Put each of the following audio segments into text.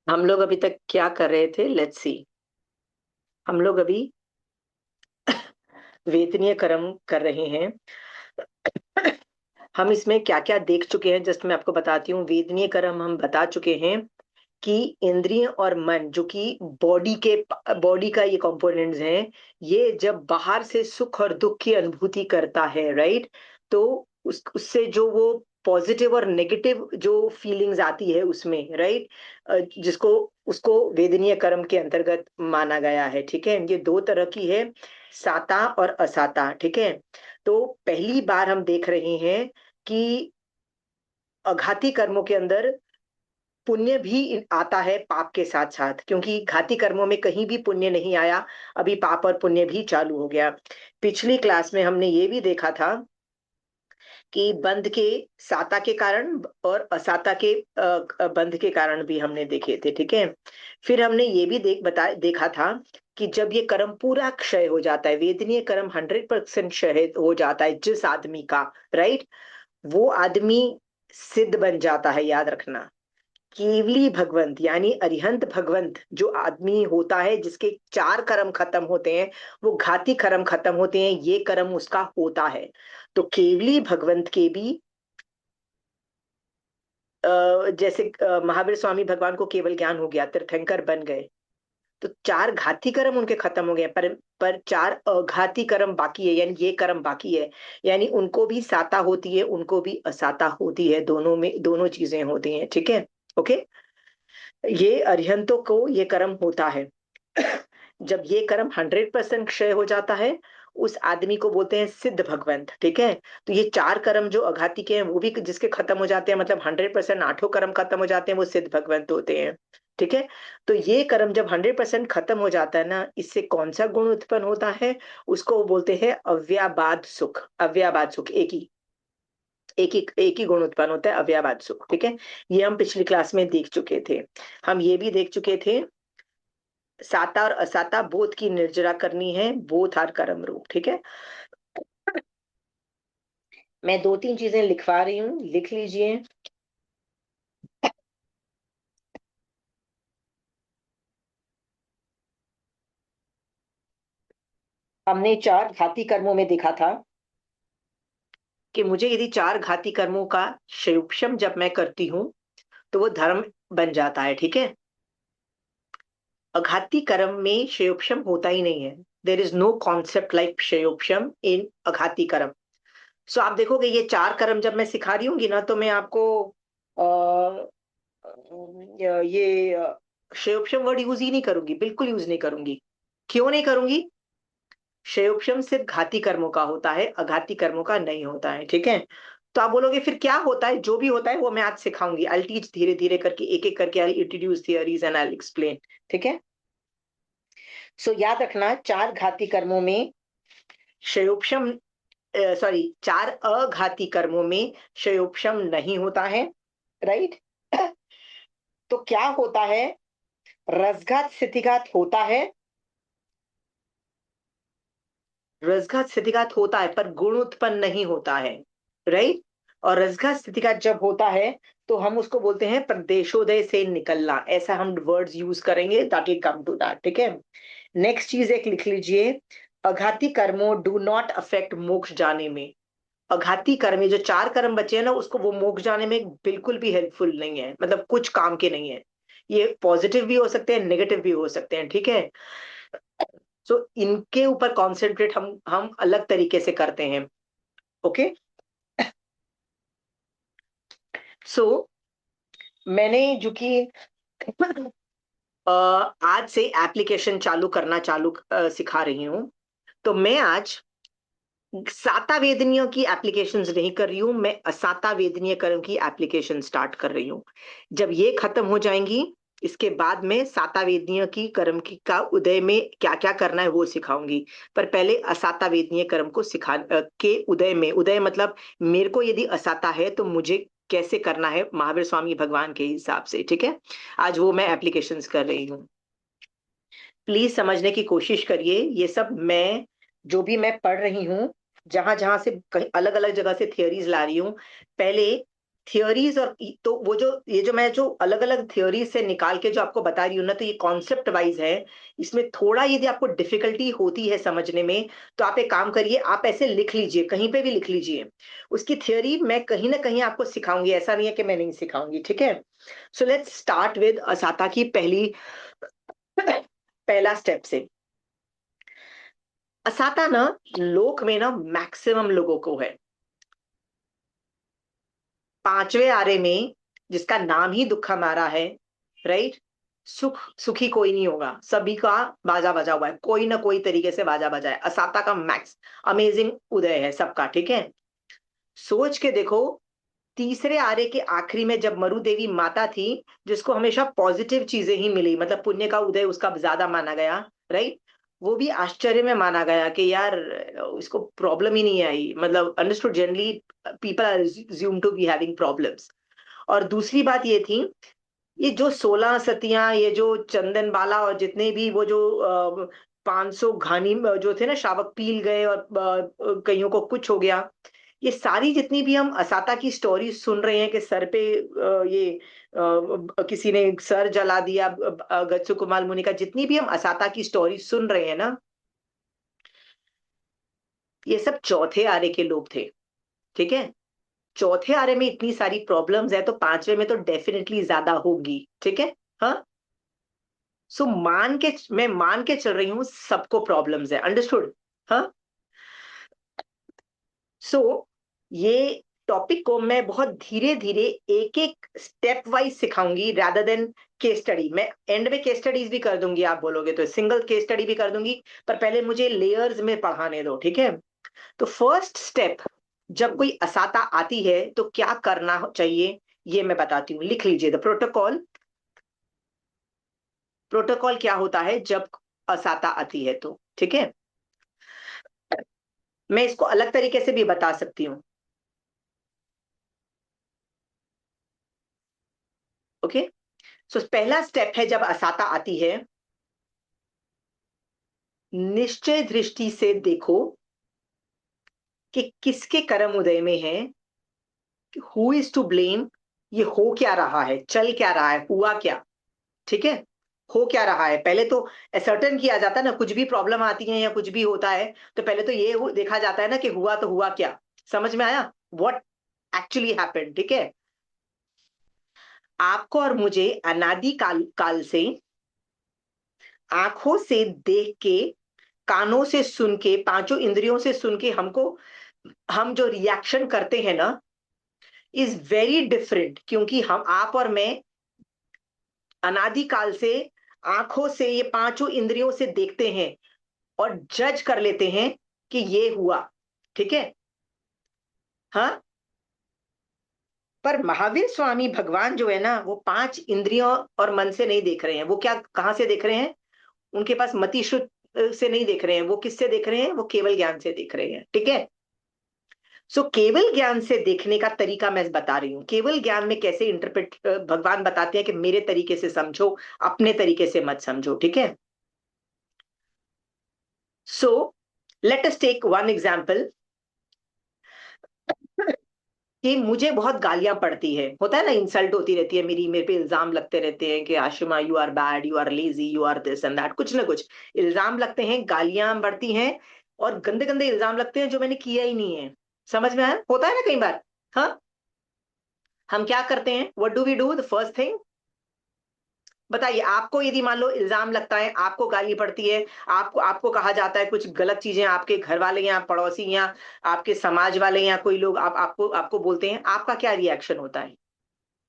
हम लोग अभी तक क्या कर रहे थे? Let's see. हम लोग अभी वेदनीय कर्म कर रहे हैं। हम इसमें क्या क्या देख चुके हैं, जस्ट मैं आपको बताती हूँ। वेदनीय कर्म हम बता चुके हैं कि इंद्रिय और मन, जो कि बॉडी का ये कंपोनेंट्स हैं, ये जब बाहर से सुख और दुख की अनुभूति करता है, राइट, तो उससे जो वो पॉजिटिव और नेगेटिव जो फीलिंग्स आती है उसमें, राइट, जिसको उसको वेदनीय कर्म के अंतर्गत माना गया है। ठीक है, ये दो तरह की है, साता और असाता। ठीक है, तो पहली बार हम देख रहे हैं कि अघाती कर्मों के अंदर पुण्य भी आता है पाप के साथ साथ, क्योंकि घाती कर्मों में कहीं भी पुण्य नहीं आया, अभी पाप और पुण्य भी चालू हो गया। पिछली क्लास में हमने ये भी देखा था कि बंध के साता के कारण और असाता के बंध के कारण भी हमने देखे थे। ठीक है, फिर हमने ये भी देखा था कि जब ये कर्म पूरा क्षय हो जाता है, वेदनीय कर्म 100% क्षय हो जाता है जिस आदमी का, राइट, वो आदमी सिद्ध बन जाता है। याद रखना, केवली भगवंत यानी अरिहंत भगवंत जो आदमी होता है, जिसके चार कर्म खत्म होते हैं, वो घाती कर्म खत्म होते हैं, ये कर्म उसका होता है। तो केवली भगवंत के भी जैसे महावीर स्वामी भगवान को केवल ज्ञान हो गया, तीर्थंकर बन गए, तो चार घाती कर्म उनके खत्म हो गए, पर चार अघाती कर्म बाकी है, यानी ये कर्म बाकी है। यानी उनको भी साता होती है, उनको भी असाता होती है, दोनों में दोनों चीजें होती हैं। ठीक है, ओके। ये अरिहंतों को ये कर्म होता है। जब ये कर्म 100% क्षय हो जाता है, उस आदमी को बोलते हैं सिद्ध भगवंत। ठीक है, तो ये चार कर्म जो अघाती के हैं, वो भी जिसके खत्म हो जाते हैं, मतलब 100% आठों कर्म खत्म हो जाते हैं, वो सिद्ध भगवंत होते हैं। ठीक है, तो ये कर्म जब 100% खत्म हो जाता है ना, इससे कौन सा गुण उत्पन्न होता है? उसको वो बोलते हैं अव्याबाद सुख। अव्याबाद सुख एक ही गुण उत्पन्न होता है, अव्याबाद सुख। ठीक है, ये हम पिछली क्लास में देख चुके थे। हम ये भी देख चुके थे, साता और असाता बोध की निर्जरा करनी है, बोथ आर कर्म रूप। ठीक है, मैं दो तीन चीजें लिखवा रही हूँ, लिख लीजिए। हमने चार घाती कर्मों में देखा था कि मुझे यदि चार घाती कर्मों का क्षयोपशम जब मैं करती हूँ, तो वो धर्म बन जाता है। ठीक है, अघाती कर्म में क्षयोपशम होता ही नहीं है। There is no concept like क्षयोपशम इन अघाती कर्म। सो आप देखोगे, ये चार कर्म जब मैं सिखा रही हूँ ना, तो मैं आपको ये क्षयोपशम वर्ड यूज ही नहीं करूंगी, बिल्कुल यूज नहीं करूंगी। क्यों नहीं करूंगी? क्षयोपशम सिर्फ घाती कर्मों का होता है, अघाती कर्मों का नहीं होता है। ठीक है, तो आप बोलोगे फिर क्या होता है? जो भी होता है वो मैं आज सिखाऊंगी। आई टीच धीरे धीरे करके, एक एक करके I introduce theories and I explain. ठीक है, सो याद रखना, चार घाती कर्मों में क्षयोपशम, सॉरी, चार अघाती कर्मों में क्षयोपशम नहीं होता है, राइट। तो क्या होता है? रसघात स्थितिघात होता है, रसघात स्थितिघात होता है, पर गुण उत्पन्न नहीं होता है, राइट। और रसघात स्थितिघात जब होता है, तो हम उसको बोलते हैं प्रदेशोदय से निकलना। ऐसा हम वर्ड्स यूज करेंगे, that will come to that. ठीक है, नेक्स्ट चीज एक लिख लीजिए, अघाती कर्मों डू नॉट अफेक्ट मोक्ष जाने में। अघाती कर्म, ये जो चार कर्म बचे हैं ना, उसको वो मोक्ष जाने में बिल्कुल भी हेल्पफुल नहीं है, मतलब कुछ काम के नहीं है। ये पॉजिटिव भी हो सकते हैं, नेगेटिव भी हो सकते हैं। ठीक है, सो इनके ऊपर कॉन्सेंट्रेट हम अलग तरीके से करते हैं। ओके, सो मैंने जो कि आज से एप्लीकेशन चालू करना सिखा रही हूँ, तो मैं आज साता वेदनियों की एप्लीकेशंस नहीं कर रही हूँ, मैं असाता वेदनीय कर्म की एप्लीकेशन स्टार्ट कर रही हूँ। जब ये खत्म हो जाएंगी, इसके बाद में साता वेदनीय की कर्म की का उदय में क्या क्या करना है वो सिखाऊंगी। पर पहले असाता वेदनीय कर्म को के उदय में, उदय मतलब मेरे को यदि असाता है तो मुझे कैसे करना है महावीर स्वामी भगवान के हिसाब से। ठीक है, आज वो मैं एप्लीकेशंस कर रही हूँ। प्लीज समझने की कोशिश करिए, ये सब मैं जो भी मैं पढ़ रही हूँ, जहां जहां से कहीं अलग अलग जगह से थियरीज ला रही हूँ, पहले थियोरीज और तो वो जो ये जो मैं जो अलग अलग थियोरीज से निकाल के जो आपको बता रही हूँ ना, तो ये कॉन्सेप्ट वाइज है। इसमें थोड़ा यदि आपको डिफिकल्टी होती है समझने में, तो आप एक काम करिए, आप ऐसे लिख लीजिए, कहीं पे भी लिख लीजिए। उसकी थियोरी मैं कहीं ना कहीं आपको सिखाऊंगी, ऐसा नहीं है कि मैं नहीं सिखाऊंगी, ठीक है। सो लेट्स स्टार्ट विद असाता की पहली पहला स्टेप से। असाता ना लोक में ना मैक्सिमम लोगों को है। पांचवें आरे में, जिसका नाम ही दुखा मारा है, राइट। सुखी कोई नहीं होगा, सभी का बाजा बजा हुआ है, कोई ना कोई तरीके से बाजा बजा है। असाता का मैक्स अमेजिंग उदय है सबका, ठीक है। सोच के देखो, तीसरे आरे के आखिरी में जब मरु देवी माता थी, जिसको हमेशा पॉजिटिव चीजें ही मिली, मतलब पुण्य का उदय उसका ज्यादा माना गया, राइट। वो भी आश्चर्य में माना गया कि यार इसको प्रॉब्लम ही नहीं आई, मतलब understood generally people are assumed to be having problems. और दूसरी बात ये थी, ये जो 16 सतियां, ये जो चंदन बाला और जितने भी वो जो 500 घानी जो थे ना, शावक पील गए और कईयों को कुछ हो गया। ये सारी जितनी भी हम असाता की स्टोरी सुन रहे हैं कि सर पे ये किसी ने सर जला दिया, गत्सु कुमार मुनि का, जितनी भी हम असाता की स्टोरी सुन रहे हैं ना, ये सब चौथे आरे के लोग थे, ठीक है। चौथे आरे में इतनी सारी प्रॉब्लम्स है, तो पांचवे में तो डेफिनेटली ज्यादा होगी, ठीक है। हाँ। सो मैं मान के चल रही हूं सबको प्रॉब्लम्स है, अंडरस्टूड। हाँ। सो ये टॉपिक को मैं बहुत धीरे धीरे एक एक स्टेप वाइज सिखाऊंगी, rather देन केस स्टडी। मैं एंड में केस स्टडीज भी कर दूंगी, आप बोलोगे तो सिंगल केस स्टडी भी कर दूंगी, पर पहले मुझे लेयर्स में पढ़ाने दो, ठीक है। तो फर्स्ट स्टेप, जब कोई असाता आती है तो क्या करना चाहिए, ये मैं बताती हूँ, लिख लीजिए। द प्रोटोकॉल, प्रोटोकॉल क्या होता है जब असाता आती है, तो ठीक है। मैं इसको अलग तरीके से भी बता सकती हूँ, ओके। सो पहला स्टेप है, जब असाता आती है, निश्चय दृष्टि से देखो कि किसके कर्म उदय में है, हु इज टू ब्लेम, ये हो क्या रहा है, चल क्या रहा है, हुआ क्या, ठीक है। हो क्या रहा है, पहले तो असर्टन किया जाता है ना, कुछ भी प्रॉब्लम आती है या कुछ भी होता है, तो पहले तो ये देखा जाता है ना कि हुआ तो हुआ क्या, समझ में आया, व्हाट एक्चुअली हैपेंड, ठीक है। आपको और मुझे अनादि काल से आंखों से देख के, कानों से सुन के, पांचों इंद्रियों से सुन के हमको, हम जो रिएक्शन करते हैं ना, इज वेरी डिफरेंट, क्योंकि हम, आप और मैं, अनादि काल से आंखों से, ये पांचों इंद्रियों से देखते हैं और जज कर लेते हैं कि ये हुआ, ठीक है। हाँ। पर महावीर स्वामी भगवान जो है ना, वो पांच इंद्रियों और मन से नहीं देख रहे हैं, वो क्या, कहां से देख रहे हैं, उनके पास मति श्रुत से नहीं देख रहे हैं, वो किससे देख रहे हैं, वो केवल ज्ञान से देख रहे हैं, ठीक है। सो केवल ज्ञान से देखने का तरीका मैं बता रही हूं, केवल ज्ञान में कैसे इंटरप्रेट भगवान बताते हैं कि मेरे तरीके से समझो, अपने तरीके से मत समझो, ठीक है। So let us take one example, कि मुझे बहुत गालियां पड़ती है, होता है ना, इंसल्ट होती रहती है मेरी, मेरे पे इल्जाम लगते रहते हैं कि Ashima you are bad, you are lazy, you are this and that, कुछ ना कुछ इल्जाम लगते हैं, गालियां बढ़ती हैं, और गंदे गंदे इल्जाम लगते हैं जो मैंने किया ही नहीं है। समझ में आया, होता है ना कई बार। हाँ। हम क्या करते हैं, what do we do, the first thing, बताइए। आपको यदि मान लो इल्जाम लगता है, आपको गाली पड़ती है, आपको आपको कहा जाता है कुछ गलत चीजें, आपके घर वाले या पड़ोसी या आपके समाज वाले या कोई लोग आपको आपको बोलते हैं, आपका क्या रिएक्शन होता है,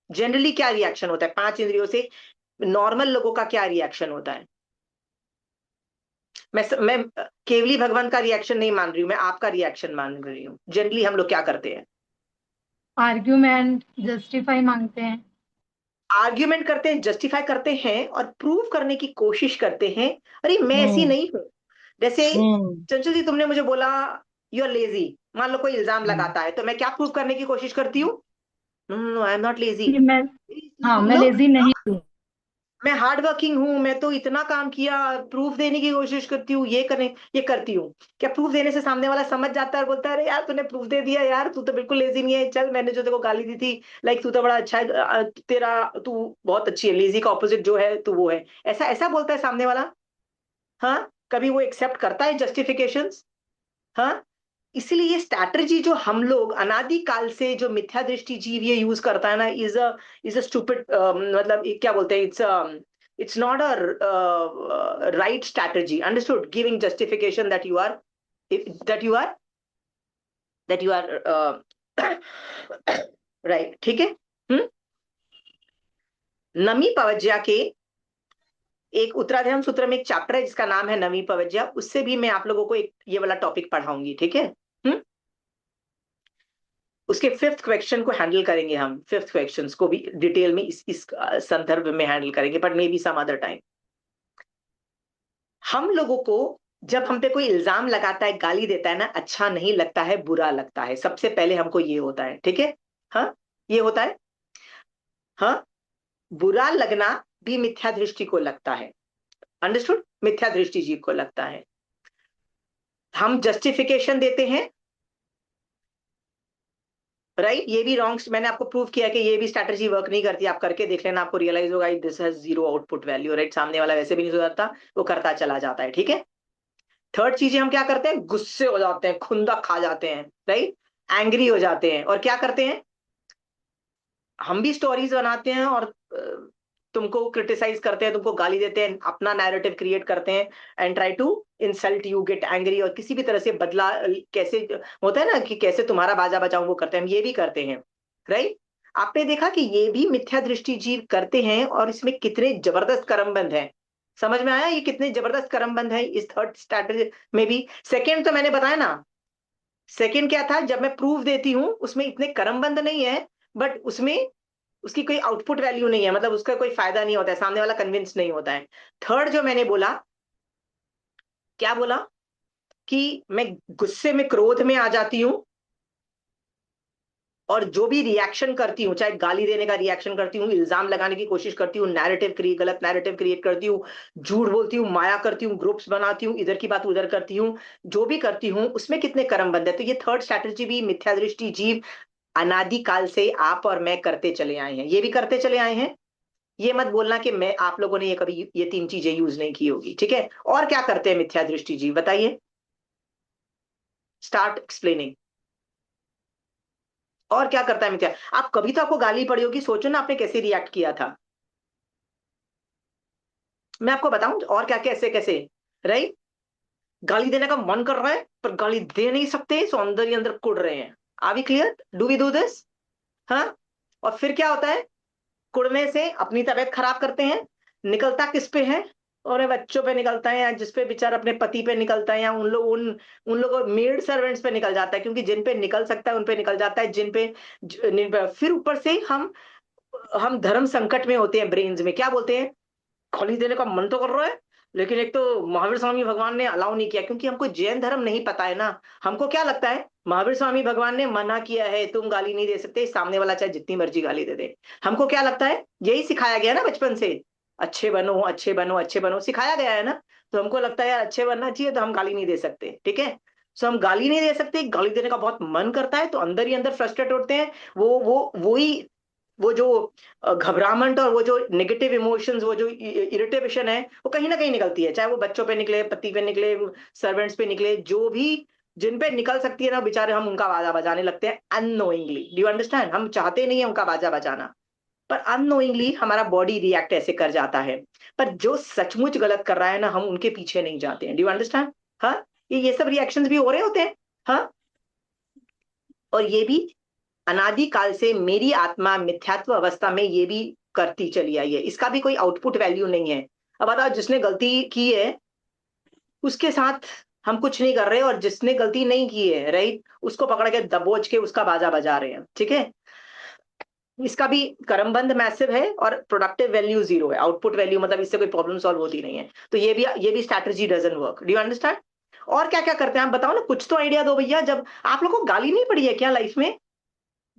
जनरली क्या रिएक्शन होता है, पांच इंद्रियों से नॉर्मल लोगों का क्या रिएक्शन होता है। मैं केवली भगवान का रिएक्शन नहीं मान रही हूं, मैं आपका रिएक्शन मान रही हूँ, जनरली हम लोग क्या करते हैं, आर्ग्यूमेंट, जस्टिफाई मांगते हैं। आर्ग्यूमेंट करते हैं, जस्टिफाई करते हैं और प्रूव करने की कोशिश करते हैं, अरे मैं ऐसी हम्म। नहीं हूं। जैसे हम्म। चंचल जी, तुमने मुझे बोला यू आर लेजी, मान लो कोई इल्जाम हम्म। लगाता है, तो मैं क्या प्रूव करने की कोशिश करती हूँ, no no I am not lazy, कि मैं, हाँ, मैं नो, लेजी नहीं हूँ। मैं हार्ड वर्किंग हूँ, मैं तो इतना काम किया, प्रूफ देने की कोशिश करती हूँ, ये करती हूँ। क्या प्रूफ देने से सामने वाला समझ जाता है और बोलता है अरे यार तूने प्रूफ दे दिया यार, तू तो बिल्कुल लेजी नहीं है, चल मैंने जो तेरे को गाली दी थी, लाइक तू तो बड़ा अच्छा है, तेरा तू बहुत अच्छी है, लेजी का ऑपोजिट जो है तू वो है, ऐसा ऐसा बोलता है सामने वाला? हाँ, कभी वो एक्सेप्ट करता है जस्टिफिकेशंस? हाँ, इसीलिए ये स्ट्रैटेजी जो हम लोग अनादि काल से जो मिथ्या दृष्टि जीव ये यूज करता है ना, इज अ स्टूपिड, मतलब क्या बोलते हैं, it's not a right strategy, understood? Giving justification that you are that you are right, ठीक है। हम्म। नमी पवज्या के एक उत्तराधर्म सूत्र में एक चैप्टर है जिसका नाम है नमी पवज्या, उससे भी मैं आप लोगों को एक ये वाला टॉपिक पढ़ाऊंगी, ठीक है। हम्म। उसके फिफ्थ क्वेश्चन को हैंडल करेंगे, हम फिफ्थ क्वेश्चंस को भी डिटेल में इस संदर्भ में हैंडल करेंगे, but maybe some other time. हम लोगों को जब हम पे कोई इल्जाम लगाता है, गाली देता है ना, अच्छा नहीं लगता है, बुरा लगता है, सबसे पहले हमको ये होता है, ठीक है। हाँ, ये होता है। हाँ, बुरा लगना भी मिथ्या दृष्टि को लगता है, अंडरस्टूड? मिथ्या दृष्टि जीव को लगता है। हम जस्टिफिकेशन देते हैं, राइट, ये भी रॉन्ग, मैंने आपको प्रूव किया कि ये भी स्ट्रैटेजी वर्क नहीं करती, आप करके देख लेना, आपको रियलाइज होगा this has zero output value, right, सामने वाला वैसे भी नहीं सुधरता, वो करता चला जाता है, ठीक है। थर्ड चीजें हम क्या करते हैं, गुस्से हो जाते हैं, खुंदा खा जाते हैं, राइट, एंग्री हो जाते हैं, और क्या करते हैं, हम भी स्टोरीज बनाते हैं और तुमको क्रिटिसाइज करते हैं, तुमको गाली देते हैं, अपना नैरेटिव क्रिएट करते हैं, and try to insult you, get angry, और किसी भी तरह से बदला, कैसे होता है ना कि कैसे तुम्हारा बाजा बजाऊं, वो करते हैं, हम ये भी करते हैं, राइट। आपने देखा कि ये भी मिथ्या दृष्टि जीव करते हैं, और इसमें कितने जबरदस्त कर्मबंध हैं, समझ में आया ये कितने जबरदस्त कर्मबंध है इस थर्ड स्ट्रैटेजी में भी? सेकेंड तो मैंने बताया ना, सेकेंड क्या था, जब मैं प्रूफ देती हूं उसमें इतने कर्मबंध नहीं है, बट उसमें उसकी कोई आउटपुट वैल्यू नहीं है, मतलब उसका कोई फायदा नहीं होता है, सामने वाला कन्विंस नहीं होता है। थर्ड जो मैंने बोला, क्या बोला, कि मैं गुस्से में, क्रोध में आ जाती हूं, और जो भी रिएक्शन करती हूँ, चाहे गाली देने का रिएक्शन करती हूँ, इल्जाम लगाने की कोशिश करती हूँ, गलत नैरेटिव क्रिएट करती हूँ, झूठ बोलती हूँ, माया करती हूँ, ग्रुप्स बनाती हूँ, इधर की बात उधर करती हूँ, जो भी करती हूँ उसमें कितने कर्म बंद है। तो ये थर्ड स्ट्रैटेजी भी मिथ्या दृष्टि जीव अनादि काल से आप और मैं करते चले आए हैं, ये भी करते चले आए हैं। ये मत बोलना कि मैं, आप लोगों ने ये कभी ये तीन चीजें यूज नहीं की होगी, ठीक है। और क्या करते हैं मिथ्या दृष्टि जीव, बताइए, स्टार्ट एक्सप्लेनिंग। और क्या करता है मिथ्या? आप कभी तो आपको गाली पड़ी होगी, सोचो ना आपने कैसे रिएक्ट किया था, मैं आपको बताऊं और क्या, कैसे कैसे, राइट। गाली देने का मन कर रहा है पर गाली दे नहीं सकते, सो अंदर ही अंदर कुड़ रहे हैं। Are we clear? Do we do this? हाँ। और फिर क्या होता है, कुड़ने से अपनी तबीयत खराब करते हैं, निकलता किस पे है, और बच्चों पे निकलता है, या जिस पे बेचारा अपने पति पे निकलता है, या उन लोगों मेड सर्वेंट्स पे निकल जाता है, क्योंकि जिन पे निकल सकता है उन पे निकल जाता है, फिर ऊपर से हम धर्म संकट में होते हैं, ब्रेन्स में क्या बोलते हैं, गाली देने का मन तो कर रहा है, लेकिन एक तो महावीर स्वामी भगवान ने अलाउ नहीं किया, क्योंकि हमको जैन धर्म नहीं पता है ना। हमको क्या लगता है, महावीर स्वामी भगवान ने मना किया है, तुम गाली नहीं दे सकते, सामने वाला चाहे जितनी मर्जी गाली दे दे। हमको क्या लगता है, यही सिखाया गया ना बचपन से, अच्छे बनो अच्छे बनो अच्छे बनो, सिखाया गया है ना। तो हमको लगता है यार अच्छे बनना चाहिए, तो हम गाली नहीं दे सकते, ठीक है। सो हम गाली नहीं दे सकते, गाली देने का बहुत मन करता है, तो अंदर ही अंदर फ्रस्ट्रेट होते हैं। वही वो जो घबराहट और वो जो नेगेटिव इमोशंस, वो जो इरिटेशन है, वो कहीं ना कहीं निकलती है, चाहे वो बच्चों पे निकले, पति पे निकले, सर्वेंट्स पे निकले, जो भी जिन पे निकल सकती है ना बेचारे, हम उनका बाजा बजाने लगते हैं अननोइंगली। Do you understand? हम चाहते नहीं है उनका बाजा बजाना, पर अननोइंगली हमारा बॉडी रिएक्ट ऐसे कर जाता है। पर जो सचमुच गलत कर रहा है ना, हम उनके पीछे नहीं जाते हैं। Do you understand? हाँ, ये सब रिएक्शंस भी हो रहे होते हैं। हाँ, और ये भी अनादि काल से मेरी आत्मा मिथ्यात्व अवस्था में ये भी करती चली आई है, इसका भी कोई आउटपुट वैल्यू नहीं है। अब बताओ, जिसने गलती की है उसके साथ हम कुछ नहीं कर रहे, और जिसने गलती नहीं की है, राइट, उसको पकड़ के दबोच के उसका बाजा बजा रहे हैं, ठीक है। इसका भी कर्मबंध मैसिव है, और प्रोडक्टिव वैल्यू जीरो है, आउटपुट वैल्यू मतलब इससे कोई प्रॉब्लम सॉल्व होती नहीं है। तो ये भी strategy doesn't work. Do you understand? और क्या क्या करते हैं आप बताओ ना, कुछ तो आइडिया दो भैया। जब आप लोगों को गाली नहीं पड़ी है क्या लाइफ में?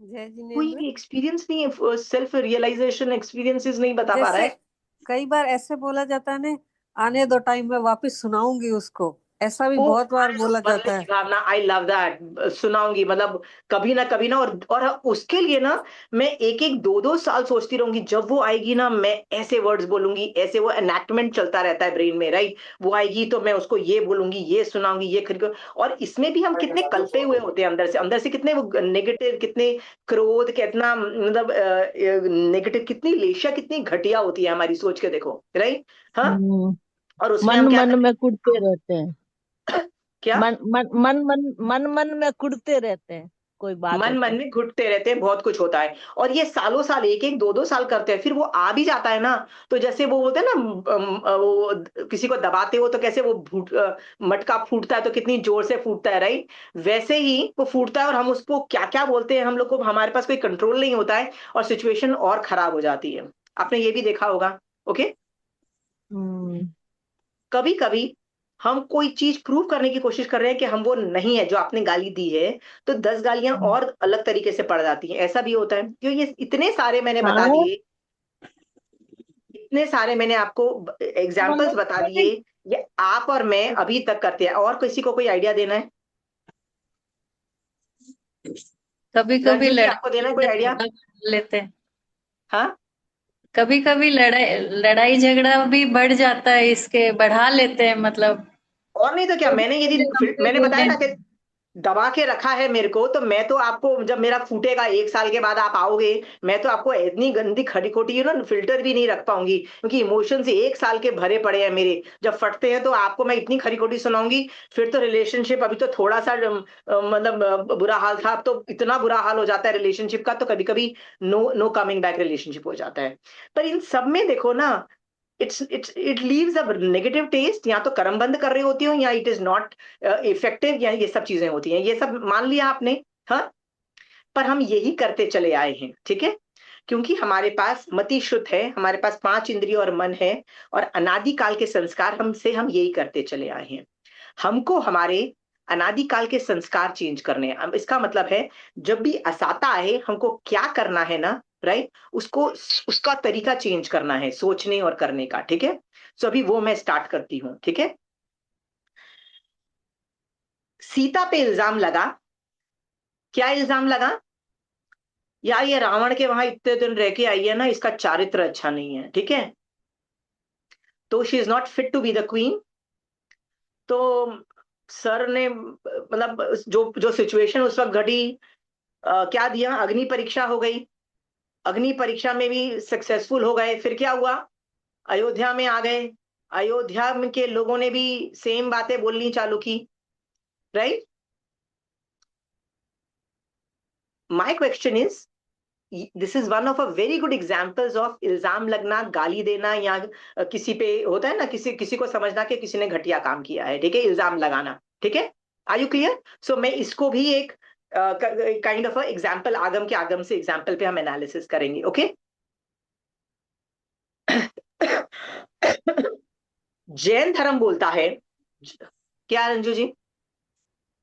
जय कोई जिनेन्द्र। एक्सपीरियंस नहीं है, सेल्फ रियलाइजेशन एक्सपीरियंसेस नहीं बता पा रहा जैसे है? कई बार ऐसे बोला जाता है ना, आने दो टाइम में वापस सुनाऊंगी उसको, ऐसा भी ओ, बहुत बार आने दो बोला बदले जाता की है। भावना, आई लव दैट। सुनाऊंगी मतलब कभी ना, और उसके लिए ना मैं एक एक दो दो साल सोचती रहूंगी, जब वो आएगी ना मैं ऐसे वर्ड्स बोलूंगी, ऐसे वो एनैक्टमेंट चलता रहता है ब्रेन में, राइट। वो आएगी तो मैं उसको ये बोलूंगी, ये सुनाऊंगी, ये खरीद। और इसमें भी हम कितने कल्पे हुए होते हैं अंदर से कितने वो नेगेटिव, कितने क्रोध, कितना मतलब नेगेटिव, कितनी लेशा, कितनी घटिया होती है हमारी सोच के, देखो, राइट। हाँ। हम्म। और उसमें मन हम क्या मन करते में कुढ़ते हैं? रहते हैं। क्या? मन मन मन मन मन मन में कुढ़ते रहते हैं, कोई बात हो मन मन तो। में घुटते रहते हैं, बहुत कुछ होता है। और ये सालों साल, एक एक दो दो साल करते हैं, फिर वो आ भी जाता है ना। तो जैसे वो बोलते हैं ना, वो किसी को दबाते हो तो कैसे वो मटका फूटता है, तो कितनी जोर से फूटता है, राइट। वैसे ही वो फूटता है, और हम उसको क्या क्या बोलते हैं, हम लोग को, हमारे पास कोई कंट्रोल नहीं होता है, और सिचुएशन और खराब हो जाती है। आपने ये भी देखा होगा। ओके। हम्म। कभी कभी हम कोई चीज प्रूव करने की कोशिश कर रहे हैं कि हम वो नहीं है जो आपने गाली दी है, तो 10 गालियां और अलग तरीके से पड़ जाती हैं, ऐसा भी होता है। क्यों? ये इतने सारे मैंने बता हाँ, दिए, इतने सारे मैंने आपको एग्जाम्पल्स मतलब बता दिए। ये आप और मैं अभी तक करते हैं, और किसी को कोई आइडिया देना है? कभी कभी रंजू जी, लड़ाई आपको देना है कोई झगड़ा आइडिया? कर लेते हैं। हाँ। कभी कभी लड़ाई लड़ाई झगड़ा भी बढ़ जाता है, इसके बढ़ा लेते हैं मतलब। और नहीं तो क्या, तो मैंने यदि हम पे मैंने बताया बोले। ना कि दबा के रखा है मेरे को, तो मैं तो आपको, जब मेरा फूटेगा 1 साल के बाद आप आओगे, मैं तो आपको इतनी गंदी खड़ी खोटी ना फिल्टर भी नहीं रख पाऊंगी, क्योंकि इमोशन से 1 साल के भरे पड़े हैं मेरे। जब फटते हैं तो आपको मैं इतनी खरी खोटी सुनाऊंगी। फिर तो रिलेशनशिप, अभी तो थोड़ा सा मतलब बुरा हाल था, अब तो इतना बुरा हाल हो जाता है रिलेशनशिप का, तो कभी कभी no no coming back relationship हो जाता है। पर इन सब में देखो ना, it leaves a negative taste. या तो कर्म बंद कर रहे होती हो, या इट इज नॉट इफेक्टिव, या ये सब चीजें होती हैं, ये सब मान लिया आपने। हाँ। पर हम यही करते चले आए हैं, ठीक है। क्योंकि हमारे पास मति शुद्ध है, हमारे पास 5 इंद्रिय और मन है, और अनादिकाल के संस्कार हमसे हम यही करते चले आए हैं। हमको हमारे अनादिकाल के संस्कार चेंज करने हैं। अब इसका मतलब है, जब भी असाता आए, हमको क्या करना है ना, राइट, उसको, उसका तरीका चेंज करना है, सोचने और करने का, ठीक है। सो अभी वो मैं स्टार्ट करती हूँ, ठीक है। सीता पे इल्जाम लगा। क्या इल्जाम लगा? यार ये रावण के वहां इतने दिन रह के आई है ना, इसका चारित्र अच्छा नहीं है, ठीक है। तो she is not fit to be the queen. तो सर ने मतलब जो जो सिचुएशन उस वक्त घटी, क्या दिया, अग्नि परीक्षा हो गई। अग्नि परीक्षा में भी सक्सेसफुल हो गए, फिर क्या हुआ, अयोध्या में आ गए। अयोध्या में के लोगों ने भी सेम बातें बोलनी चालू की, right. My question is, this is one of a very good examples of इल्जाम लगना, गाली देना, या किसी पे होता है ना, किसी किसी को समझना कि किसी ने घटिया काम किया है, ठीक है, इल्जाम लगाना, ठीक है। Are you clear? सो मैं इसको भी एक काइंड ऑफ एग्जाम्पल, आगम के आगम से एग्जाम्पल पे हम एनालिसिस करेंगे, ओके। जैन धर्म बोलता है, क्या रंजू जी?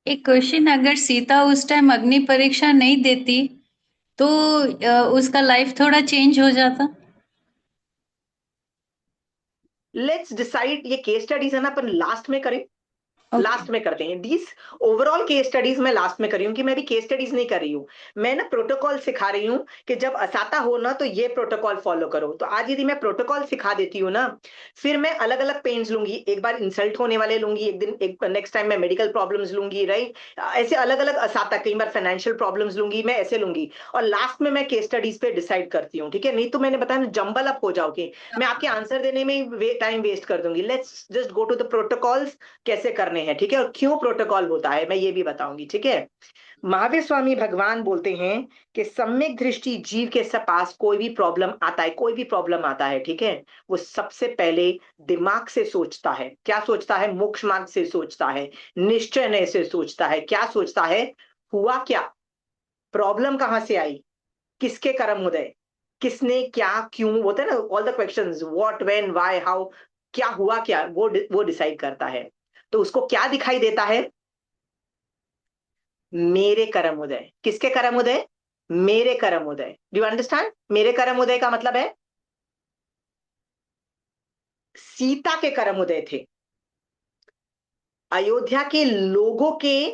एक क्वेश्चन, अगर सीता उस टाइम अग्नि परीक्षा नहीं देती तो उसका लाइफ थोड़ा चेंज हो जाता। लेट्स डिसाइड, ये केस स्टडीज है ना, अपन लास्ट में करें। ओके। लास्ट में करते हैं दीज ओवरऑल केस स्टडीज, मैं लास्ट में कर रही हूँ, कि मैं भी केस स्टडीज नहीं कर रही हूँ। मैं ना प्रोटोकॉल सिखा रही हूँ, कि जब असाता हो ना, तो ये प्रोटोकॉल फॉलो करो। तो आज यदि मैं प्रोटोकॉल सिखा देती हूँ ना, फिर मैं अलग अलग पेन्स लूंगी, एक बार इंसल्ट होने वाले लूंगी, एक दिन, एक नेक्स्ट टाइम मैं मेडिकल प्रॉब्लम्स लूंगी, राइट। ऐसे अलग अलग असाता, कई बार फाइनेंशियल प्रॉब्लम्स लूंगी, मैं ऐसे लूंगी। और लास्ट में मैं केस स्टडीज पे डिसाइड करती हूँ, ठीक है। नहीं तो मैंने बताया ना, जंबल अप हो जाओगे, मैं आपके आंसर देने में टाइम वेस्ट कर दूंगी। Let's just go to the protocols, कैसे करने हैं, ठीक है, और क्यों प्रोटोकॉल होता है, मैं ये भी बताऊंगी, ठीक है। महावीर स्वामी भगवान बोलते हैं कि सम्यक दृष्टि जीव के पास कोई भी प्रॉब्लम आता है, कोई भी प्रॉब्लम आता है, ठीक है, वो सबसे पहले दिमाग से सोचता है। क्या सोचता है? मोक्ष मार्ग से सोचता है, निश्चय से सोचता है। क्या सोचता है? हुआ क्या, प्रॉब्लम कहां से आई, किसके कर्म उदय, किसने क्या क्यों, होता है ना, all the questions, what, when, why, how, क्या हुआ, क्या, वो डिसाइड करता है। तो उसको क्या दिखाई देता है? मेरे कर्म उदय। किसके कर्म उदय? मेरे कर्म उदय। Do you understand? मेरे कर्म उदय का मतलब है, सीता के कर्म उदय थे, अयोध्या के लोगों के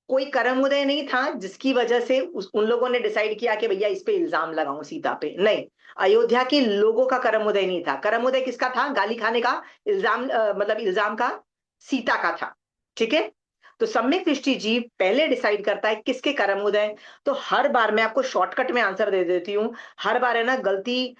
कोई कर्म उदय नहीं था जिसकी वजह से उन लोगों ने डिसाइड किया कि भैया इस पे इल्जाम लगाऊं सीता पे। नहीं, अयोध्या के लोगों का कर्म उदय नहीं था। कर्म उदय किसका था? गाली खाने का, इल्जाम मतलब इल्जाम का सीता का था। ठीक है, तो सम्यक दृष्टि जीव पहले डिसाइड करता है किसके कर्म उदय। तो हर बार मैं आपको शॉर्टकट में आंसर दे देती हूँ, हर बार है ना गलती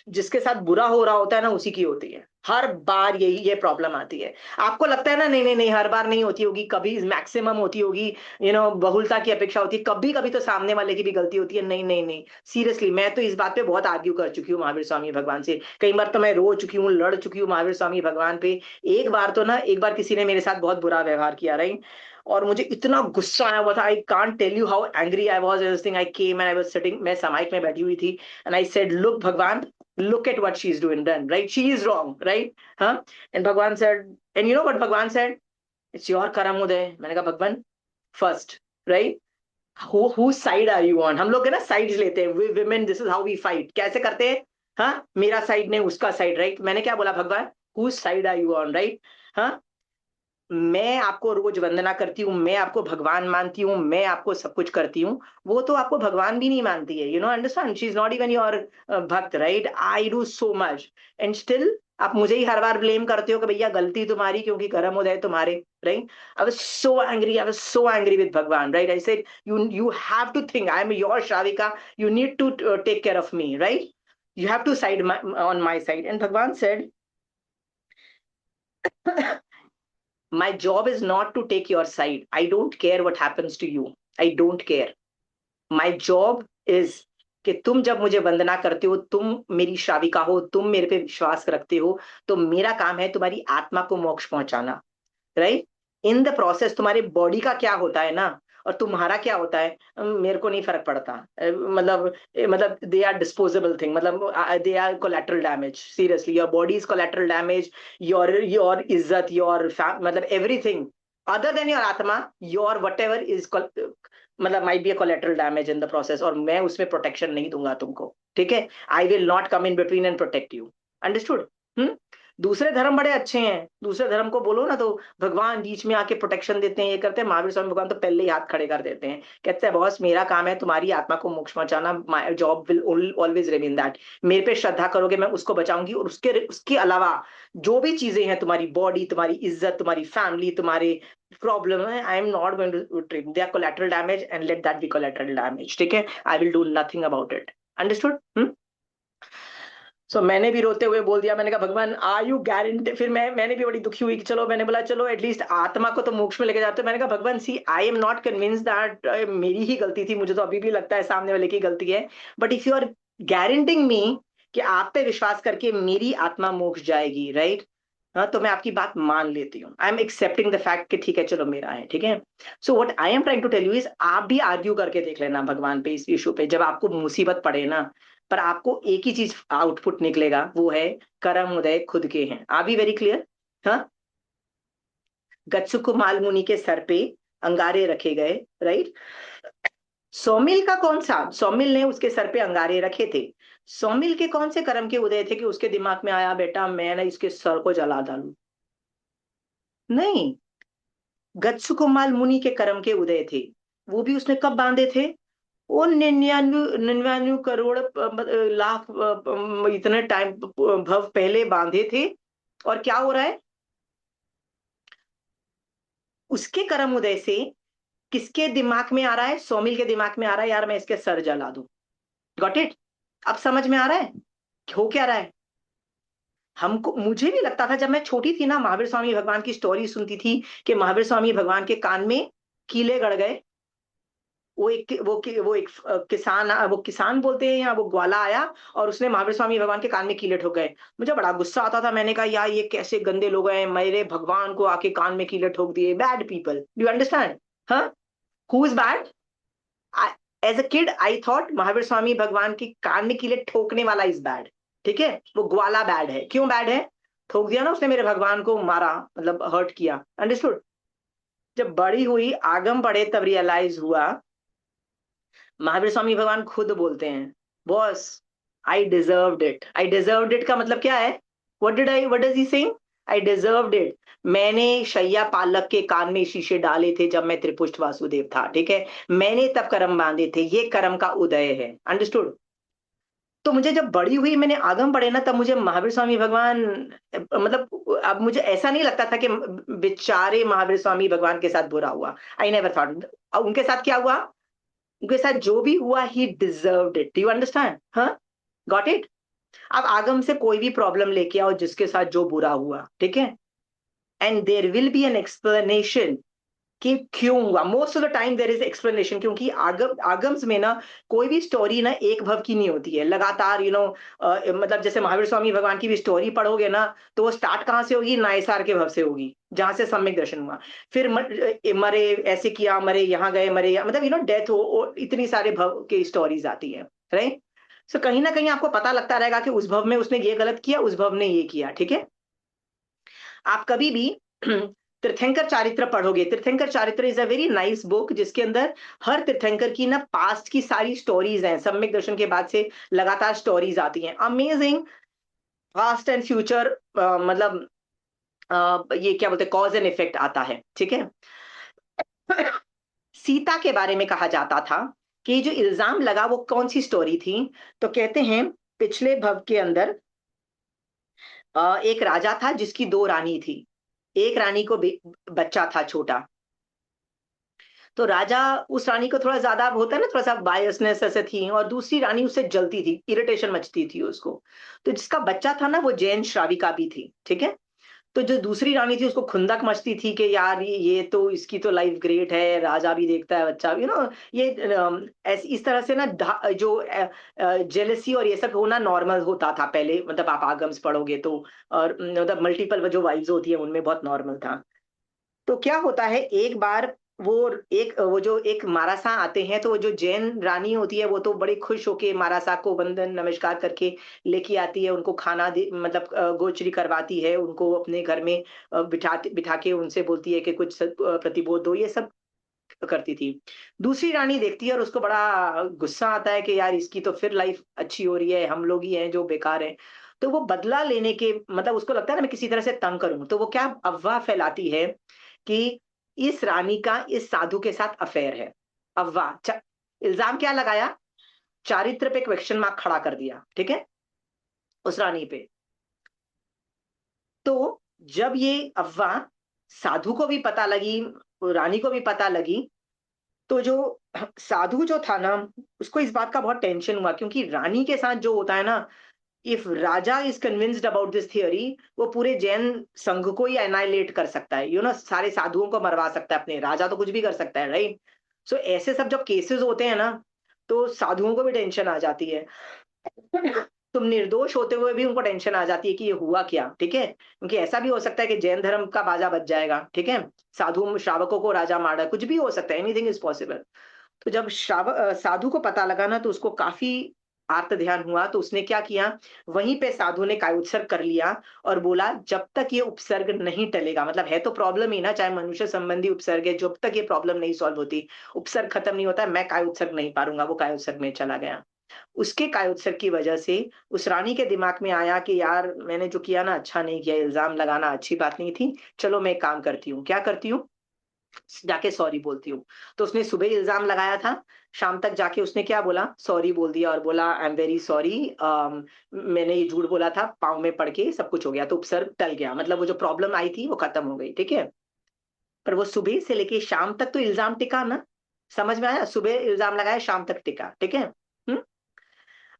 जिसके साथ बुरा हो रहा होता है ना उसी की होती है। हर बार यही ये प्रॉब्लम आती है। आपको लगता है ना नहीं नहीं नहीं हर बार नहीं होती होगी, कभी मैक्सिमम होती होगी, बहुलता की अपेक्षा होती है, कभी कभी तो सामने वाले की भी गलती होती है। नहीं नहीं नहीं, सीरियसली मैं तो इस बात पे बहुत आर्ग्यू कर चुकी हूँ महावीर स्वामी भगवान से, कई बार तो मैं रो चुकी हूँ, लड़ चुकी हूँ महावीर स्वामी भगवान पे। एक बार किसी ने मेरे साथ बहुत बुरा व्यवहार किया, राइट, और मुझे इतना गुस्सा आया हुआ था, I can't tell you how angry I was this thing. I came and I was sitting, मैं समाइक में बैठी हुई थी, एंड आई सेड लुक भगवान, look at what she's doing done, right, she is wrong, right, huh? And Bhagwan said, and you know what Bhagwan said? It's your karam uday. मैंने कहा भगवान, first, right, whose side are you on? हम लोग है ना sides लेते हैं, women, this is how we fight, कैसे करते हैं? हाँ, मेरा साइड नहीं उसका साइड, राइट। मैंने क्या बोला भगवान, whose side are you on, right? हाँ, मैं आपको रोज वंदना करती हूँ, मैं आपको भगवान मानती हूँ, मैं आपको सब कुछ करती हूँ, वो तो आपको भगवान भी नहीं मानती है, understand, she is not even your bhakt, right. I do so much and still आप मुझे ही हर बार ब्लेम करते हो कि भैया गलती तुम्हारी क्योंकि कर्म उदय तुम्हारे, right. I was so angry, I was so angry with Bhagwan, right. I said you have to think, I am your shravika, you need to take care of me, right, you have to side on my side. And Bhagwan said my job is not to take your side. I don't care what happens to you. I don't care. My job is कि तुम जब मुझे वंदना करते हो, तुम मेरी श्राविका हो, तुम मेरे पे विश्वास रखते हो, तो मेरा काम है तुम्हारी आत्मा को मोक्ष पहुंचाना, राइट। इन द प्रोसेस तुम्हारे बॉडी का क्या होता है ना, और तुम्हारा क्या होता है, मेरे को नहीं फर्क पड़ता। मतलब दे आर डिस्पोजेबल थिंग, मतलब they are collateral damage, seriously your body is collateral damage, your इज्जत, योर मतलब एवरीथिंग अदर देन योर आत्मा, योर वट एवर इज मतलब might be a collateral damage in the process, और मैं उसमें protection नहीं दूंगा तुमको, ठीक है। I will not come in between and protect you, understood. दूसरे धर्म बड़े अच्छे हैं, दूसरे धर्म को बोलो ना तो भगवान बीच में आके प्रोटेक्शन देते हैं, ये करते हैं। महावीर स्वामी भगवान तो पहले ही हाथ खड़े कर देते हैं, कहते हैं बॉस मेरा काम है तुम्हारी आत्मा को मोक्ष पहुंचाना, my job will always remain that. मेरे पे श्रद्धा करोगे मैं उसको बचाऊंगी, और उसके अलावा जो भी चीजें हैं, तुम्हारी बॉडी, तुम्हारी इज्जत, तुम्हारी फैमिली, तुम्हारे प्रॉब्लम है, I am not going to treat, they are collateral damage and let that be collateral damage, ठीक है। I will do nothing about it, understood. So मैंने भी रोते हुए बोल दिया, मैंने कहा भगवान आर यू गारंटी, फिर मैंने भी बड़ी दुखी हुई कि चलो, मैंने बोला चलो एटलीस्ट आत्मा को तो मोक्ष में लेके जाते हो। मैंने कहा Bhagwan see I am not convince that मेरी ही गलती थी, मुझे तो अभी भी लगता है सामने वाले की गलती है, but if you are guaranteeing me कि आप पे विश्वास करके मेरी आत्मा मोक्ष जाएगी, राइट, हाँ, तो मैं आपकी बात मान लेती हूँ। I am accepting the fact कि ठीक है चलो मेरा है, ठीक है। So what I am trying to tell you is, आप भी आर्ग्यू करके देख लेना भगवान पे इस इशू पे, जब आपको मुसीबत पड़े ना, पर आपको एक ही चीज आउटपुट निकलेगा, वो है कर्म उदय खुद के हैं। आ बी वेरी क्लियर। हाँ, गत्सुक मालमुनि के सर पे अंगारे रखे गए, राइट। सौमिल का कौन सा, सौमिल ने उसके सर पे अंगारे रखे थे, सौमिल के कौन से कर्म के उदय थे कि उसके दिमाग में आया बेटा मैं ना इसके सर को जला डालू? नहीं, गत्सुक मालमुनि के कर्म के उदय थे, वो भी उसने कब बांधे थे? वो 99 करोड़ लाख इतने टाइम भव पहले बांधे थे। और क्या हो रहा है, उसके कर्म उदय से किसके दिमाग में आ रहा है? सौमिल के दिमाग में आ रहा है यार मैं इसके सर जला दूं। Got it? अब समझ में आ रहा है हो क्या रहा है? हमको, मुझे भी लगता था जब मैं छोटी थी ना, महावीर स्वामी भगवान की स्टोरी सुनती थी कि महावीर स्वामी भगवान के कान में कीले गड़ गए, वो किसान बोलते हैं, या वो ग्वाला आया और उसने महावीर स्वामी भगवान के कान में कीले ठोक गए। मुझे बड़ा गुस्सा आता था, मैंने कहा यार ये कैसे गंदे लोग हैं, मेरे भगवान को आके कान में कीले ठोक दिए, bad people, do you understand? हाँ, who is bad? As a kid I thought Mahavir Swami Bhagwan के कान में कीले ठोकने वाला इज बैड, ठीक है, वो ग्वाला बैड है। क्यों बैड है? ठोक दिया ना उसने, मेरे भगवान को मारा, मतलब हर्ट किया, अंडरस्टूड। जब बड़ी हुई, आगम पढ़े, तब रियलाइज हुआ, महावीर स्वामी भगवान खुद बोलते हैं boss I deserved it. I deserved it का मतलब क्या है? What does he saying? I deserved it. मैंने शैया पालक के कान में शीशे डाले थे जब मैं त्रिपुष्ट वासुदेव था, ठीक है, मैंने तब कर्म बांधे थे, ये कर्म का उदय है। अंडरस्टूड? तो मुझे जब बड़ी हुई, मैंने आगम पढ़े ना, तब मुझे महावीर स्वामी भगवान, मतलब अब मुझे ऐसा नहीं लगता था कि बेचारे महावीर स्वामी भगवान के साथ बुरा हुआ। I never thought. उनके साथ क्या हुआ, उनके साथ जो भी हुआ, he deserved it. Do you understand? हाँ, गॉट इट? अब आगम से कोई भी प्रॉब्लम लेके आओ जिसके साथ जो बुरा हुआ, ठीक है, and there will be an explanation कि क्यों हुआ। Most of the time there is explanation, क्योंकि आगम्स में ना कोई भी स्टोरी ना एक भव की नहीं होती है, लगातार मतलब जैसे महावीर स्वामी भगवान की भी स्टोरी पढ़ोगे ना, तो वो स्टार्ट कहाँ से होगी? नायसार के भव से होगी, जहां से सम्यक दर्शन हुआ। फिर मरे, ऐसे किया, मरे यहाँ गए, मरे मतलब डेथ हो, इतनी सारे भव की स्टोरीज आती है, राइट? सो कहीं ना कहीं आपको पता लगता रहेगा कि उस भव में उसने ये गलत किया, उस भव ने ये किया, ठीक है। आप कभी भी तीर्थंकर चारित्र पढ़ोगे, तीर्थंकर चारित्र is a very nice book, जिसके अंदर हर तीर्थंकर की ना पास्ट की सारी स्टोरीज हैं। सम्यक दर्शन के बाद से लगातार स्टोरीज आती हैं, अमेजिंग। पास्ट एंड फ्यूचर, मतलब ये क्या बोलते हैं, कॉज एंड इफेक्ट आता है, ठीक है। सीता के बारे में कहा जाता था कि जो इल्जाम लगा वो कौन सी स्टोरी थी, तो कहते हैं पिछले भव के अंदर एक राजा था जिसकी दो रानी थी। एक रानी को बच्चा था छोटा, तो राजा, उस रानी को थोड़ा ज्यादा होता है ना, थोड़ा सा बायसनेस ऐसे थी, और दूसरी रानी उससे जलती थी, इरिटेशन मचती थी उसको। तो जिसका बच्चा था ना, वो जैन श्राविका भी थी, ठीक है। तो जो दूसरी रानी थी उसको खुंदक मचती थी कि यार ये तो, इसकी तो लाइफ ग्रेट है, राजा भी देखता है, बच्चा ये ऐसी इस तरह से ना जो जेलसी और ये सब होना नॉर्मल होता था पहले, मतलब आप आगम्स पढ़ोगे तो, और मतलब मल्टीपल जो वाइफ्स होती है उनमें बहुत नॉर्मल था। तो क्या होता है, एक बार वो वो जो एक मारासा आते हैं, तो वो जो जैन रानी होती है वो तो बड़ी खुश होके मारासा को वंदन नमस्कार करके लेके आती है, उनको खाना मतलब गोचरी करवाती है, उनको अपने घर में बिठा के उनसे बोलती है कि कुछ प्रतिबोध दो, ये सब करती थी। दूसरी रानी देखती है और उसको बड़ा गुस्सा आता है कि यार इसकी तो फिर लाइफ अच्छी हो रही है, हम लोग ही हैं जो बेकार हैं। तो वो बदला लेने के, मतलब उसको लगता है ना मैं किसी तरह से तंग करूं, तो वो क्या अफवाह फैलाती है कि इस रानी का इस साधु के साथ अफेयर है। अफवाह, इल्जाम क्या लगाया? चारित्र पे क्वेश्चन मार्क खड़ा कर दिया, ठीक है, उस रानी पे। तो जब ये अफवाह साधु को भी पता लगी, रानी को भी पता लगी, तो जो साधु जो था ना, उसको इस बात का बहुत टेंशन हुआ, क्योंकि रानी के साथ जो होता है ना, if Raja is convinced about this theory, वो पूरे जैन संघ को ही एनाइलेट कर सकता है, सारे साधुओं को मरवा सकता है, अपने राजा तो कुछ भी कर सकता है, राइट? सो ऐसे सब जब केसेस होते हैं ना, तो साधुओं को भी टेंशन आ जाती है। तुम निर्दोष होते हुए भी उनको टेंशन आ जाती है कि ये हुआ क्या, ठीक है, क्योंकि ऐसा भी हो सकता है कि जैन धर्म का बाजा बच जाएगा, ठीक है, साधु श्रावकों को राजा मार रहा है, कुछ भी हो सकता है, एनीथिंग इज पॉसिबल। तो जब साधु को पता लगा ना, तो उसको काफी आर्त ध्यान हुआ, तो उसने क्या किया, वहीं पे साधु ने कायोत्सर्ग कर लिया और बोला जब तक ये उपसर्ग नहीं टलेगा, मतलब है तो प्रॉब्लम ही ना, चाहे मनुष्य संबंधी उपसर्ग है, जब तक ये प्रॉब्लम नहीं सॉल्व होती, उपसर्ग खत्म नहीं होता, मैं कायोत्सर्ग नहीं पारूंगा। वो कायोत्सर्ग में चला गया। उसके कायोत्सर्ग की वजह से उस रानी के दिमाग में आया कि यार मैंने जो किया ना अच्छा नहीं किया, इल्जाम लगाना अच्छी बात नहीं थी, चलो मैं एक काम करती हूँ। क्या करती हूँ? जाके सॉरी बोलती हूँ। तो उसने सुबह इल्जाम लगाया था, शाम तक जाके उसने क्या बोला, सॉरी बोल दिया और बोला आई एम वेरी सॉरी, मैंने ये झूठ बोला था, पाँव में पड़ के सब कुछ हो गया, तो उपसर्ग टल गया, मतलब वो जो प्रॉब्लम आई थी वो खत्म हो गई, ठीक है। पर वो सुबह से लेके शाम तक तो इल्जाम टिका ना, समझ में आया? सुबह इल्जाम लगाया, शाम तक टिका, ठीक है।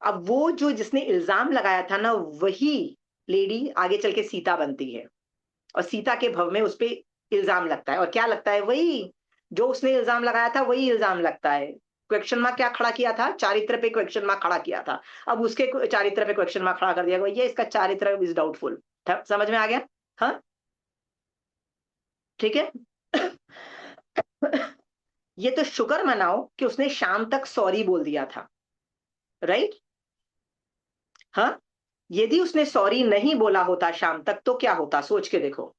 अब वो जो जिसने इल्जाम लगाया था ना, वही लेडी आगे चल के सीता बनती है, और सीता के भव में उस पे इल्जाम लगता है, और क्या लगता है? वही जो उसने इल्जाम लगाया था, वही इल्जाम लगता है। क्वेश्चन मार्क क्या खड़ा किया था? चारित्र पे क्वेश्चन मार्क खड़ा किया था। अब उसके चारित्र पे क्वेश्चन मार्क खड़ा कर दिया गया, ये इसका चारित्र इज डाउटफुल। समझ में आ गया? हाँ, ठीक है। ये तो शुक्र मनाओ कि उसने शाम तक सॉरी बोल दिया था, राइट? हाँ, यदि उसने सॉरी नहीं बोला होता शाम तक, तो क्या होता, सोच के देखो।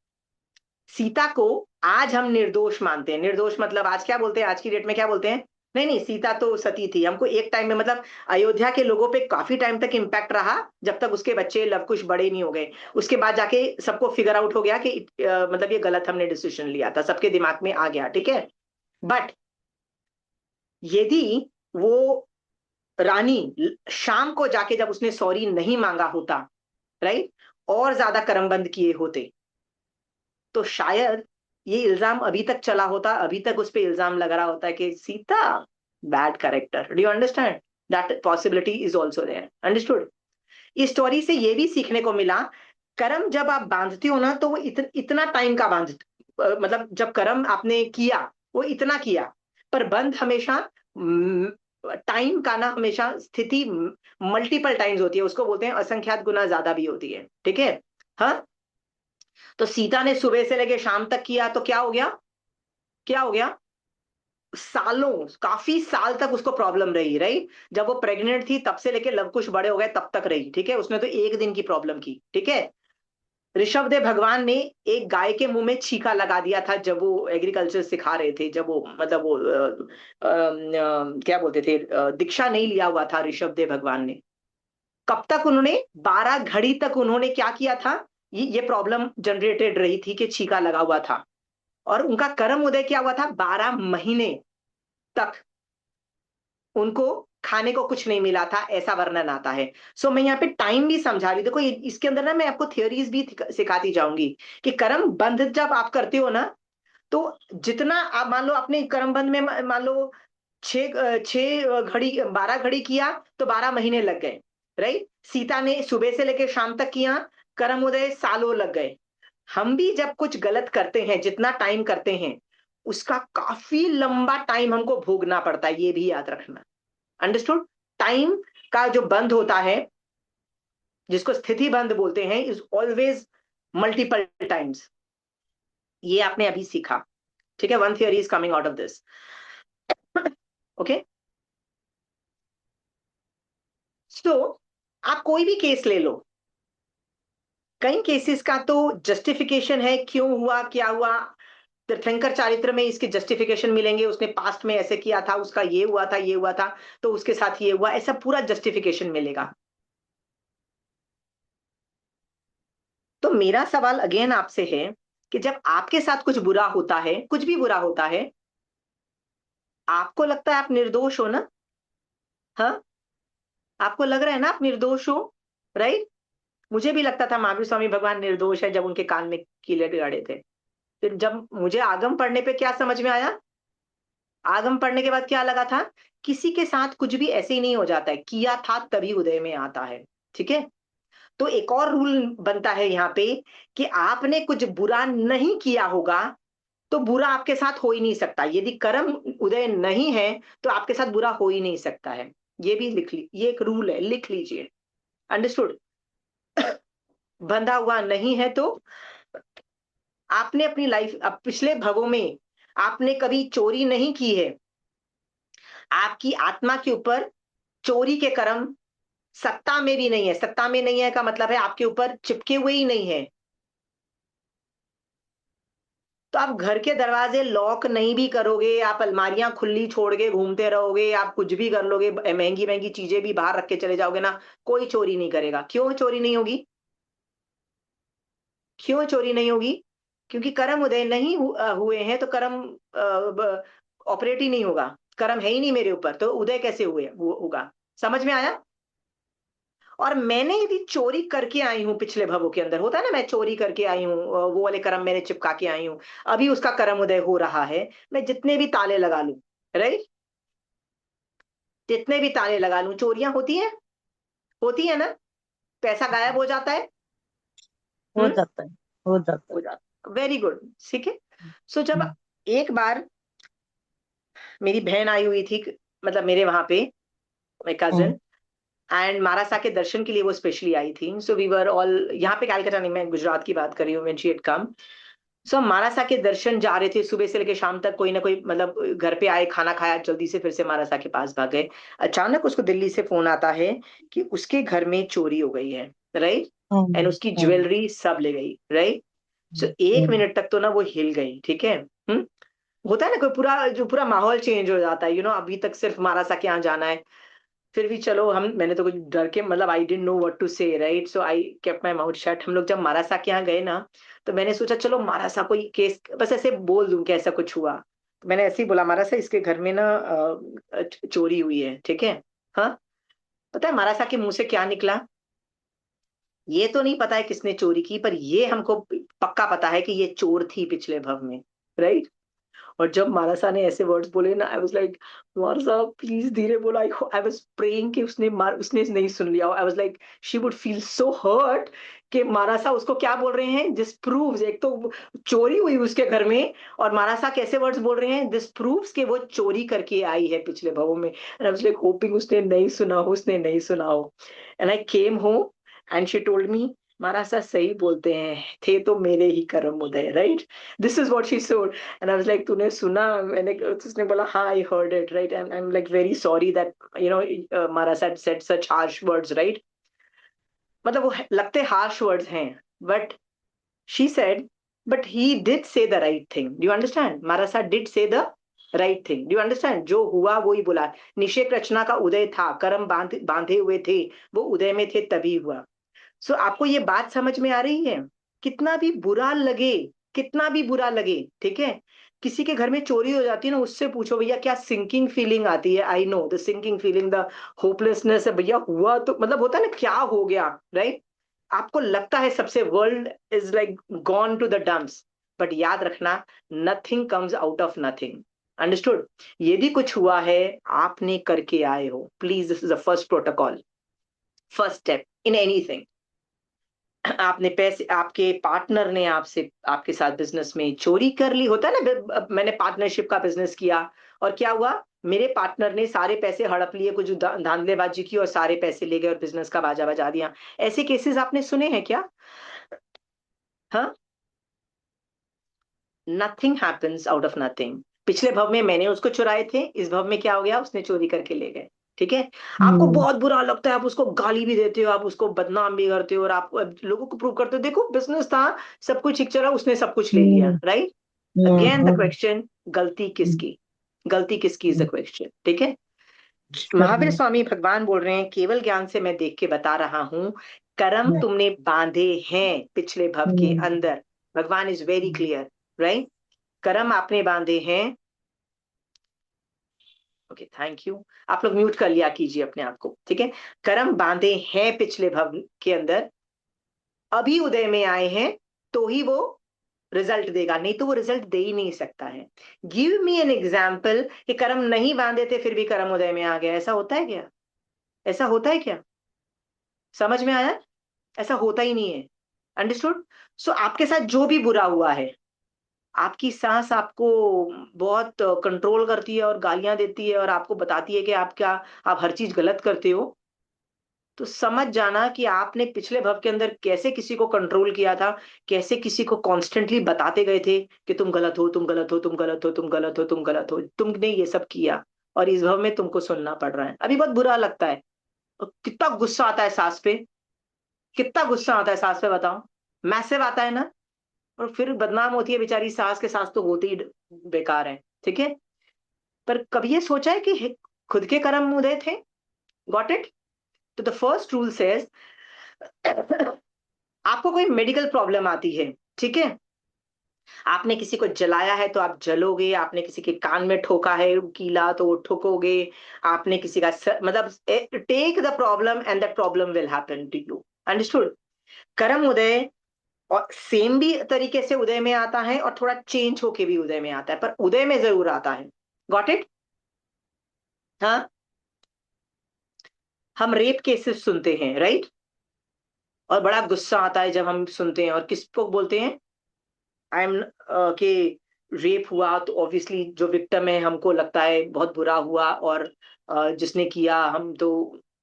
सीता को आज हम निर्दोष मानते हैं, निर्दोष मतलब आज क्या बोलते हैं, आज की डेट में क्या बोलते हैं? नहीं नहीं, सीता तो सती थी। हमको एक टाइम में मतलब अयोध्या के लोगों पे काफी टाइम तक इम्पैक्ट रहा, जब तक उसके बच्चे लवकुश बड़े नहीं हो गए। उसके बाद जाके सबको फिगर आउट हो गया कि मतलब ये गलत हमने डिसीजन लिया था, सबके दिमाग में आ गया, ठीक है। बट यदि वो रानी शाम को जाके जब उसने सॉरी नहीं मांगा होता, राइट, और ज्यादा कर्मबंद किए होते, तो शायद ये इल्जाम अभी तक चला होता, अभी तक उस पे इल्जाम लग रहा होता है कि Sita bad character. Do you understand? That possibility is also there. Understood? इस स्टोरी से ये भी सीखने को मिला, कर्म जब आप बांधते हो ना, तो वो इतना टाइम का मतलब जब कर्म आपने किया वो इतना किया, पर बंध हमेशा टाइम का ना, हमेशा स्थिति मल्टीपल टाइम्स होती है, उसको बोलते हैं असंख्यात गुना ज्यादा भी होती है, ठीक है। हाँ, तो सीता ने सुबह से लेके शाम तक किया, तो क्या हो गया? क्या हो गया? सालों, काफी साल तक उसको प्रॉब्लम रही, राइट। जब वो प्रेग्नेंट थी तब से लेके लवकुश बड़े हो गए तब तक रही, ठीक है। उसने तो एक दिन की प्रॉब्लम की, ठीक है। ऋषभदेव भगवान ने एक गाय के मुंह में छीका लगा दिया था जब वो एग्रीकल्चर सिखा रहे थे, जब वो मतलब वो क्या बोलते थे, दीक्षा नहीं लिया हुआ था ऋषभदेव भगवान ने। कब तक उन्होंने, 12 घड़ी तक उन्होंने क्या किया था, ये प्रॉब्लम जनरेटेड रही थी कि छीका लगा हुआ था। और उनका कर्म उदय क्या हुआ था, 12 महीने तक उनको खाने को कुछ नहीं मिला था, ऐसा वर्णन आता है। सो मैं यहाँ पे टाइम भी समझा रही, देखो इसके अंदर ना मैं आपको थियोरीज भी सिखाती जाऊंगी कि कर्म बंध जब आप करते हो ना, तो जितना आप मान लो अपने कर्म बंध में मान लो छह घड़ी, 12 घड़ी किया तो 12 महीने लग गए, राइट। सीता ने सुबह से लेकर शाम तक किया, कर्म उदय सालों लग गए। हम भी जब कुछ गलत करते हैं, जितना टाइम करते हैं उसका काफी लंबा टाइम हमको भोगना पड़ता है, ये भी याद रखना। अंडरस्टूड? टाइम का जो बंद होता है, जिसको स्थिति बंद बोलते हैं, इज ऑलवेज मल्टीपल टाइम्स। ये आपने अभी सीखा, ठीक है। One theory is coming out of this, okay. So आप कोई भी केस ले लो, कई केसेस का तो जस्टिफिकेशन है, क्यों हुआ क्या हुआ। तीर्थंकर चारित्र में इसके जस्टिफिकेशन मिलेंगे, उसने पास्ट में ऐसे किया था, उसका ये हुआ था, ये हुआ था, तो उसके साथ ये हुआ, ऐसा पूरा जस्टिफिकेशन मिलेगा। तो मेरा सवाल अगेन आपसे है कि जब आपके साथ कुछ बुरा होता है, कुछ भी बुरा होता है, आपको लगता है आप निर्दोष हो ना? हाँ, आपको लग रहा है ना आप निर्दोष हो, राइट। मुझे भी लगता था महावीर स्वामी भगवान निर्दोष है जब उनके कान में कीले गाड़े थे। फिर जब मुझे आगम पढ़ने पे क्या समझ में आया, आगम पढ़ने के बाद क्या लगा था, किसी के साथ कुछ भी ऐसे ही नहीं हो जाता है, किया था तभी उदय में आता है, ठीक है। तो एक और रूल बनता है यहाँ पे कि आपने कुछ बुरा नहीं किया होगा तो बुरा आपके साथ हो ही नहीं सकता। यदि कर्म उदय नहीं है तो आपके साथ बुरा हो ही नहीं सकता है। ये भी लिख ली, ये एक रूल है, लिख लीजिए। अंडरस्टूड? बंधा हुआ नहीं है तो आपने अपनी लाइफ, अब पिछले भवों में आपने कभी चोरी नहीं की है, आपकी आत्मा के ऊपर चोरी के कर्म सत्ता में भी नहीं है। सत्ता में नहीं है का मतलब है आपके ऊपर चिपके हुए ही नहीं है। तो आप घर के दरवाजे लॉक नहीं भी करोगे, आप अलमारियां खुली छोड़ के घूमते रहोगे, आप कुछ भी कर लोगे, महंगी महंगी चीजें भी बाहर रख के चले जाओगे ना, कोई चोरी नहीं करेगा। क्यों चोरी नहीं होगी? क्यों चोरी नहीं होगी? क्योंकि कर्म उदय नहीं हुए हैं, तो कर्म ऑपरेट ही नहीं होगा। कर्म है ही नहीं मेरे ऊपर, तो उदय कैसे होगा? समझ में आया? और मैंने यदि चोरी करके आई हूं पिछले भवों के अंदर, होता है ना, मैं चोरी करके आई हूँ, वो वाले कर्म मैंने चिपका के आई हूं, अभी उसका कर्म उदय हो रहा है, मैं जितने भी ताले लगा लूं, राइट, जितने भी ताले लगा लूं, चोरियां होती है, होती है ना, पैसा गायब हो जाता है। हो हम्म, जाता है, हो जाता हो जाता, वेरी गुड, ठीक है। है। सो जब एक बार मेरी बहन आई हुई थी, मतलब मेरे वहां पे, माय हम्म, कजिन, एंड मारासा के दर्शन के लिए वो स्पेशली आई थी। सो वी वर ऑल, यहाँ पे कैलकाटा नहीं, मैं गुजरात की बात कर रही हूँ, व्हेन शी हैड कम। सो हम मारासा के दर्शन जा रहे थे, सुबह से लेकर शाम तक कोई ना कोई, मतलब घर पे आए, खाना खाया, जल्दी से फिर से मारासा के पास भाग गए। अचानक उसको दिल्ली से फोन आता है कि उसके घर में चोरी हो गई है, राइट, एंड हम्म, उसकी हम्म, ज्वेलरी सब ले गई, राइट। सो एक हम्म, मिनट तक तो ना वो हिल गई, ठीक है। होता है ना, कोई पूरा माहौल चेंज हो जाता है, अभी तक सिर्फ मारासा के यहाँ जाना है, फिर भी चलो मैंने तो कुछ डर के, मतलब I didn't know what to say, right, so I kept my mouth shut. हम लोग जब मारासा के यहाँ गए ना, तो मैंने सोचा चलो मारासा कोई केस बस ऐसे बोल दूं कि ऐसा कुछ हुआ। तो मैंने ऐसे ही बोला, मारासा इसके घर में ना चोरी हुई है, ठीक है। हाँ, पता है मारासा के मुंह से क्या निकला? ये तो नहीं पता है किसने चोरी की, पर ये हमको पक्का पता है कि ये चोर थी पिछले भव में, राइट। और जब मानसा ने ऐसे वर्ड्स बोले ना, I was like, Mansa please धीरे बोला। आई वाज प्रेइंग कि उसने नहीं सुन लिया। I was like she would feel so hurt कि मानसा उसको क्या बोल रहे हैं, दिस प्रूव्स, एक तो चोरी हुई उसके घर में, और मानसा कैसे वर्ड्स बोल रहे हैं, दिस प्रूव्स कि वो चोरी करके आई है पिछले भवों में। And I was like hoping उसने नहीं सुना हो। And I came home and she told me, Mansa सही बोलते हैं, थे तो मेरे ही कर्म उदय, right. This is what she told. And I was like, तूने सुना? मैंने, उसने बोला हाँ I heard it, right. And I am like very sorry that Mara said such harsh words, right. मतलब वो लगते हार्श वर्ड्स हैं, but she said, but he did say the right thing, do you understand? Marasa did say the right thing, do you understand? जो हुआ वो ही बोला। निषेक रचना का उदय था, कर्म बांधे हुए थे, वो उदय में थे तभी हुआ। सो आपको ये बात समझ में आ रही है? कितना भी बुरा लगे, कितना भी बुरा लगे, ठीक है, किसी के घर में चोरी हो जाती है ना, उससे पूछो भैया क्या सिंकिंग फीलिंग आती है। I know the sinking feeling, the hopelessness है भैया, हुआ तो मतलब होता है ना, क्या हो गया, राइट। आपको लगता है सबसे world is like gone to the dumps, but याद रखना, nothing comes out of nothing, understood? यदि कुछ हुआ है, आपने करके आए हो, please, this is the first protocol, first step in anything. आपने पैसे, आपके पार्टनर ने आपसे, आपके साथ बिजनेस में चोरी कर ली, होता है ना, मैंने पार्टनरशिप का बिजनेस किया, और क्या हुआ, मेरे पार्टनर ने सारे पैसे हड़प लिए, कुछ धांधलेबाजी की और सारे पैसे ले गए और बिजनेस का बाजा बजा दिया। ऐसे केसेस आपने सुने हैं क्या? हाँ, nothing happens out of nothing. पिछले भव में मैंने उसको चुराए थे, इस भव में क्या हो गया, उसने चोरी करके ले गए, ठीक है। आपको हम्म, बहुत बुरा लगता है, आप उसको गाली भी देते हो, आप उसको बदनाम भी करते हो, और आप लोगों को प्रूव करते हो, देखो बिजनेस था, सब कुछ ठीक चला, उसने सब कुछ ले लिया, hmm, right. Hmm, again the question, गलती हम्म, किसकी? गलती किसकी इज द क्वेश्चन, ठीक है। महावीर हम्म, स्वामी भगवान बोल रहे हैं, केवल ज्ञान से मैं देख के बता रहा हूं, कर्म तुमने बांधे हैं पिछले भव के हम्म, अंदर। भगवान इज वेरी क्लियर, राइट। कर्म आपने बांधे हैं। Okay, thank you. आप लोग म्यूट कर लिया कीजिए अपने आप को, ठीक है। कर्म बांधे हैं पिछले भव के अंदर, अभी उदय में आए हैं, तो ही वो रिजल्ट देगा, नहीं तो वो रिजल्ट दे ही नहीं सकता है। गिव मी एन एग्जाम्पल कि कर्म नहीं बांधे थे फिर भी कर्म उदय में आ गया, ऐसा होता है क्या? ऐसा होता है क्या? समझ में आया? ऐसा होता ही नहीं है, अंडरस्टूड? सो आपके साथ जो भी बुरा हुआ है, आपकी सास आपको बहुत कंट्रोल करती है और गालियां देती है और आपको बताती है कि आप हर चीज गलत करते हो, तो समझ जाना कि आपने पिछले भव के अंदर कैसे किसी को कंट्रोल किया था, कैसे किसी को कॉन्स्टेंटली बताते गए थे कि तुम गलत हो, तुम गलत हो, तुम गलत हो, तुम गलत हो, तुम गलत हो, तुमने ये सब किया, और इस भव में तुमको सुनना पड़ रहा है। अभी बहुत बुरा लगता है, और कितना गुस्सा आता है सास पे, कितना गुस्सा आता है सास पे, बताओ, मैसिव आता है ना। और फिर बदनाम होती है बेचारी सास, के सास तो होती ही बेकार है, ठीक है। पर कभी ये सोचा है कि खुद के कर्म उदय थे? Got it? तो द फर्स्ट रूल सेज, आपको कोई मेडिकल प्रॉब्लम आती है, ठीक है, आपने किसी को जलाया है तो आप जलोगे, आपने किसी के कान में ठोका है कीला तो वो ठोकोगे, आपने किसी का मतलब, take the problem and that problem will happen to you, understood? कर्म उदय और सेम भी तरीके से उदय में आता है, और थोड़ा चेंज होके भी उदय में आता है, पर उदय में जरूर आता है। Got it? हाँ, हम रेप केसेस सुनते हैं, राइट, और बड़ा गुस्सा आता है जब हम सुनते हैं, और किसको बोलते हैं, आई एम के रेप हुआ तो ऑब्वियसली जो विक्टिम है हमको लगता है बहुत बुरा हुआ, और जिसने किया हम तो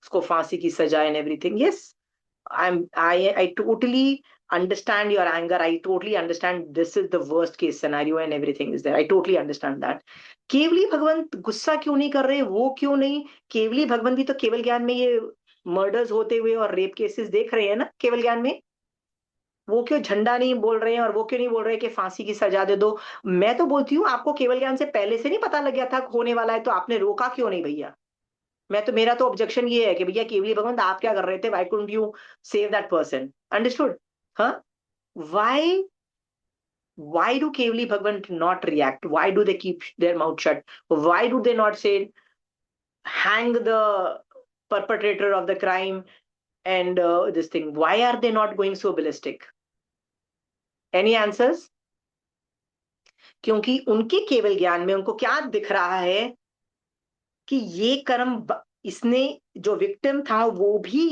उसको फांसी की सजा and everything, yes. I totally understand your anger. I totally understand this is the worst case scenario and everything is there. I totally understand that. केवली भगवान गुस्सा क्यों नहीं कर रहे, वो क्यों नहीं? केवली भगवान भी तो केवल ज्ञान में ये मर्डर्स होते हुए और रेप केसेस देख रहे हैं ना, केवल ज्ञान में। वो क्यों झंडा नहीं बोल रहे हैं और वो क्यों नहीं बोल रहे कि फांसी की सजा दे दो? मैं तो बोलती हूँ आपको केवल ज्ञान से पहले से नहीं पता लग गया था होने वाला है, तो आपने रोका क्यों नहीं भैया? मेरा तो ऑब्जेक्शन ये है कि भैया केवली भगवंत आप क्या कर रहे थे? Why couldn't you save that person? Understood? हाँ, why why do Kevali Bhagwan not react? Why do they keep their mouth shut? Why do they not say hang the perpetrator of the crime and this thing? Why are they not going so ballistic? Any answers? क्योंकि उनके केवल ज्ञान में उनको क्या दिख रहा है कि ये इसने जो विक्टिम था वो भी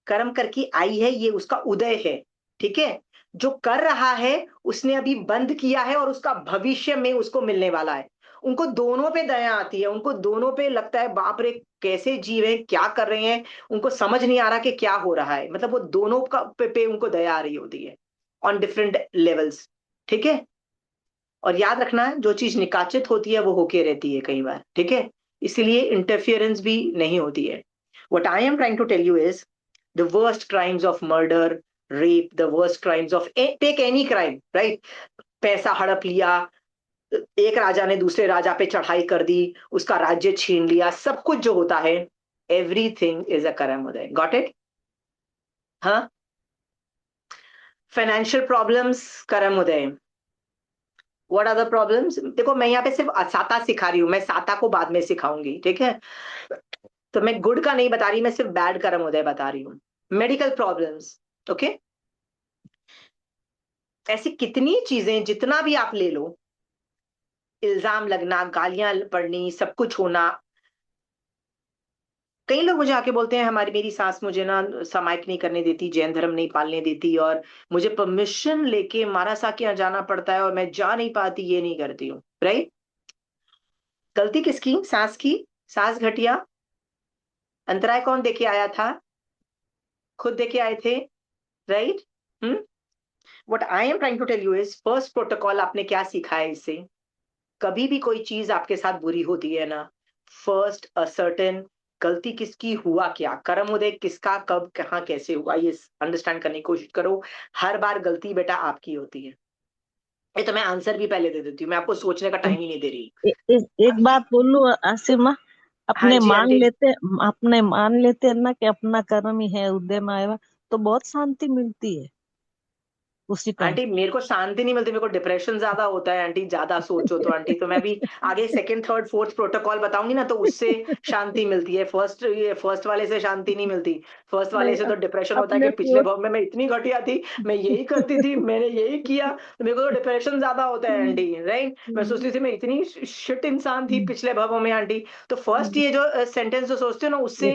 कर्म करके आई है, ये उसका उदय है, ठीक है? जो कर रहा है उसने अभी बंद किया है और उसका भविष्य में उसको मिलने वाला है। उनको दोनों पे दया आती है, उनको दोनों पे लगता है बाप रे कैसे जीव है, क्या कर रहे हैं, उनको समझ नहीं आ रहा कि क्या हो रहा है। मतलब वो दोनों का पे उनको दया आ रही होती है ऑन डिफरेंट लेवल्स, ठीक है? और याद रखना जो चीज निकाचित होती है वो होके रहती है कई बार, ठीक है? इसलिए इंटरफियरेंस भी नहीं होती है। What I am trying to tell you is the worst crimes of murder, rape, the worst crimes of take any crime, right? पैसा हड़प लिया, एक राजा ने दूसरे राजा पे चढ़ाई कर दी, उसका राज्य छीन लिया, सब कुछ जो होता है, everything is a karm uday. Got it? हाँ, financial problems karm uday. What are the problems? देखो मैं यहाँ पे सिर्फ साता सिखा रही हूँ, मैं साता को बाद में सिखाऊंगी, ठीक है? तो मैं गुड का नहीं बता रही, मैं सिर्फ बैड कर्म उदय बता रही हूँ। Medical problems, okay? ऐसी कितनी चीजें जितना भी आप ले लो, इल्जाम लगना, गालियां पड़नी, सब कुछ होना। कई लोग मुझे आके बोलते हैं हमारी मेरी सास मुझे ना सामायिक नहीं करने देती, जैन धर्म नहीं पालने देती और मुझे परमिशन लेके मारासा के यहाँ जाना पड़ता है और मैं जा नहीं पाती, ये नहीं करती हूँ, राइट? गलती किसकी? सास की। सास घटिया। अंतराय कौन देके आया था? खुद देके आए थे, right? What I am trying to tell you is first protocol आपने क्या सीखा है इससे? कभी भी कोई चीज आपके साथ बुरी होती है ना, फर्स्ट असर्टेन गलती किसकी, हुआ क्या, कर्म उदय किसका, कब, कहाँ, कैसे हुआ, ये अंडरस्टैंड करने की कोशिश करो। हर बार गलती बेटा आपकी होती है। ये तो मैं आंसर भी पहले दे देती हूँ, मैं आपको सोचने का टाइम ही नहीं दे रही। एक बात बोलूं आसिमा, हाँ जी आंटी। अपने मान लेते हैं ना कि अपना कर्म ही है उदय में आया, तो बहुत शांति मिलती है उसी टाइम। आंटी मेरे को शांति नहीं मिलती, मेरे को डिप्रेशन ज्यादा होता है आंटी, ज्यादा सोचो तो आंटी। तो मैं भी आगे सेकंड थर्ड फोर्थ प्रोटोकॉल बताऊंगी ना, तो उससे शांति मिलती है। फर्स्ट वाले से शांति नहीं मिलती। फर्स्ट वाले नहीं, से तो डिप्रेशन होता है कि अपने पिछले फोर्थ। भाव में मैं इतनी घटिया थी, मैं यही करती थी, मैंने यही किया, तो मेरे को तो डिप्रेशन ज्यादा होता है आंटी, राइट? मैं सोचती थी मैं इतनी शिट इंसान थी पिछले भावों में आंटी। तो फर्स्ट ये जो सेंटेंस जो सोचते हो ना, उससे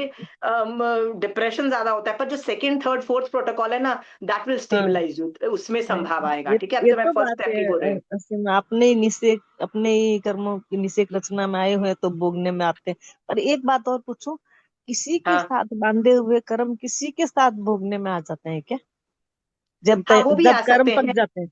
डिप्रेशन ज्यादा होता है। पर जो सेकंड थर्ड फोर्थ प्रोटोकॉल है ना, दैट विल हाँ, स्टेबलाइज यू, उसमें संभाव आएगा, ये ठीक है? अभी ये तो मैं तो फर्स्ट बात स्टेप ही है बोल रही हूँ। असीम, अपने ही निषेक, अपने ही कर्मों की निषेक रचना में आए हुए तो भोगने में आते हैं। पर एक बात और पूछूं, किसी के हाँ साथ बांधे हुए कर्म किसी के साथ भोगने में आ जाते हैं क्या, हाँ, वो भी जब आ कर्म सकते पक हैं। जाते हैं?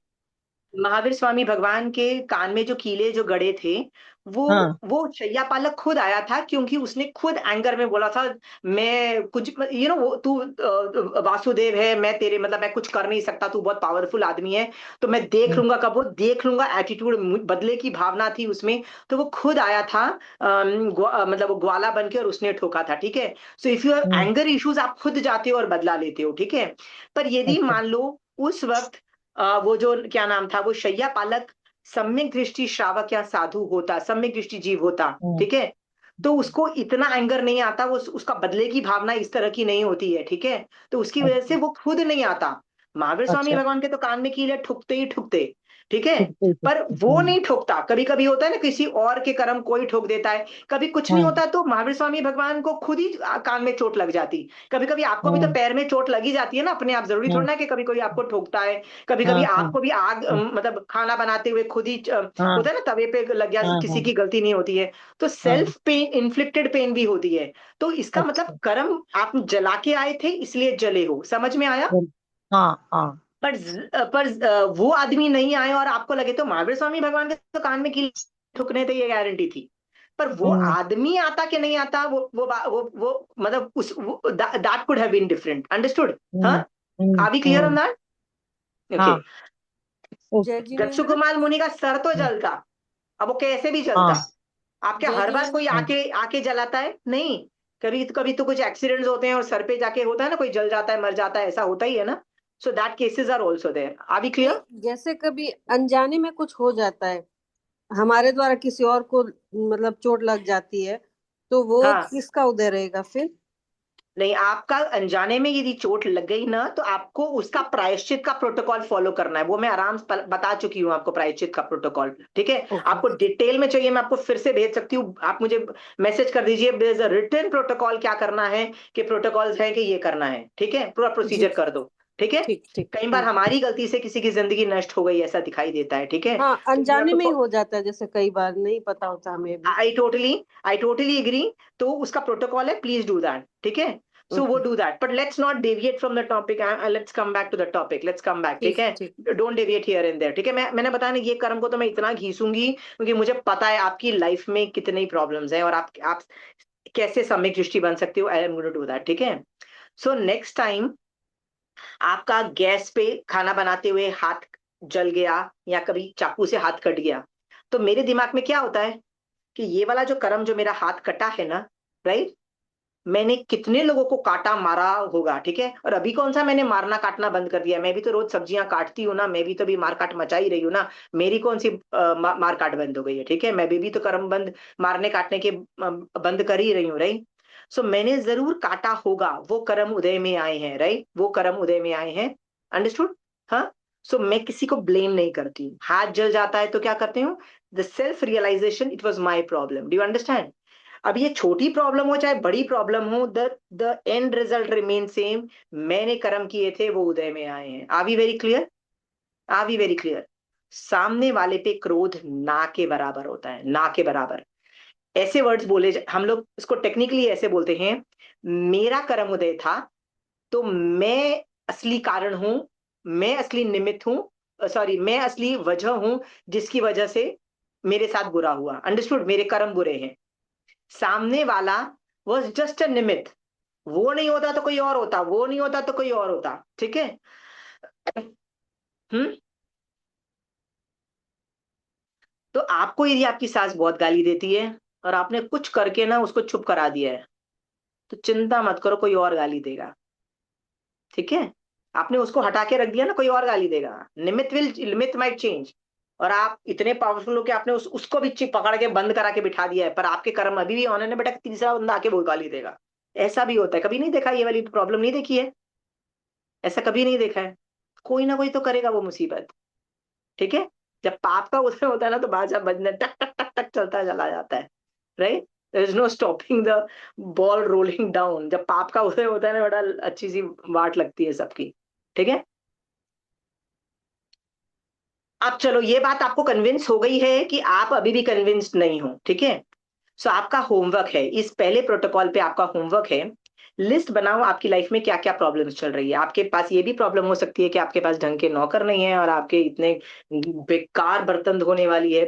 महावीर स्वामी भगवान के कान में जो कीले जो गड़े थे, वो हाँ। वो शैया पालक खुद आया था, क्योंकि उसने खुद एंगर में बोला था मैं कुछ वो तू वासुदेव है, मैं तेरे मतलब मैं कुछ कर नहीं सकता, तू बहुत पावरफुल आदमी है, तो मैं देख हम्म, लूंगा, कब वो देख लूंगा एटीट्यूड, बदले की भावना थी उसमें। तो वो खुद आया था, मतलब वो ग्वाला बन के, और उसने ठोका था, ठीक है? So if you have hmm, anger issues, आप खुद जाते हो और बदला लेते हो, ठीक है? पर यदि अच्छा। मान लो उस वक्त वो जो क्या नाम था, वो शैया पालक सम्यक दृष्टि श्रावक या साधु होता, सम्यक दृष्टि जीव होता, हम्म, ठीक है? तो उसको इतना एंगर नहीं आता, वो उसका बदले की भावना इस तरह की नहीं होती है, ठीक है? तो उसकी वजह से अच्छा। वो खुद नहीं आता। महावीर स्वामी अच्छा। भगवान के तो कान में कील है, ठुकते ही ठुकते, ठीक है? ठीक ठीक पर ठीक, वो नहीं ठोकता। कभी कभी होता है ना, किसी और के कर्म कोई ठोक देता है, कभी कुछ नहीं हाँ, होता तो महावीर स्वामी भगवान को खुद ही कान में चोट लग जाती। कभी कभी आपको भी तो हाँ, पैर में चोट लगी जाती है ना अपने आप, जरूरी हाँ, थोड़ा ना कि कभी कोई आपको ठोकता है। कभी कभी हाँ, हाँ, आपको भी आग हाँ, मतलब खाना बनाते हुए खुद ही हाँ, होता है ना, तवे पे लग गया, हाँ, किसी हाँ, की गलती नहीं होती है। तो हाँ, सेल्फ पेन, इन्फ्लिक्टेड पेन भी होती है। तो इसका मतलब अच्छा। कर्म आप जला के आए थे इसलिए जले हो, समझ में आया? हाँ, हाँ, वो आदमी नहीं आए और आपको लगे, तो महावीर स्वामी भगवान के तो कान में कील ठुकने थे, ये गारंटी थी। पर वो हम्म, आदमी आता कि नहीं आता, वो मतलब that could have been different, understood? हाँ, hmm, hmm, are we clear on that? Okay. हाँ ओके। जय जब जिनेन्द्र। सुकुमार मुनि का सर तो जलता, अब वो कैसे भी जलता। हाँ आपके जय हर बार कोई जिनेन्द्र। आके आके जलाता है नहीं, कभी तो कुछ एक्सीडेंट्स होते हैं और सर पे जाके होता है ना, कोई जल जाता है, मर जाता है, ऐसा होता ही है ना। So that cases are also there. Are we नहीं, क्लियर? जैसे कभी अनजाने में कुछ हो जाता है, हमारे द्वारा किसी और को मतलब चोट लग जाती है, तो वो हाँ, किसका उदय रहेगा फिर? नहीं, आपका अनजाने में यदि चोट लग गई ना, तो आपको उसका प्रायश्चित का प्रोटोकॉल फॉलो करना है। वो मैं आराम से बता चुकी हूँ आपको, प्रायश्चित का प्रोटोकॉल। ठीक है, ओके। आपको डिटेल में चाहिए, मैं आपको फिर से भेज सकती हूँ, आप मुझे मैसेज कर दीजिए, there is a written protocol, क्या करना है, कि प्रोटोकॉल्स है कि ये करना है। ठीक है, पूरा जी। प्रोसीजर कर दो। ठीक है, ठीक ठीक। कई बार हमारी गलती से किसी की जिंदगी नष्ट हो गई ऐसा दिखाई देता है। ठीक है, हाँ, तो मैं अनजाने में ही आपको, हो जाता है, जैसे कई बार नहीं पता होता हमें भी। I totally agree. तो उसका प्रोटोकॉल है, प्लीज डू दैट। ठीक है, सो वो okay. Do that, but let's not deviate from the topic, let's come back to the topic, let's come back. ठीक ठीक है, ठीक। Don't deviate here and there. ठीक है, मैंने बताया ना, ये कर्म को तो मैं इतना घीसूंगी क्योंकि मुझे पता है आपकी लाइफ में कितनी प्रॉब्लम्स हैं और आप कैसे सम्यक दृष्टि बन सकते हो। I am going to do that. ठीक है, सो नेक्स्ट टाइम आपका गैस पे खाना बनाते हुए हाथ जल गया या कभी चाकू से हाथ कट गया, तो मेरे दिमाग में क्या होता है कि ये वाला जो कर्म, जो मेरा हाथ कटा है ना, राइट, मैंने कितने लोगों को काटा मारा होगा। ठीक है, और अभी कौन सा मैंने मारना काटना बंद कर दिया, मैं भी तो रोज सब्जियां काटती हूँ ना, मैं भी तो भी मार काट मचा ही रही हूँ ना, मेरी कौन सी मार काट बंद हो गई है। ठीक है, मैं भी तो कर्म बंद, मारने काटने के बंद कर ही रही हूँ, राइट। सो मैंने जरूर काटा होगा, वो कर्म उदय में आए हैं, राइट, वो कर्म उदय में आए हैं। अंडरस्टूड? हाँ। सो मैं किसी को ब्लेम नहीं करती हूँ। हाथ जल जाता है तो क्या करती हूँ, the self realisation, it was my problem. Do you understand? अब ये छोटी प्रॉब्लम हो चाहे बड़ी प्रॉब्लम हो, the end result remain same. मैंने कर्म किए थे, वो उदय में आए हैं। Are we very clear? Are we very clear? सामने वाले पे क्रोध ना के बराबर होता है, ना के बराबर। ऐसे वर्ड्स बोले हम लोग इसको टेक्निकली ऐसे बोलते हैं, मेरा कर्म उदय था तो मैं असली कारण हूं, मैं असली निमित्त हूं, सॉरी, मैं असली वजह हूं जिसकी वजह से मेरे साथ बुरा हुआ। अंडरस्टूड? मेरे कर्म बुरे हैं, सामने वाला वॉज जस्ट अ निमित्त। वो नहीं होता तो कोई और होता, वो नहीं होता तो कोई और होता। ठीक है। हम्म। तो आपको यदि आपकी सास बहुत गाली देती है और आपने कुछ करके ना उसको चुप करा दिया है, तो चिंता मत करो, कोई और गाली देगा। ठीक है, आपने उसको हटा के रख दिया ना, कोई और गाली देगा। निमित्त माइट चेंज, और आप इतने पावरफुल हो कि आपने उसको भी चिप पकड़ के बंद करा के बिठा दिया है, पर आपके कर्म अभी भी ऑन है बेटा, तीसरा बंदा आके वो गाली देगा। ऐसा भी होता है, कभी नहीं देखा ये वाली प्रॉब्लम? नहीं देखी है? ऐसा कभी नहीं देखा है? कोई ना कोई तो करेगा वो मुसीबत। ठीक है, जब पाप का उदय होता है ना, तो बाजा बजने टक टक टक टक चलता चला जाता है, right. There is no stopping the ball rolling down. जब पाप का उदय होता है ना, बड़ा अच्छी सी वाट लगती है सबकी। ठीक है, अब चलो, ये बात आपको कन्विंस हो गई है कि आप अभी भी कन्विंस्ड नहीं हो। ठीक है, सो आपका होमवर्क है, इस पहले प्रोटोकॉल पे आपका होमवर्क है, लिस्ट बनाओ आपकी लाइफ में क्या क्या प्रॉब्लम्स चल रही है। आपके पास ये भी प्रॉब्लम हो सकती है कि आपके पास ढंग के नौकर नहीं है और आपके इतने बेकार बर्तन धोने वाली है,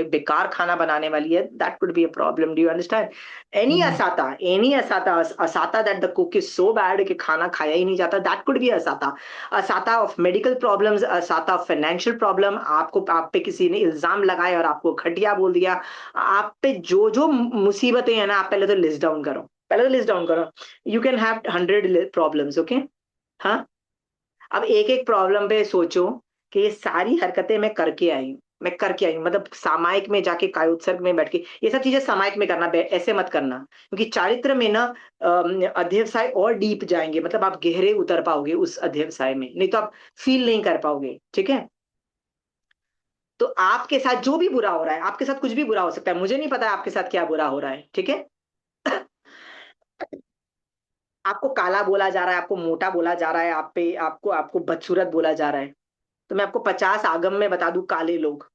बेकार खाना बनाने वाली है। That could be a problem. Do you understand? Any asata, asata that the cook is so bad कि खाना खाया ही नहीं जाता, that could be asata. Asata of medical problems, asata of financial problem, आपको, आप पे किसी ने इल्जाम लगाया और आपको घटिया बोल दिया। आप पे जो जो मुसीबतें हैं ना, आप पहले तो लिस्ट डाउन करो, पहले तो लिस्ट डाउन करो। You can have 100 problems, okay. हाँ, अब एक एक प्रॉब्लम पे सोचो कि ये सारी हरकतें मैं करके आई हूँ, मतलब सामायिक में जाके, कायोत्सर्ग में बैठ के, ये सब चीजें सामायिक में करना, ऐसे मत करना, क्योंकि चारित्र में ना अध्यवसाय और डीप जाएंगे, मतलब आप गहरे उतर पाओगे उस अध्यवसाय में, नहीं तो आप फील नहीं कर पाओगे। ठीक है, तो आपके साथ जो भी बुरा हो रहा है, आपके साथ कुछ भी बुरा हो सकता है, मुझे नहीं पता आपके साथ क्या बुरा हो रहा है। ठीक है, आपको काला बोला जा रहा है, आपको मोटा बोला जा रहा है, आप पे आपको आपको बदसूरत बोला जा रहा है, तो मैं आपको 50 आगम में बता दूं काले लोग।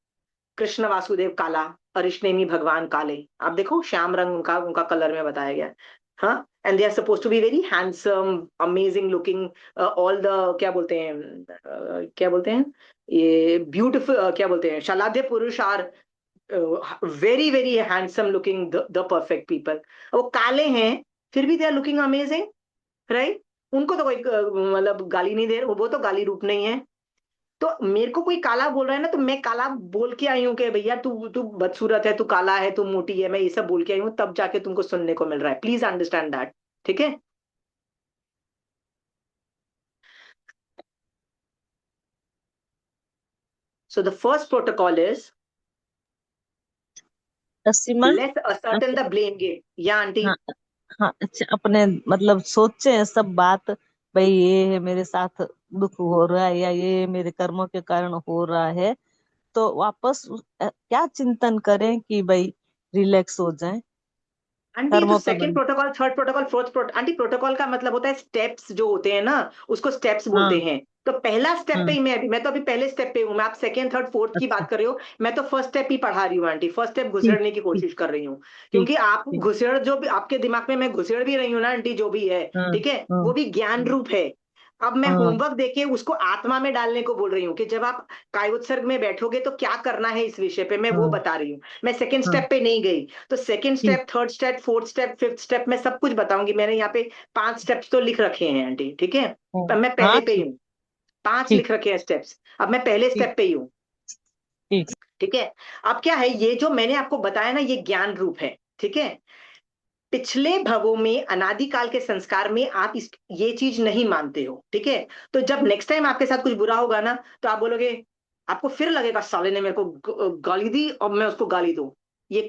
कृष्ण वासुदेव काला, अरिष्णेमी भगवान काले, आप देखो श्याम रंग उनका उनका कलर में बताया गया है। हाँ, and they are suppose to be very handsome, amazing looking, all the, क्या बोलते हैं, क्या बोलते हैं, ये ब्यूटीफुल, क्या बोलते हैं, शलाध्य पुरुष are very very handsome looking, the perfect people. वो काले हैं फिर भी they are looking amazing, right. उनको तो कोई मतलब गाली नहीं दे रहा, वो तो गाली रूप नहीं है। तो मेरे को कोई काला बोल रहा है ना, तो मैं काला बोल के आई हूँ कि भैया तू तू बदसूरत है, तू काला है, तू मोटी है, मैं ये सब बोल के आई हूँ, तब जाके तुमको सुनने को मिल रहा है। Please understand that. ठीक है। So the first protocol is simon, let's ascertain the blame game. या आंटी? हाँ हाँ, अच्छा, अपने मतलब सोचे हैं सब बात, भाई ये है मेरे साथ दुख हो रहा है, या ये मेरे कर्मों के कारण हो रहा है, तो वापस क्या चिंतन करें कि भाई रिलैक्स हो जाए, आंटी तो कर्मों पे सेकंड बंद। Protocol, third protocol, fourth protocol, aunty protocol का मतलब होता है स्टेप्स जो होते हैं ना, उसको स्टेप्स बोलते हाँ हैं। तो पहला स्टेप पे हाँ, ही मैं तो अभी पहले स्टेप पे हूँ। मैं आप सेकंड थर्ड फोर्थ की अच्छा, बात कर रहे हो, मैं तो फर्स्ट स्टेप ही पढ़ा रही हूँ आंटी। फर्स्ट स्टेप ठीक घुसेड़ने की ठीक कोशिश कर रही हूँ, ठीक क्योंकि आप ठीक। घुसेड़ जो भी आपके दिमाग में मैं घुसेड़ भी रही हूँ ना आंटी, जो भी है, हाँ ठीक है, हाँ वो भी ज्ञान रूप है। अब मैं हाँ होमवर्क देके उसको आत्मा में डालने को बोल रही हूँ, कि जब आप कायोत्सर्ग में बैठोगे तो क्या करना है इस विषय पे, मैं वो हाँ बता रही हूँ। मैं सेकंड हाँ, स्टेप पे नहीं गई। तो सेकंड ठीक। Step, third step, fourth step, fifth step में सब कुछ बताऊंगी। मैंने यहाँ पे 5 स्टेप्स तो लिख रखे हैं आंटी, ठीक है। हाँ पर मैं हाँ, पहले पे ही ठीक हूँ। 5 ठीक लिख रखे हैं स्टेप्स, अब मैं पहले ठीक स्टेप पे ही हूँ। ठीक। ठीक है। अब क्या है, ये जो मैंने आपको बताया ना, ये ज्ञान रूप है। ठीक है। पिछले भवों में अनादिकाल के संस्कार में आप इस ये चीज नहीं मानते हो। ठीक है। तो जब नेक्स्ट टाइम आपके साथ कुछ बुरा होगा ना, तो आप बोलोगे, आपको फिर लगेगा साले ने मेरे को गाली दी और मैं उसको गाली दूं। ये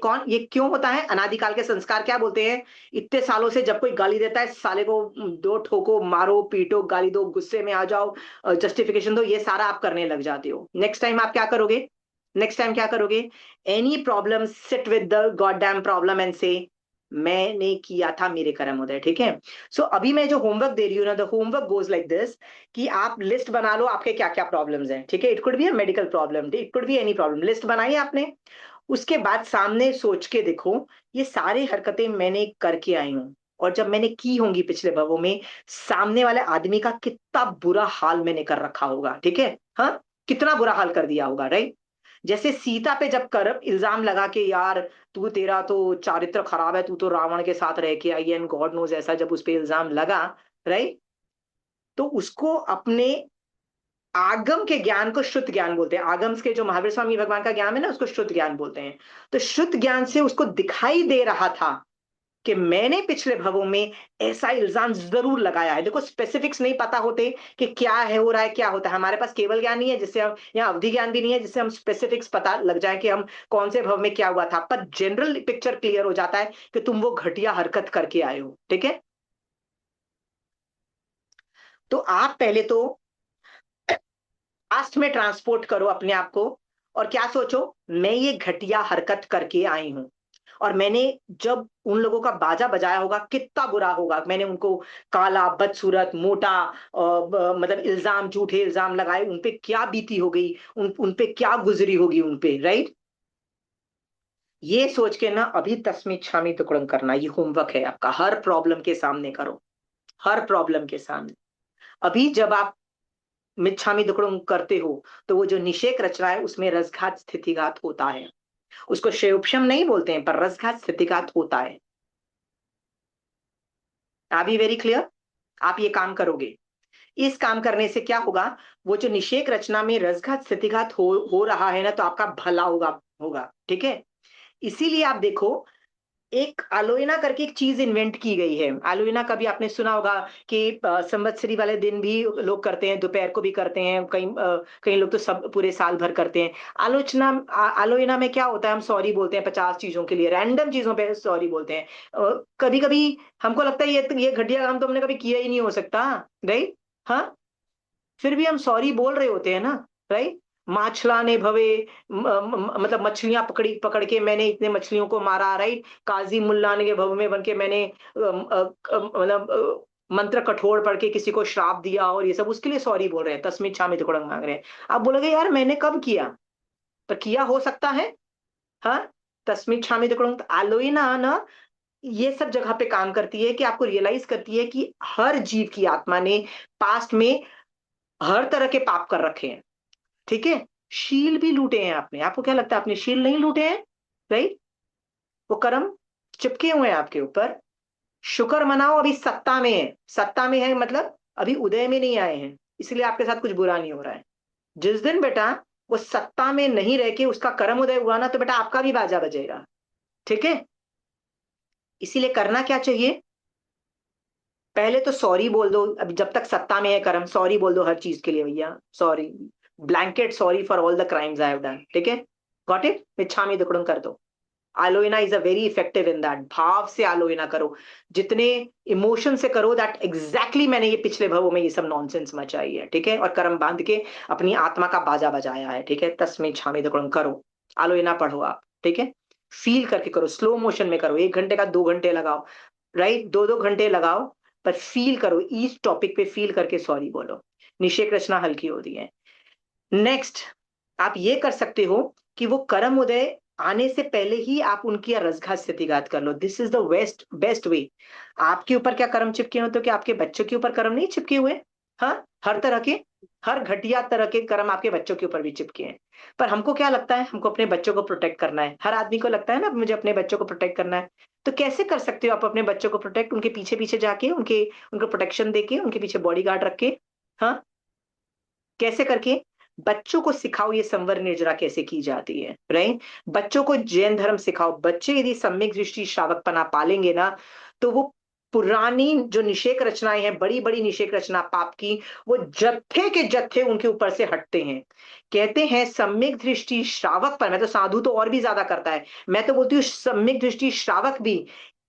क्यों होता है? अनादिकाल के संस्कार क्या बोलते हैं? इतने सालों से जब कोई गाली देता है, साले को दो ठोको, मारो, पीटो, गाली दो, गुस्से में आ जाओ, जस्टिफिकेशन दो, ये सारा आप करने लग जाते हो। नेक्स्ट टाइम आप क्या करोगे? नेक्स्ट टाइम क्या करोगे? Any problem, sit with the god damn problem and से, मैंने किया था, मेरे कर्म उदय। ठीक है। सो अभी मैं जो होमवर्क दे रही हूँ ना, the homework goes like this, कि आप लिस्ट बना लो आपके क्या क्या प्रॉब्लम्स हैं। ठीक है। It could be a medical problem, it could be any problem. List बनाई आपने, उसके बाद सामने सोच के देखो, ये सारी हरकतें मैंने करके आई हूँ, और जब मैंने की होंगी पिछले भवों में, सामने वाले आदमी का कितना बुरा हाल मैंने कर रखा होगा। ठीक है। हाँ, कितना बुरा हाल कर दिया होगा, राइट। जैसे सीता पे जब कर इल्जाम लगा के, यार तू, तेरा तो चारित्र खराब है, तू तो रावण के साथ रह के आई है, एंड गॉड नोज, ऐसा जब उस पे इल्जाम लगा, राइट, तो उसको अपने आगम के ज्ञान को शुद्ध ज्ञान बोलते हैं। आगम के जो महावीर स्वामी भगवान का ज्ञान है ना, उसको शुद्ध ज्ञान बोलते हैं। तो शुद्ध ज्ञान से उसको दिखाई दे रहा था कि मैंने पिछले भवों में ऐसा इल्जाम जरूर लगाया है। देखो, स्पेसिफिक्स नहीं पता होते कि क्या है, हो रहा है, क्या होता है। हमारे पास केवल ज्ञान नहीं है जिससे हम, या अवधि ज्ञान भी नहीं है जिससे हम स्पेसिफिक्स पता लग जाए कि हम कौन से भव में क्या हुआ था, पर जनरल पिक्चर क्लियर हो जाता है कि तुम वो घटिया हरकत करके आए हो। ठीक है। तो आप पहले तो पास्ट में ट्रांसपोर्ट करो अपने आप को, और क्या सोचो, मैं ये घटिया हरकत करके आई हूं, और मैंने जब उन लोगों का बाजा बजाया होगा, कितना बुरा होगा, मैंने उनको काला, बदसूरत, मोटा, मतलब इल्जाम, झूठे इल्जाम लगाए, उनपे क्या बीती हो गई, उनपे क्या गुजरी होगी उनपे, राइट। ये सोच के ना, अभी तस्मै छामी तुकडम करना, ये होमवर्क है आपका। हर प्रॉब्लम के सामने करो, हर प्रॉब्लम के सामने। अभी जब आप मिच्छामी दुक्कडम करते हो, तो वो जो निषेक रचना है, उसमें रसघात स्थितिघात होता है। उसको शेयोपशम नहीं बोलते हैं, पर रसघात स्थितिघात होता है। अभी वेरी क्लियर? आप ये काम करोगे, इस काम करने से क्या होगा, वो जो निषेक रचना में रसघात स्थितिघात हो रहा है ना, तो आपका भला होगा होगा। ठीक है। इसीलिए आप देखो, एक आलोइना करके एक चीज इन्वेंट की गई है। आलोइना का भी आपने सुना होगा कि संवत्सरी वाले दिन भी लोग करते हैं, दोपहर को भी करते हैं, कई लोग तो सब पूरे साल भर करते हैं। आलोइना में क्या होता है, हम सॉरी बोलते हैं 50 चीजों के लिए, रैंडम चीजों पे सॉरी बोलते हैं। कभी कभी हमको लगता है ये घटिया काम तो हमने कभी किया ही नहीं हो सकता, राइट। हाँ, फिर भी हम सॉरी बोल रहे होते हैं ना, राइट। माछला ने भवे, मतलब मछलियां पकड़ी, पकड़ के मैंने इतने मछलियों को मारा, राइट। काजी मुल्ला ने के भव में बन के मैंने मतलब मंत्र कठोर पढ़ के किसी को श्राप दिया, और ये सब उसके लिए सॉरी बोल रहे हैं, तस्मित छामी तुकडं मांग रहे हैं। आप बोलोगे, यार मैंने कब किया? पर किया हो सकता है। हाँ, तस्मित छामी तुकडं आलोई ना, ये सब जगह पे काम करती है, कि आपको रियलाइज करती है कि हर जीव की आत्मा ने पास्ट में हर तरह के पाप कर रखे हैं। ठीक है। शील भी लूटे हैं आपने। आपको क्या लगता है आपने शील नहीं लूटे हैं? राइट। वो कर्म चिपके हुए हैं आपके ऊपर। शुक्र मनाओ, अभी सत्ता में है। सत्ता में है मतलब अभी उदय में नहीं आए हैं, इसलिए आपके साथ कुछ बुरा नहीं हो रहा है। जिस दिन बेटा वो सत्ता में नहीं रह के उसका कर्म उदय हुआ ना, तो बेटा आपका भी बाजा बजेगा। ठीक है, इसीलिए करना क्या चाहिए, पहले तो सॉरी बोल दो। अभी जब तक सत्ता में है कर्म, सॉरी बोल दो हर चीज के लिए भैया, sorry, blanket sorry for all the crimes I have done. ठीक है, गॉट इट, मिच्छामी दुक्कड़म कर दो। आलोइना is a very effective in that, भाव से आलोइना करो, जितने इमोशन से करो, दैट एग्जैक्टली मैंने ये पिछले भवों में ये सब नॉनसेंस मचाई है। ठीक है, और कर्म बांध के अपनी आत्मा का बाजा बजाया है। ठीक है, तस्मै छामी दुक्कड़म करो, आलोइना पढ़ो आप। ठीक है, फील करके करो, स्लो मोशन में करो, 1 घंटे का 2 घंटे लगाओ, राइट, 2-2 घंटे लगाओ, पर फील करो, इस टॉपिक पे फील करके सॉरी बोलो, निषेक रचना हल्की होती है। नेक्स्ट, आप ये कर सकते हो कि वो कर्म उदय आने से पहले ही आप उनकी रसघात स्थितिघात कर लो। This is the best way. आपके ऊपर क्या कर्म चिपके हो, तो क्या आपके बच्चों के ऊपर कर्म नहीं चिपके हुए? हाँ, हर तरह के, हर घटिया तरह के कर्म आपके बच्चों के ऊपर भी चिपके हैं। पर हमको क्या लगता है, हमको अपने बच्चों को प्रोटेक्ट करना है, हर आदमी को लगता है ना मुझे अपने बच्चों को प्रोटेक्ट करना है। तो कैसे कर सकते हो आप अपने बच्चों को प्रोटेक्ट? उनके पीछे पीछे जाके, उनको प्रोटेक्शन देके, उनके पीछे बॉडीगार्ड रख के। हाँ, कैसे करके? बच्चों को सिखाओ ये संवर निर्जरा कैसे की जाती है, राइट। बच्चों को जैन धर्म सिखाओ। बच्चे यदि सम्यक दृष्टि श्रावकपना पालेंगे ना, तो वो पुरानी जो निषेक रचनाएं हैं, बड़ी बड़ी निषेक रचना पाप की, वो जत्थे के जत्थे उनके ऊपर से हटते हैं। कहते हैं सम्यक दृष्टि श्रावक पर, मैं तो साधु तो और भी ज्यादा करता है, मैं तो बोलती हूँ सम्यक दृष्टि श्रावक भी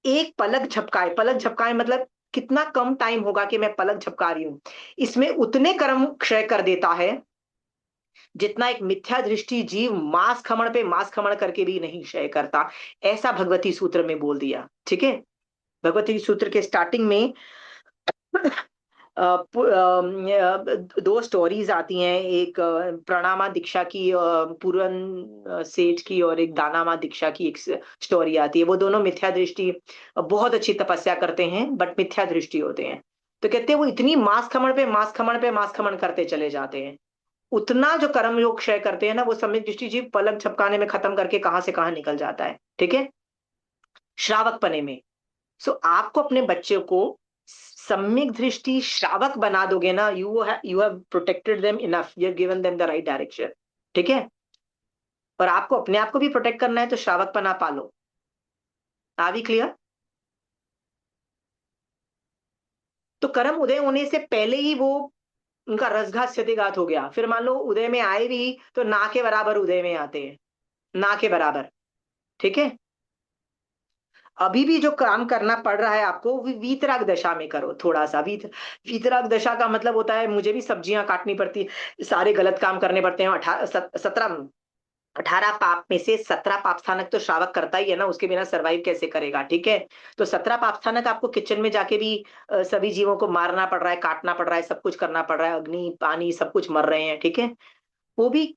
एक पलक झपकाए, पलक झपकाए मतलब कितना कम टाइम होगा कि मैं पलक झपका रही हूं, इसमें उतने कर्म क्षय कर देता है जितना एक मिथ्या दृष्टि जीव मांस खमण पे मांस खमण करके भी नहीं क्षय करता। ऐसा भगवती सूत्र में बोल दिया। ठीक है, भगवती सूत्र के स्टार्टिंग में दो स्टोरीज आती हैं, एक प्रणामा दीक्षा की, पूरन सेठ की, और एक दानामा दीक्षा की एक स्टोरी आती है। वो दोनों मिथ्या दृष्टि, बहुत अच्छी तपस्या करते हैं बट मिथ्या दृष्टि होते हैं। तो कहते हैं वो इतनी मांस खमण पे मांस खमण पे मांस खमण करते चले जाते हैं, उतना जो कर्म योग क्षय करते हैं ना, वो सम्यक दृष्टि जीव पलक झपकाने में खत्म करके कहां से कहां निकल जाता है। ठीक है, श्रावक पने में। सो आपको अपने बच्चे को सम्यक दृष्टि श्रावक बना दोगे ना, you have protected them enough, you have given them the right direction. ठीक है, और आपको अपने आप को भी प्रोटेक्ट करना है, तो श्रावक पना पालो। Are we clear? तो कर्म उदय होने से पहले ही वो उनका रसघात क्षतिघात हो गया, फिर मान लो उदय में आए भी तो ना के बराबर उदय में आते हैं, ना के बराबर। ठीक है, अभी भी जो काम करना पड़ रहा है आपको, वो वीतराग दशा में करो थोड़ा सा। वीतराग दशा का मतलब होता है मुझे भी सब्जियां काटनी पड़ती है, सारे गलत काम करने पड़ते हैं। 18 पाप में से 17 पाप स्थानक तो श्रावक करता ही है ना, उसके बिना सरवाइव कैसे करेगा। ठीक है, तो 17 पाप स्थानक आपको किचन में जाके भी सभी जीवों को मारना पड़ रहा है, काटना पड़ रहा है, सब कुछ करना पड़ रहा है, अग्नि पानी सब कुछ मर रहे हैं। ठीक है, वो भी,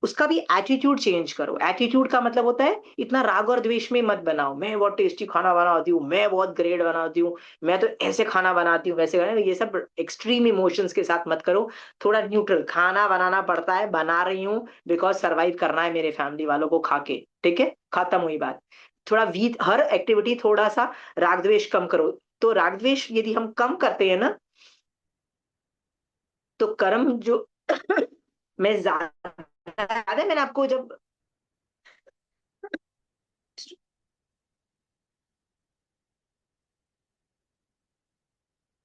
उसका भी एटीट्यूड चेंज करो। एटीट्यूड का मतलब होता है इतना राग और द्वेष में मत बनाओ, मैं बहुत टेस्टी खाना बनाती हूँ, मैं बहुत ग्रेट बनाती हूँ, मैं तो ऐसे खाना बनाती हूँ वैसे खाना, ये सब एक्सट्रीम इमोशंस के साथ मत करो। थोड़ा न्यूट्रल, खाना बनाना पड़ता है, बना रही हूँ बिकॉज सर्वाइव करना है मेरे फैमिली वालों को खा के। ठीक है, खत्म हुई बात। थोड़ा वीत, हर एक्टिविटी थोड़ा सा राग द्वेष कम करो। तो राग द्वेष यदि हम कम करते हैं ना, तो कर्म जो मैं ज्यादा, याद है मैंने आपको जब,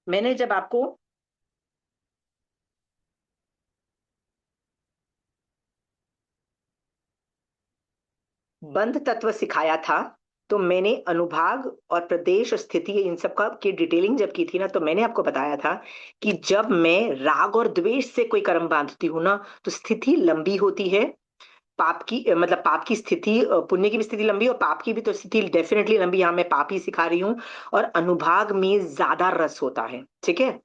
मैंने जब आपको बंध तत्व सिखाया था, तो मैंने अनुभाग और प्रदेश और स्थिति इन सब का की डिटेलिंग जब की थी ना, तो मैंने आपको बताया था कि जब मैं राग और द्वेष से कोई कर्म बांधती हूँ ना, तो स्थिति लंबी होती है। पाप की मतलब पाप की स्थिति, पुण्य की भी स्थिति लंबी, और पाप की भी तो स्थिति डेफिनेटली लंबी। यहाँ मैं पाप ही सिखा रही हूँ। और अनुभाग में ज्यादा रस होता है। ठीक है,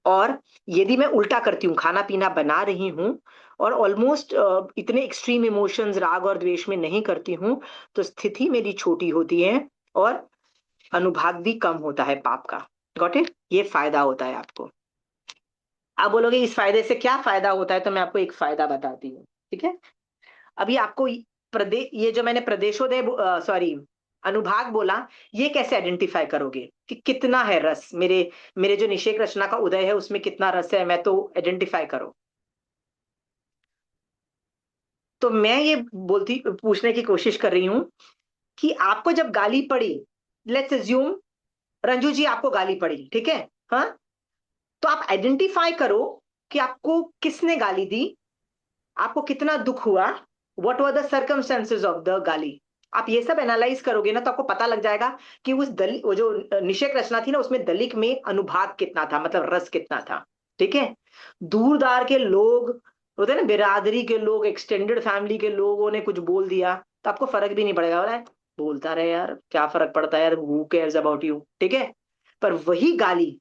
और यदि मैं उल्टा करती हूँ, खाना पीना बना रही हूँ और ऑलमोस्ट इतने एक्सट्रीम इमोशंस राग और द्वेष में नहीं करती हूँ, तो स्थिति मेरी छोटी होती है और अनुभाग भी कम होता है पाप का। Got it? ये फायदा होता है आपको। आप बोलोगे इस फायदे से क्या फायदा होता है, तो मैं आपको एक फायदा बताती हूँ। ठीक है, अभी आपको प्रदेश, ये जो मैंने प्रदेशोदय, सॉरी, अनुभाग बोला, ये कैसे आइडेंटिफाई करोगे कि कितना है रस, मेरे मेरे जो निषेक रचना का उदय है उसमें कितना रस है, मैं तो आइडेंटिफाई करो। तो मैं ये पूछने की कोशिश कर रही हूं कि आपको जब गाली पड़ी, लेट्स अज्यूम रंजू जी आपको गाली पड़ी, ठीक है, हाँ, तो आप आइडेंटिफाई करो कि आपको किसने गाली दी, आपको कितना दुख हुआ, what were the circumstances of the गाली। आप ये सब एनालाइज करोगे ना तो आपको पता लग जाएगा कि वो जो निषेक रचना थी ना उसमें दलिक में अनुभाग कितना था, मतलब रस कितना था, ठीक है। दूर दार के लोग होते हैं ना, बिरादरी के लोग, एक्सटेंडेड फैमिली के लोगों ने कुछ बोल दिया तो आपको फर्क भी नहीं पड़ेगा, बोला बोलता रहे यार, क्या फर्क पड़ता है यार, हु केयर्स अबाउट यू, ठीक है। पर वही गाली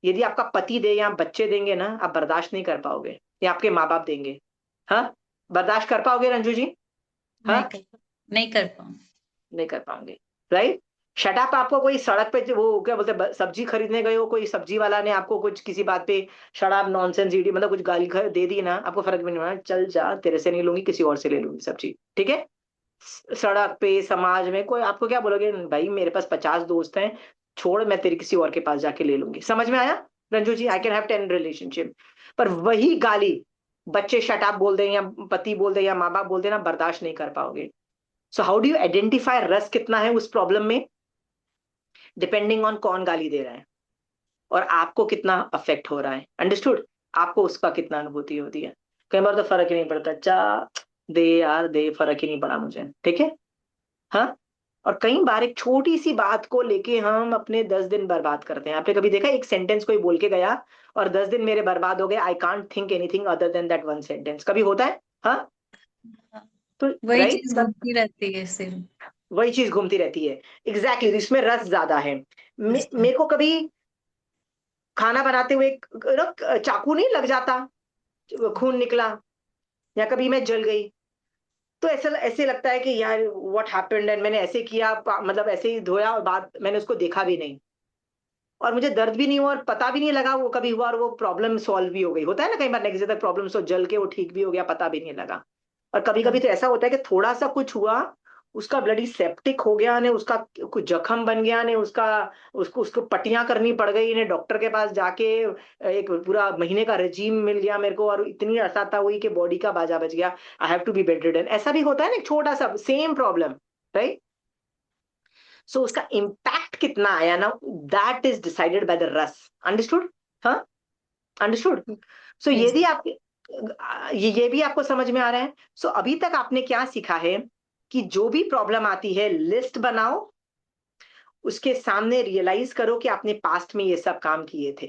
यदि आपका पति दे या बच्चे देंगे ना, आप बर्दाश्त नहीं कर पाओगे, या आपके माँ बाप देंगे, हाँ, बर्दाश्त कर पाओगे रंजू जी? हाँ, नहीं कर पाऊंगी। नहीं कर पाओगे, राइट। शटअप। आपको कोई सड़क पे वो क्या बोलते हैं, सब्जी खरीदने गए हो, कोई सब्जी वाला ने आपको कुछ किसी बात पे शराब नॉनसेंस ईडी मतलब कुछ गाली दे दी ना, आपको फर्क भी नहीं पड़ा, चल जा, तेरे से नहीं लूंगी, किसी और से ले लूंगी सब्जी, ठीक है। सड़क पे समाज में कोई आपको क्या बोलोगे, भाई मेरे पास 50 दोस्त हैं, छोड़, मैं तेरे किसी और के पास जाके ले लूंगी। समझ में आया Ranju ji? I can have 10 relationship. पर वही गाली बच्चे शटअप बोल दें या पति बोल दे या माँ बाप बोल दे ना, बर्दाश्त नहीं कर पाओगे। So how do you identify रस कितना है उस प्रॉब्लम में? डिपेंडिंग ऑन कौन गाली दे रहा है और आपको कितना अफेक्ट हो रहा है, अंडरस्टूड, आपको उसका कितना अनुभूति होती है। कई बार तो फर्क ही नहीं पड़ता, चा दे यार दे, फर्क ही नहीं पड़ा मुझे, ठीक है, हाँ। और कई बार एक छोटी सी बात को लेके हम अपने 10 दिन बर्बाद करते हैं। आपने कभी देखा एक सेंटेंस कोई बोल के गया और 10 दिन मेरे बर्बाद हो गए, I can't think anything other than that one sentence, कभी होता है? हाँ, तो वही राइट, चीज घूमती रहती है सिर्फ। वही चीज घूमती रहती है, एग्जैक्टली exactly, इसमें रस ज्यादा है। अच्छा। मेरे को कभी खाना बनाते हुए चाकू नहीं लग जाता, खून निकला, या कभी मैं जल गई, तो ऐसा ऐसे लगता है कि यार व्हाट हैपेंड, एंड मैंने ऐसे किया, मतलब ऐसे ही धोया और बाद मैंने उसको देखा भी नहीं, और मुझे दर्द भी नहीं हुआ और पता भी नहीं लगा वो कभी हुआ, और वो प्रॉब्लम सॉल्व भी हो गई। होता है ना कई बार नेक्स्ट डे तक प्रॉब्लम सो जल के वो ठीक भी हो गया, पता भी नहीं लगा। और कभी कभी तो ऐसा होता है कि थोड़ा सा कुछ हुआ, उसका ब्लडी सेप्टिक हो गया ने, उसका कुछ जख्म बन गया ने, उसका उसको उसको पट्टियां करनी पड़ गई ने, डॉक्टर के पास जाके एक पूरा महीने का रेजीम मिल गया मेरे को, और इतनी असहता हुई कि बॉडी का बाजा बच गया, I have to be bedridden. ऐसा भी होता है ना, एक छोटा सा सेम प्रॉब्लम, राइट। सो उसका इम्पैक्ट कितना आया ना, that is decided by the रस, अंडरस्टूड, हाँ, अंडरस्टूड। सो Yes. यदि आप ये भी आपको समझ में आ रहा है। सो अभी तक आपने क्या सीखा है कि जो भी प्रॉब्लम आती है लिस्ट बनाओ, उसके सामने रियलाइज करो कि आपने पास्ट में ये सब काम किए थे,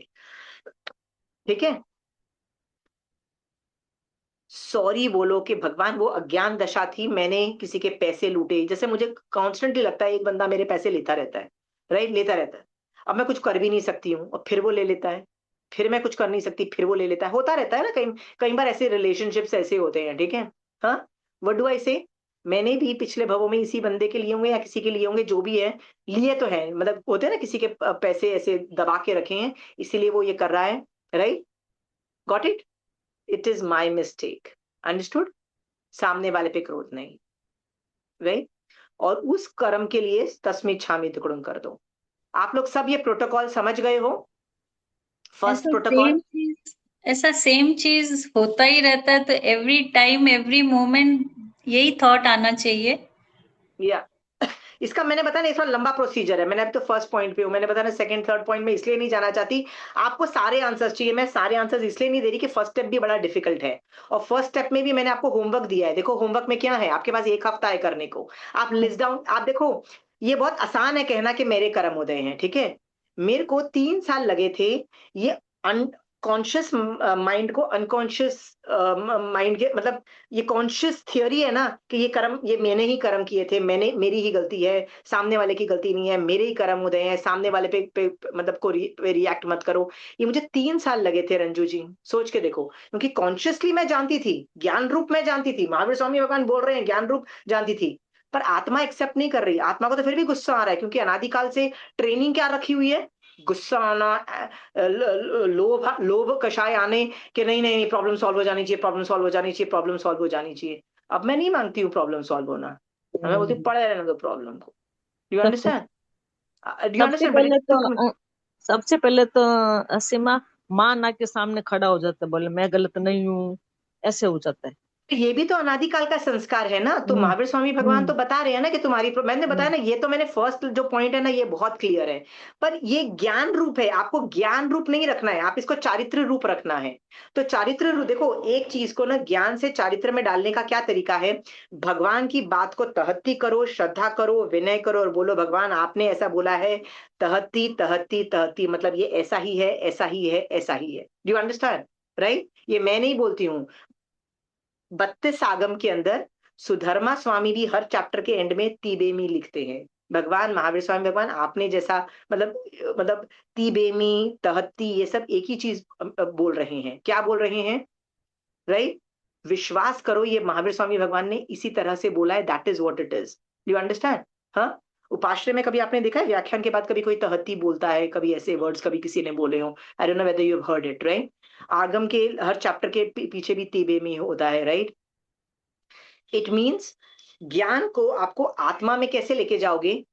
ठीक है। सॉरी बोलो कि भगवान वो अज्ञान दशा थी, मैंने किसी के पैसे लूटे, जैसे मुझे कॉन्स्टेंटली लगता है एक बंदा मेरे पैसे लेता रहता है, राइट, लेता रहता है। अब मैं कुछ कर भी नहीं सकती हूँ और फिर वो ले लेता है, फिर मैं कुछ कर नहीं सकती फिर वो ले लेता है, होता रहता है ना, कई कई बार ऐसे रिलेशनशिप्स ऐसे होते हैं, ठीक है, हाँ। व्हाट डू आई से, मैंने भी पिछले भवों में इसी बंदे के लिए होंगे या किसी के लिए होंगे, जो भी है, लिए तो है, मतलब होते हैं ना किसी के पैसे ऐसे दबा के रखे हैं, इसीलिए वो ये कर रहा है, right, got it, it is my mistake, understood. सामने वाले पे क्रोध नहीं, राइट। और उस कर्म के लिए तस्मै छामी तिकड़म कर दो। आप लोग सब ये प्रोटोकॉल समझ गए हो, फर्स्ट ऐसा प्रोटोकॉल? सेम चीज ऐसा सेम चीज होता ही रहता है, तो एवरी टाइम एवरी मोमेंट यही थॉट आना चाहिए। या इसका मैंने बताया ना, थोड़ा लंबा प्रोसीजर है, मैंने अब तो फर्स्ट पॉइंट पे हूं, मैंने बताया ना सेकंड थर्ड पॉइंट में इसलिए नहीं जाना चाहती। आपको सारे आंसर्स चाहिए, मैं सारे आंसर्स इसलिए नहीं दे रही कि फर्स्ट स्टेप भी बड़ा डिफिकल्ट है, और फर्स्ट स्टेप में भी मैंने आपको होमवर्क दिया है। देखो होमवर्क में क्या है, आपके पास 1 हफ्ता है करने को, आप लिस्ट डाउन, आप देखो, ये बहुत आसान है कहना कि मेरे कर्म उदय हैं, ठीक है। मेरे को 3 साल लगे थे ये अनकॉन्शियस माइंड को अनकॉन्शियस माइंड के, मतलब ये कॉन्शियस थियोरी है ना कि ये कर्म, ये मैंने ही कर्म किए थे, मैंने, मेरी ही गलती है, सामने वाले की गलती नहीं है, मेरे ही कर्म उदय हैं, सामने वाले पे मतलब को रिएक्ट मत करो। ये मुझे 3 साल लगे थे रंजू जी, सोच के देखो, क्योंकि कॉन्शियसली मैं जानती थी, ज्ञान रूप में जानती थी, महावीर स्वामी भगवान बोल रहे हैं ज्ञान रूप जानती थी, पर आत्मा एक्सेप्ट नहीं कर रही, आत्मा को तो फिर भी गुस्सा आ रहा है, क्योंकि अनादिकाल से ट्रेनिंग क्या रखी हुई है, गुस्सा आना, लोभ लोभ कषाय आने, कि नहीं नहीं नहीं, प्रॉब्लम सॉल्व हो जानी चाहिए, प्रॉब्लम सॉल्व हो जानी चाहिए, प्रॉब्लम सॉल्व हो जानी चाहिए। अब मैं नहीं मांगती हूँ प्रॉब्लम सॉल्व होना, हमें बोलती पड़े रहने दो प्रॉब्लम को। डू यू सबसे अंडरस्टैंड? डू यू सबसे अंडरस्टैंड? पहले तो बिल्कुल। सबसे पहले तो सीमा माँ ना के सामने खड़ा हो जाता है, बोले मैं गलत नहीं हूँ, ऐसे हो जाता है। ये भी तो अनादिकाल का संस्कार है ना। तो महावीर स्वामी भगवान तो बता रहे हैं ना कि तुम्हारी, मैंने बताया ना, ये तो मैंने फर्स्ट जो पॉइंट है ना, ये बहुत क्लियर है। पर ये ज्ञान रूप है, आपको ज्ञान रूप नहीं रखना है, आप इसको चारित्र रूप रखना है। तो चारित्र रूप देखो, एक चीज को ना ज्ञान से चारित्र में डालने का क्या तरीका है। भगवान की बात को तहत्ती करो, श्रद्धा करो, विनय करो और बोलो भगवान आपने ऐसा बोला है, तहत्ती तहत्ती तहत्ती, मतलब ये ऐसा ही है, ऐसा ही है, ऐसा ही है। Do you understand? राइट, ये मैं नहीं बोलती हूँ। 32 आगम के अंदर सुधर्मा स्वामी भी हर चैप्टर के एंड में तीबेमी लिखते हैं। भगवान महावीर स्वामी भगवान आपने जैसा, मतलब तीबेमी, तहत्ती, ये सब एक ही चीज बोल रहे हैं। क्या बोल रहे हैं? राइट, विश्वास करो ये महावीर स्वामी भगवान ने इसी तरह से बोला है, that is what it is. You understand? हाँ, उपाश्रय में कभी आपने देखा है व्याख्यान के बाद कभी कोई तहत्ती बोलता है, कभी ऐसे वर्ड्स कभी किसी ने बोले हो? आई don't know whether you have heard it, right. आगम के हर चैप्टर के पीछे भी तीबेमी होता है, राइट। इट मीन्स ज्ञान को आपको आत्मा में कैसे लेके जाओगे।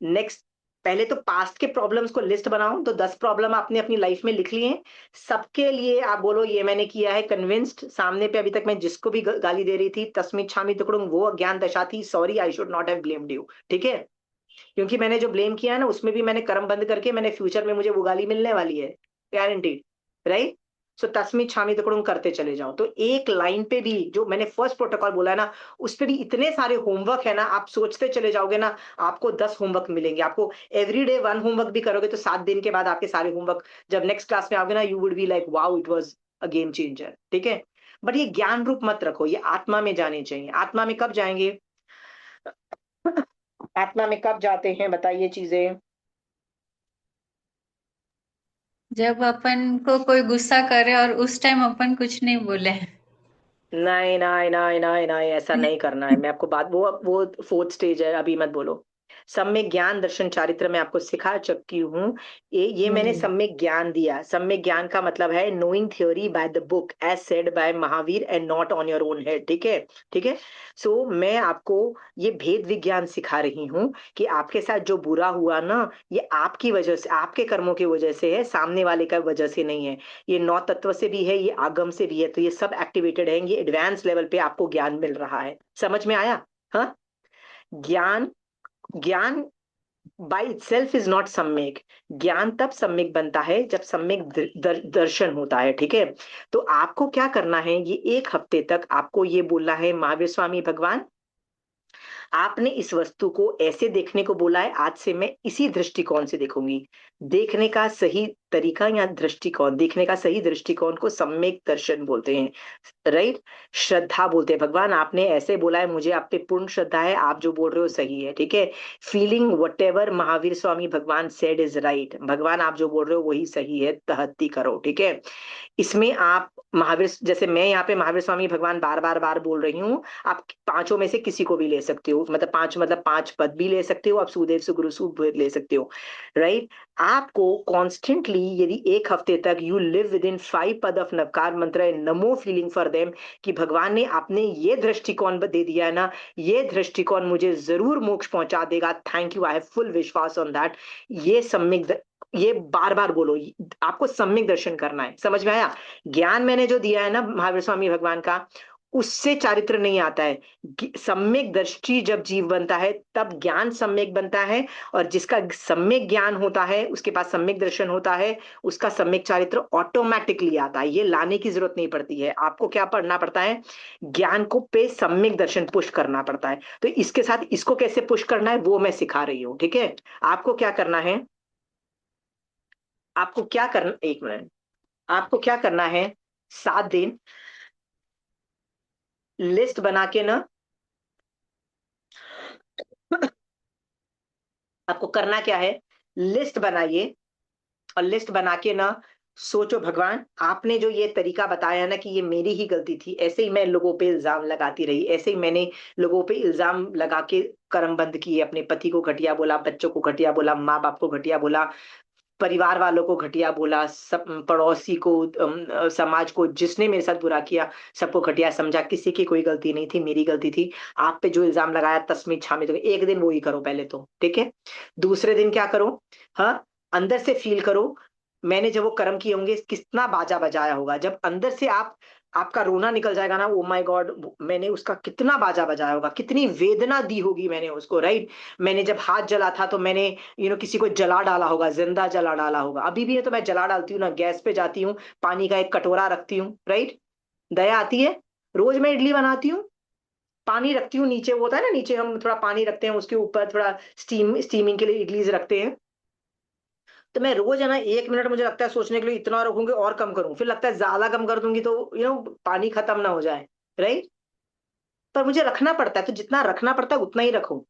नेक्स्ट, पहले तो पास्ट के प्रॉब्लम्स को लिस्ट बनाओ। तो 10 प्रॉब्लम आपने अपनी लाइफ में लिख लिए, सबके लिए आप बोलो ये मैंने किया है, कन्विंस्ड। सामने पे अभी तक मैं जिसको भी गाली दे रही थी, तस्मित छामी तुकड़ुंग, वो अज्ञान दशा थी, sorry I should not have blamed you, ठीक है। क्योंकि मैंने जो ब्लेम किया है ना, उसमें भी मैंने कर्म बंद करके, मैंने फ्यूचर में मुझे वो गाली मिलने वाली है, गारंटीड, राइट। सो तस्मित छामी तुकड़ुंग करते चले जाओ। तो एक लाइन पे भी जो मैंने फर्स्ट प्रोटोकॉल बोला है ना, उस पे भी इतने सारे होमवर्क है ना, आप सोचते चले जाओगे ना, आपको 10 होमवर्क मिलेंगे। आपको एवरी डे 1 होमवर्क भी करोगे तो 7 दिन के बाद आपके सारे होमवर्क जब नेक्स्ट क्लास में आओगे ना, you would be like wow it was a game changer, ठीक है। बट ये ज्ञान रूप मत रखो, ये आत्मा में जाने चाहिए। आत्मा में कब जाएंगे? आत्मा में कब जाते हैं बताइए चीजें। जब अपन को कोई गुस्सा करे और उस टाइम अपन कुछ नहीं बोले। नहीं नहीं नहीं नहीं नहीं, ऐसा नहीं करना है। मैं आपको बात, वो 4th स्टेज है, अभी मत बोलो। सम्यक ज्ञान दर्शन चारित्र में आपको सिखा चुकी हूँ। ये मैंने सम्यक ज्ञान दिया। सम्यक ज्ञान का मतलब है knowing theory by the book as said by Mahavir and not on your own head, ठीक है, ठीक है। सो मैं आपको ये भेद विज्ञान सिखा रही हूँ कि आपके साथ जो बुरा हुआ ना, ये आपकी वजह से, आपके कर्मों की वजह से है, सामने वाले का वजह से नहीं है। ये 9 तत्व से भी है, ये आगम से भी है, तो ये सब एक्टिवेटेड है। ये एडवांस लेवल पे आपको ज्ञान मिल रहा है। समझ में आया? हाँ, ज्ञान, ज्ञान बाय इटसेल्फ इज नॉट सम्यक। ज्ञान तब सम्यक बनता है जब सम्यक दर्शन होता है, ठीक है। तो आपको क्या करना है, ये 1 हफ्ते तक आपको ये बोलना है, महावीर स्वामी भगवान आपने इस वस्तु को ऐसे देखने को बोला है, आज से मैं इसी दृष्टिकोण से देखूंगी। देखने का सही तरीका या दृष्टिकोण, देखने का सही दृष्टिकोण को सम्यक दर्शन बोलते हैं, राइट। श्रद्धा बोलते हैं, भगवान आपने ऐसे बोला है, मुझे आप पे पूर्ण श्रद्धा है, आप जो बोल रहे हो सही है, ठीक है। Feeling what ever Mahavir Swami भगवान सेड इज राइट, भगवान आप जो बोल रहे हो वही सही है, तहत्ती करो, ठीक है। इसमें आप महावीर, जैसे मैं यहाँ पे महावीर स्वामी भगवान बार बार बार बोल रही हूँ, आप पांचों में से किसी को भी ले सकते हो, मतलब 5, मतलब 5 पद भी ले सकते हो, आप सुदेव सुगुरु सुबोध ले सकते हो, राइट। आपको कॉन्स्टेंटली यदि 1 हफ्ते तक यू लिव विद इन 5 पद ऑफ नवकार मंत्र, नमो फीलिंग फॉर देम, कि भगवान ने आपने ये दृष्टिकोण दे दिया है ना, ये दृष्टिकोण मुझे जरूर मोक्ष पहुंचा देगा, thank you, I have full विश्वास ऑन दैट। ये सम्यक, ये बार बार बोलो, आपको सम्यक दर्शन करना है। समझ में आया? ज्ञान मैंने जो दिया है ना महावीर स्वामी भगवान का, उससे चारित्र नहीं आता है। सम्यक दृष्टि जब जीव बनता है तब ज्ञान सम्यक बनता है, और जिसका सम्यक ज्ञान होता है, उसके पास सम्यक दर्शन होता है, उसका सम्यक चारित्र ऑटोमेटिकली आता है। ये लाने की जरूरत नहीं पड़ती है, आपको क्या पढ़ना पड़ता है, ज्ञान को पे सम्यक दर्शन पुश करना पड़ता है। तो इसके साथ इसको कैसे पुश करना है वो मैं सिखा रही हूँ, ठीक है। आपको क्या करना है, आपको क्या करना, 1 मिनट, आपको क्या करना है, 7 दिन लिस्ट बना के ना, आपको करना क्या है, लिस्ट बनाइए, और लिस्ट बना के ना सोचो, भगवान आपने जो ये तरीका बताया ना कि ये मेरी ही गलती थी, ऐसे ही मैं लोगों पे इल्जाम लगाती रही, ऐसे ही मैंने लोगों पे इल्जाम लगा के कर्म बंद किए, अपने पति को घटिया बोला, बच्चों को घटिया बोला, माँ बाप को घटिया बोला, परिवार वालों को घटिया बोला, सब पड़ोसी को, समाज को, जिसने मेरे साथ बुरा किया सबको घटिया समझा, किसी की कोई गलती नहीं थी, मेरी गलती थी। आप पे जो इल्जाम लगाया तस्मी छामी, तो 1 दिन वो ही करो पहले तो, ठीक है। दूसरे दिन क्या करो, हाँ, अंदर से फील करो, मैंने जब वो कर्म किए होंगे कितना बाजा बजाया होगा, जब अंदर से आप आपका रोना निकल जाएगा ना, ओ माय गॉड, मैंने उसका कितना बाजा बजाया होगा, कितनी वेदना दी होगी मैंने उसको, राइट। मैंने जब हाथ जला था तो मैंने किसी को जला डाला होगा, जिंदा जला डाला होगा। अभी भी है तो मैं जला डालती हूँ ना, गैस पे जाती हूँ, पानी का एक कटोरा रखती हूँ, राइट। दया आती है। रोज मैं इडली बनाती हूँ, पानी रखती हूँ नीचे, वो होता है ना, नीचे हम थोड़ा पानी रखते हैं, उसके ऊपर थोड़ा स्टीमिंग के लिए इडलीज रखते हैं। तो मैं रोज है ना 1 मिनट मुझे लगता है सोचने के लिए, इतना रखूंगी और कम करूं, फिर लगता है ज्यादा कम कर दूंगी तो पानी खत्म ना हो जाए, राइट। पर मुझे रखना पड़ता है, तो जितना रखना पड़ता है उतना ही रखो।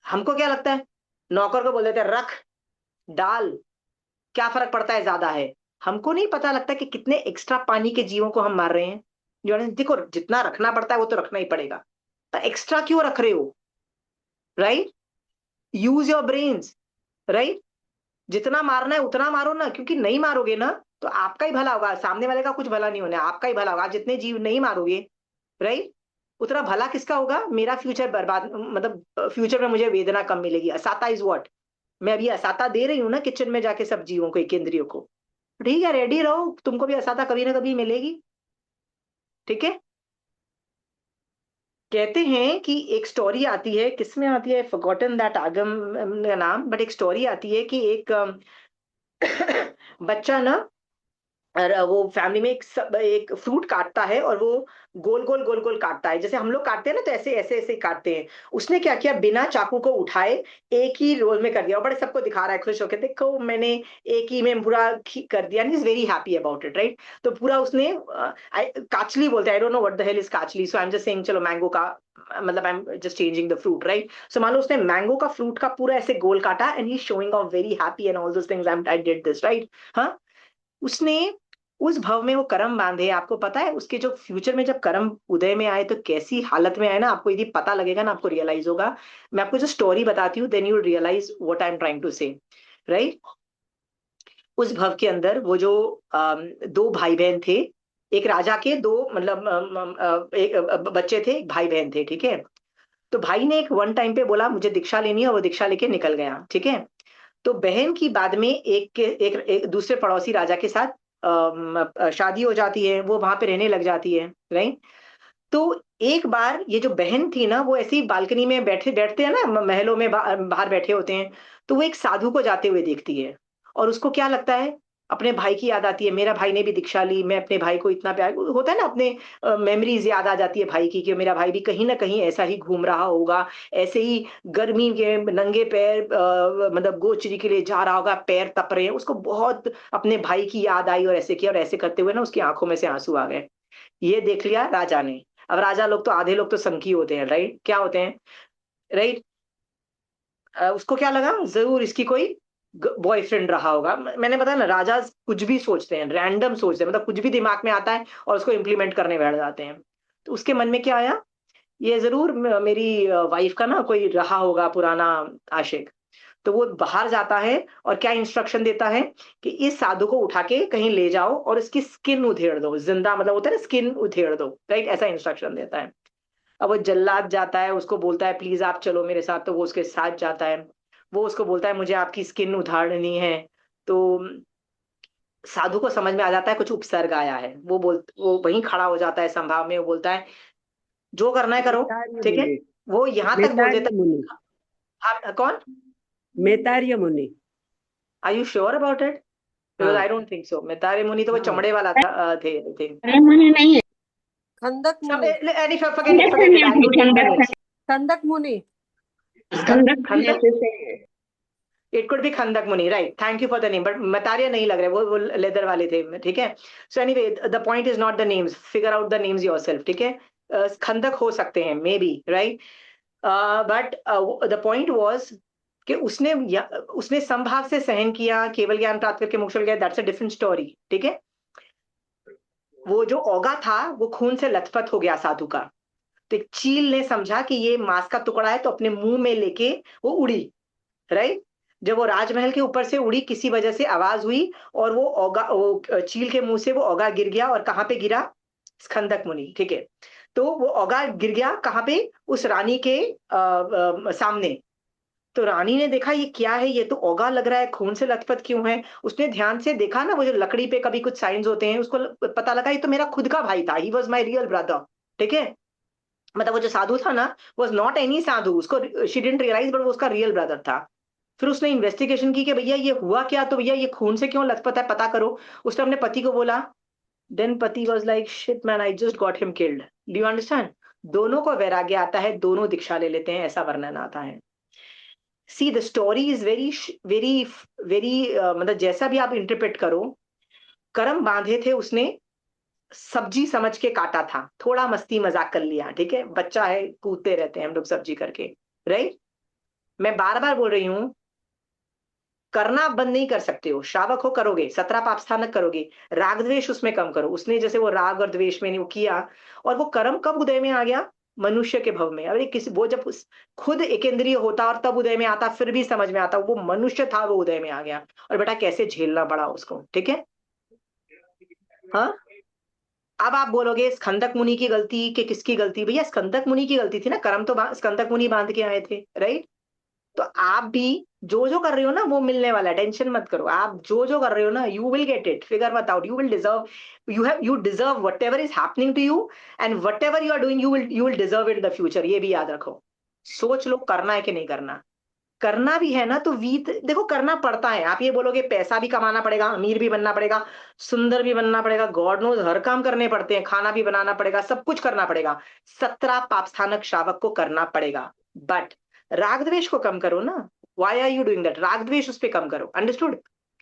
हमको क्या लगता है, नौकर को बोल देते हैं रख, डाल, क्या फर्क पड़ता है, ज्यादा है। हमको नहीं पता लगता कि कितने एक्स्ट्रा पानी के जीवों को हम मार रहे हैं। देखो, जितना रखना पड़ता है वो तो रखना ही पड़ेगा, तो एक्स्ट्रा क्यों रख रहे हो, right. Use your brains, right. जितना मारना है उतना मारो ना, क्योंकि नहीं मारोगे ना तो आपका ही भला होगा, सामने वाले का कुछ भला नहीं होना है, आपका ही भला होगा। आप जितने जीव नहीं मारोगे, राइट, उतना भला किसका होगा, मेरा फ्यूचर बर्बाद, मतलब फ्यूचर में मुझे वेदना कम मिलेगी। असाता इज व्हाट, मैं अभी असाता दे रही हूँ ना किचन में जाके सब जीवों को, एक इंद्रियों को। ठीक है, रेडी रहो, तुमको भी असाता कभी ना कभी मिलेगी, ठीक है। कहते हैं कि एक स्टोरी आती है, किसमें आती है, फॉरगॉटन दैट आगम का नाम, बट एक स्टोरी आती है कि एक बच्चा ना, और वो फैमिली में एक फ्रूट काटता है, और वो गोल गोल गोल गोल काटता है, जैसे हम लोग काटते हैं ना, तो ऐसे ऐसे ऐसे काटते हैं। उसने क्या किया, बिना चाकू को उठाए एक ही रोल में कर दिया, और बड़े सबको दिखा रहा है खुश होकर, देखो मैंने एक ही में पूरा कर दिया, and is very happy about it, right. तो पूरा उसने काचली बोलते हैं, I don't know what the hell is काचली, so I am just saying, चलो मैंगो का, मतलब I am just changing the fruit, right. So मान लो उसने मैंगो का फ्रूट का पूरा ऐसे गोल काटा, and he showing off very happy and all those things, I did this, right. हाँ, उसने उस भव में वो कर्म बांधे। आपको पता है उसके जो फ्यूचर में जब कर्म उदय में आए तो कैसी हालत में आए ना, आपको यदि पता लगेगा ना, आपको रियलाइज होगा। मैं आपको जो स्टोरी बताती हूँ, then you realise what I am trying to say, right. उस भव के अंदर वो जो दो भाई बहन थे, एक राजा के दो, मतलब एक बच्चे थे, एक भाई बहन थे, ठीक है। तो भाई ने एक वन टाइम पे बोला मुझे दीक्षा लेनी है, और वो दीक्षा लेके निकल गया, ठीक है। तो बहन की बाद में एक दूसरे पड़ोसी राजा के साथ शादी हो जाती है, वो वहां पे रहने लग जाती है, राइट। तो एक बार ये जो बहन थी ना, वो ऐसी बालकनी में बैठे बैठते हैं ना, महलों में बाहर बैठे होते हैं, तो वो एक साधु को जाते हुए देखती है, और उसको क्या लगता है, अपने भाई की याद आती है, मेरा भाई ने भी दीक्षा ली, मैं अपने भाई को इतना प्यार, होता है ना, अपने मेमोरीज याद आ जाती है भाई की, कि मेरा भाई भी कहीं ना कहीं ऐसा ही घूम रहा होगा, ऐसे ही गर्मी के नंगे पैर, मतलब गोचरी के लिए जा रहा होगा, पैर तप रहे हैं, उसको बहुत अपने भाई की याद आई, और ऐसे किया, और ऐसे करते हुए ना उसकी आंखों में से आंसू आ गए। ये देख लिया राजा ने। अब राजा लोग तो, आधे लोग तो संकी होते हैं, राइट, क्या होते हैं, राइट। उसको क्या लगा, जरूर इसकी कोई बॉयफ्रेंड रहा होगा। मैंने बताया ना, राजा कुछ भी सोचते हैं, रैंडम सोचते हैं, मतलब कुछ भी दिमाग में आता है और उसको इम्प्लीमेंट करने बैठ जाते हैं। तो उसके मन में क्या आया, ये जरूर मेरी वाइफ का ना कोई रहा होगा पुराना आशिक। तो वो बाहर जाता है, और क्या इंस्ट्रक्शन देता है कि इस साधु को उठा के कहीं ले जाओ और इसकी स्किन उधेड़ दो, जिंदा, मतलब होता है ना, स्किन उधेड़ दो, राइट, ऐसा इंस्ट्रक्शन देता है। अब वो जल्लाद जाता है, उसको बोलता है प्लीज आप चलो मेरे साथ, तो वो उसके साथ जाता है। वो उसको बोलता है मुझे आपकी स्किन उधारनी है। तो साधु को समझ में आ जाता है कुछ उपसर्ग आया है, वो वहीं खड़ा हो जाता है संभाव में, वो बोलता है जो करना है करो, मेतार्य ठीक है। मुनि। वो यहाँ तक बोल मेतार्य देता मुनि। है। हाँ, कौन, Metarya Muni. Are you sure about it, because हाँ आई डोंट थिंक सो। मितारे मुनि तो वो हाँ। चमड़े वाला था, थे थे अरे मुनि नहीं है। खंदक सब, मुनि। forget it, I don't need the names. Khandak Muni. Khandak, it could be Khandak Muni, right, thank you for the name, but मतारिया नहीं लग रहे, वो लेदर वाले थे, ठीक है। So anyway, the point is not the names, figure out the names yourself, ठीक है। खंदक हो सकते हैं maybe, right, but the point was कि उसने संभाव से सहन किया, केवल ज्ञान प्राप्त करके मोक्ष गया, दैट्स अ डिफरेंट स्टोरी, ठीक है। वो जो ओगा था वो खून से लथपथ हो गया साधु का। तो एक चील ने समझा कि ये मांस का टुकड़ा है, तो अपने मुंह में लेके वो उड़ी, राइट। जब वो राजमहल के ऊपर से उड़ी, किसी वजह से आवाज हुई, और वो चील के मुंह से वो ओगा गिर गया, और कहाँ पे गिरा, स्कंदक मुनि, ठीक है। तो वो ओगा गिर गया कहाँ पे, उस रानी के सामने। तो रानी ने देखा ये क्या है, ये तो ओगा लग रहा है, खून से लथपथ क्यों है। उसने ध्यान से देखा ना, वो जो लकड़ी पे कभी कुछ साइंस होते हैं, उसको पता लगा ये तो मेरा खुद का भाई था, he was my real brother. ठीक है, मतलब वो जो साधु था ना, वॉज नॉट एनी साधु, उसको शी डिडंट रियलाइज, बट वो उसका रियल ब्रदर था। फिर उसने इन्वेस्टिगेशन की कि भैया ये हुआ क्या, तो भैया ये खून से क्यों लथपथ है, पता करो। उसने अपने पति को बोला। देन पति was like shit man, I just got him killed. Do you understand? दोनों को वैराग्य आता है, दोनों दीक्षा ले लेते हैं, ऐसा वर्णन आता है। See the story is very very very, मतलब जैसा भी आप इंटरप्रेट करो, कर्म बांधे थे उसने, सब्जी समझ के काटा था, थोड़ा मस्ती मजाक कर लिया, ठीक है, बच्चा है, कूदते रहते हैं हम लोग सब्जी करके, राइट। मैं बार बार बोल रही हूं, करना आप बंद नहीं कर सकते हो, श्रावक हो करोगे, 17 पाप स्थानक करोगे, राग द्वेष उसमें कम करो। उसने जैसे वो राग और द्वेष में वो किया, और वो कर्म कब उदय में आ गया, मनुष्य के भव में। अरे किसी वो जब खुद एक इंद्रिय होता और तब उदय में आता, फिर भी समझ में आता, वो मनुष्य था, वो उदय में आ गया, और बेटा कैसे झेलना पड़ा उसको, ठीक है। हाँ, अब आप बोलोगे स्कंदक मुनि की गलती कि किसकी गलती, भैया स्कंदक मुनि की गलती थी ना, कर्म तो स्कंदक मुनि बांध के आए थे, राइट। तो आप भी जो जो कर रहे हो ना वो मिलने वाला है, टेंशन मत करो। आप जो जो कर रहे हो ना, you will get it, figure मत out, you will deserve, you deserve whatever is happening to you, and whatever you are doing, you will deserve it in the future, ये भी याद रखो। सोच लो करना है कि नहीं करना। करना भी है ना तो वीत देखो, करना पड़ता है। आप ये बोलोगे पैसा भी कमाना पड़ेगा, अमीर भी बनना पड़ेगा, सुंदर भी बनना पड़ेगा, गॉड नोज हर काम करने पड़ते हैं, खाना भी बनाना पड़ेगा, सब कुछ करना पड़ेगा, 17 पाप स्थानक श्रावक को करना पड़ेगा। बट राग द्वेष को कम करो ना। Why are you doing that? राग द्वेष उस पर कम करो, अंडरस्टूड?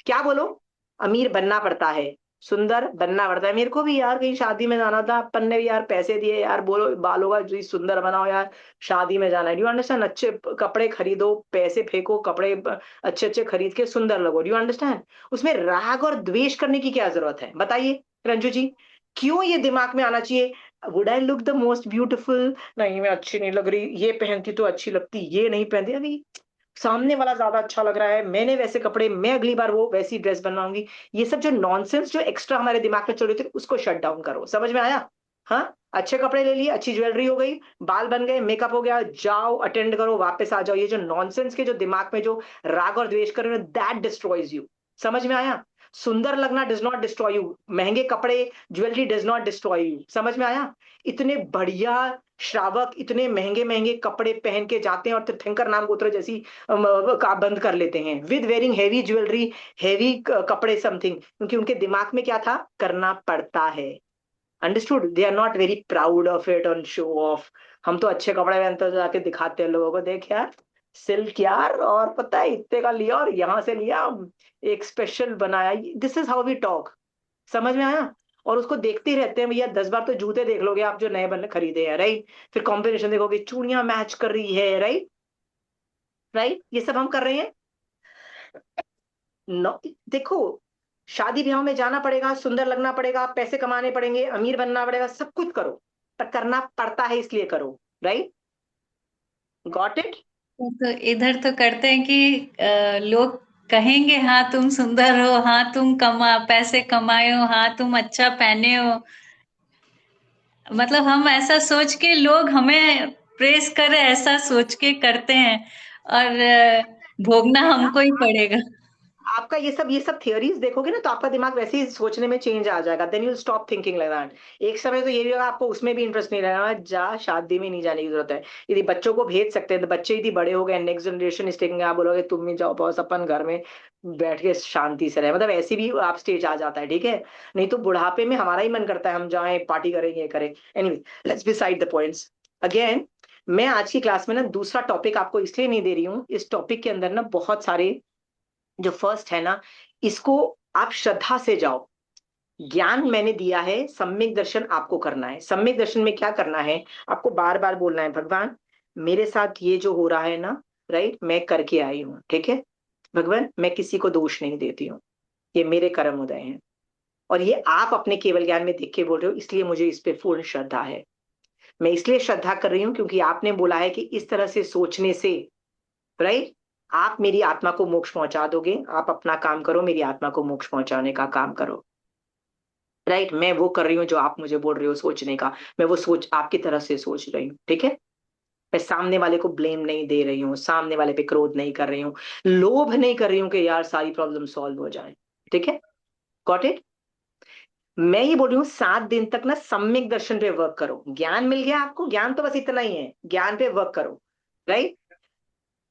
क्या बोलो, अमीर बनना पड़ता है, सुंदर बनना पड़ता है। मेरे को भी यार कहीं शादी में जाना था, अपन ने भी यार पैसे दिए यार, बोलो बालों का जो सुंदर बनाओ यार, शादी में जाना है, डू यू अंडरस्टैंड? अच्छे कपड़े खरीदो, पैसे फेंको, कपड़े अच्छे अच्छे खरीद के सुंदर लगो, डू यू अंडरस्टैंड? उसमें राग और द्वेष करने की क्या जरूरत है, बताइए रंजू जी। क्यों ये दिमाग में आना चाहिए, would I look the most beautiful, नहीं मैं अच्छी नहीं लग रही, ये पहनती तो अच्छी लगती, ये नहीं पहनती, अभी सामने वाला ज्यादा अच्छा लग रहा है, मैंने वैसे कपड़े, मैं अगली बार वो वैसी ड्रेस बनवाऊंगी। ये सब जो नॉनसेंस जो एक्स्ट्रा हमारे दिमाग में चल रही थी, उसको शट डाउन करो। समझ में आया? हाँ, अच्छे कपड़े ले लिए, अच्छी ज्वेलरी हो गई, बाल बन गए, मेकअप हो गया, जाओ अटेंड करो, वापस आ जाओ। ये जो नॉनसेंस के जो दिमाग में जो राग और द्वेष कर रहे हो, दैट डिस्ट्रॉयज यू। समझ में आया? सुंदर लगना डज नॉट डिस्ट्रॉय यू, महंगे कपड़े jewellery does not destroy you. समझ में आया? इतने बढ़िया श्रावक इतने महंगे महंगे कपड़े पहन के जाते हैं और तीर्थंकर नाम गोत्र जैसी का बंद कर लेते हैं, with wearing heavy jewellery, heavy कपड़े समथिंग, क्योंकि उनके दिमाग में क्या था, करना पड़ता है। Understood? They are not very proud of it on show off. हम तो अच्छे कपड़े पहनते हैं, जाके दिखाते हैं लोगों को, देख यार सिल्क यार, और पता है इतने का लिया, और यहाँ से लिया, एक स्पेशल बनाया, this is how we talk. समझ में आया? और उसको देखते ही रहते हैं भैया, 10 बार तो जूते देख लोगे आप जो नए बने खरीदे हैं, राइट। फिर कॉम्बिनेशन देखोगे, चूड़ियां मैच कर रही है, राइट, राइट, ये सब हम कर रहे हैं। देखो, शादी ब्याह में जाना पड़ेगा, सुंदर लगना पड़ेगा, पैसे कमाने पड़ेंगे, अमीर बनना पड़ेगा, सब कुछ करो, पर करना पड़ता है इसलिए करो, राइट। Got it? तो इधर तो करते हैं कि लोग कहेंगे हाँ तुम सुंदर हो, हाँ तुम पैसे कमाए हो, हाँ तुम अच्छा पहने हो, मतलब हम ऐसा सोच के लोग हमें प्रेस करे, ऐसा सोच के करते हैं, और भोगना हमको ही पड़ेगा। आपका ये सब थियरीज देखोगे ना, तो आपका दिमाग वैसे ही सोचने में चेंज आ जाएगा, then you stop thinking like that. एक समय तो ये भी होगा आपको उसमें भी इंटरेस्ट नहीं रहेगा, जा शादी में नहीं जाने की जरूरत है। यदि बच्चों को भेज सकते हैं तो बच्चे यदि बड़े हो गए, नेक्स्ट जनरेशन इज टेकिंग, आप बोलोगे तुम भी जाओ बॉस, अपन घर में बैठ के शांति से रहे, मतलब ऐसी भी आप स्टेज आ जाता है, ठीक है। नहीं तो बुढ़ापे में हमारा ही मन करता है हम जाएं पार्टी करें, ये करें। Anyway, let's beside the points. Again, मैं आज की क्लास में ना दूसरा टॉपिक आपको इसलिए नहीं दे रही हूँ, इस टॉपिक के अंदर ना बहुत सारे जो फर्स्ट है ना, इसको आप श्रद्धा से जाओ। ज्ञान मैंने दिया है, सम्यक दर्शन आपको करना है। सम्यक दर्शन में क्या करना है, आपको बार बार बोलना है, भगवान मेरे साथ ये जो हो रहा है ना, राइट, मैं करके आई हूं, ठीक है। भगवान मैं किसी को दोष नहीं देती हूँ, ये मेरे कर्म उदय हैं, और ये आप अपने केवल ज्ञान में देख के बोल रहे हो, इसलिए मुझे इस पे पूर्ण श्रद्धा है। मैं इसलिए श्रद्धा कर रही हूँ क्योंकि आपने बोला है कि इस तरह से सोचने से, राइट, आप मेरी आत्मा को मोक्ष पहुंचा दोगे। आप अपना काम करो, मेरी आत्मा को मोक्ष पहुंचाने का काम करो, राइट। मैं वो कर रही हूँ जो आप मुझे बोल रहे हो सोचने का, मैं वो सोच आपकी तरह से सोच रही हूँ, ठीक है। मैं सामने वाले को ब्लेम नहीं दे रही हूँ, सामने वाले पे क्रोध नहीं कर रही हूँ, लोभ नहीं कर रही हूँ कि यार सारी प्रॉब्लम सॉल्व हो जाए। ठीक है, गॉट इट। मैं ये बोल रही हूँ 7 दिन तक ना सम्यक दर्शन पे वर्क करो। ज्ञान मिल गया आपको, ज्ञान तो बस इतना ही है, ज्ञान पे वर्क करो, राइट।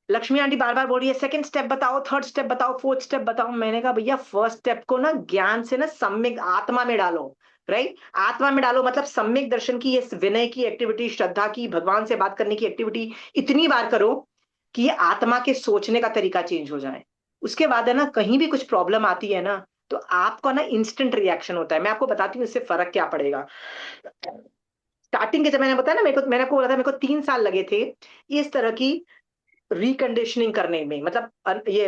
लक्ष्मी आंटी बार बार बोल रही है सेकंड स्टेप बताओ, थर्ड स्टेप बताओ, फोर्थ स्टेप बताओ। मैंने कहा भैया फर्स्ट स्टेप को ना ज्ञान से ना सम्यक आत्मा में डालो, राइट। आत्मा में डालो मतलब सम्यक दर्शन की, ये विनय की एक्टिविटी, श्रद्धा की, भगवान से बात करने की एक्टिविटी इतनी बार करो कि ये आत्मा के सोचने का तरीका चेंज हो जाए। उसके बाद है ना, कहीं भी कुछ प्रॉब्लम आती है ना, तो आपका ना इंस्टेंट रिएक्शन होता है। मैं आपको बताती हूँ इससे फर्क क्या पड़ेगा। स्टार्टिंग के जब मैंने बताया ना, मैंने आपको बोला था मेरे को 3 साल लगे थे इस तरह की रिकंडीशनिंग करने में, मतलब ये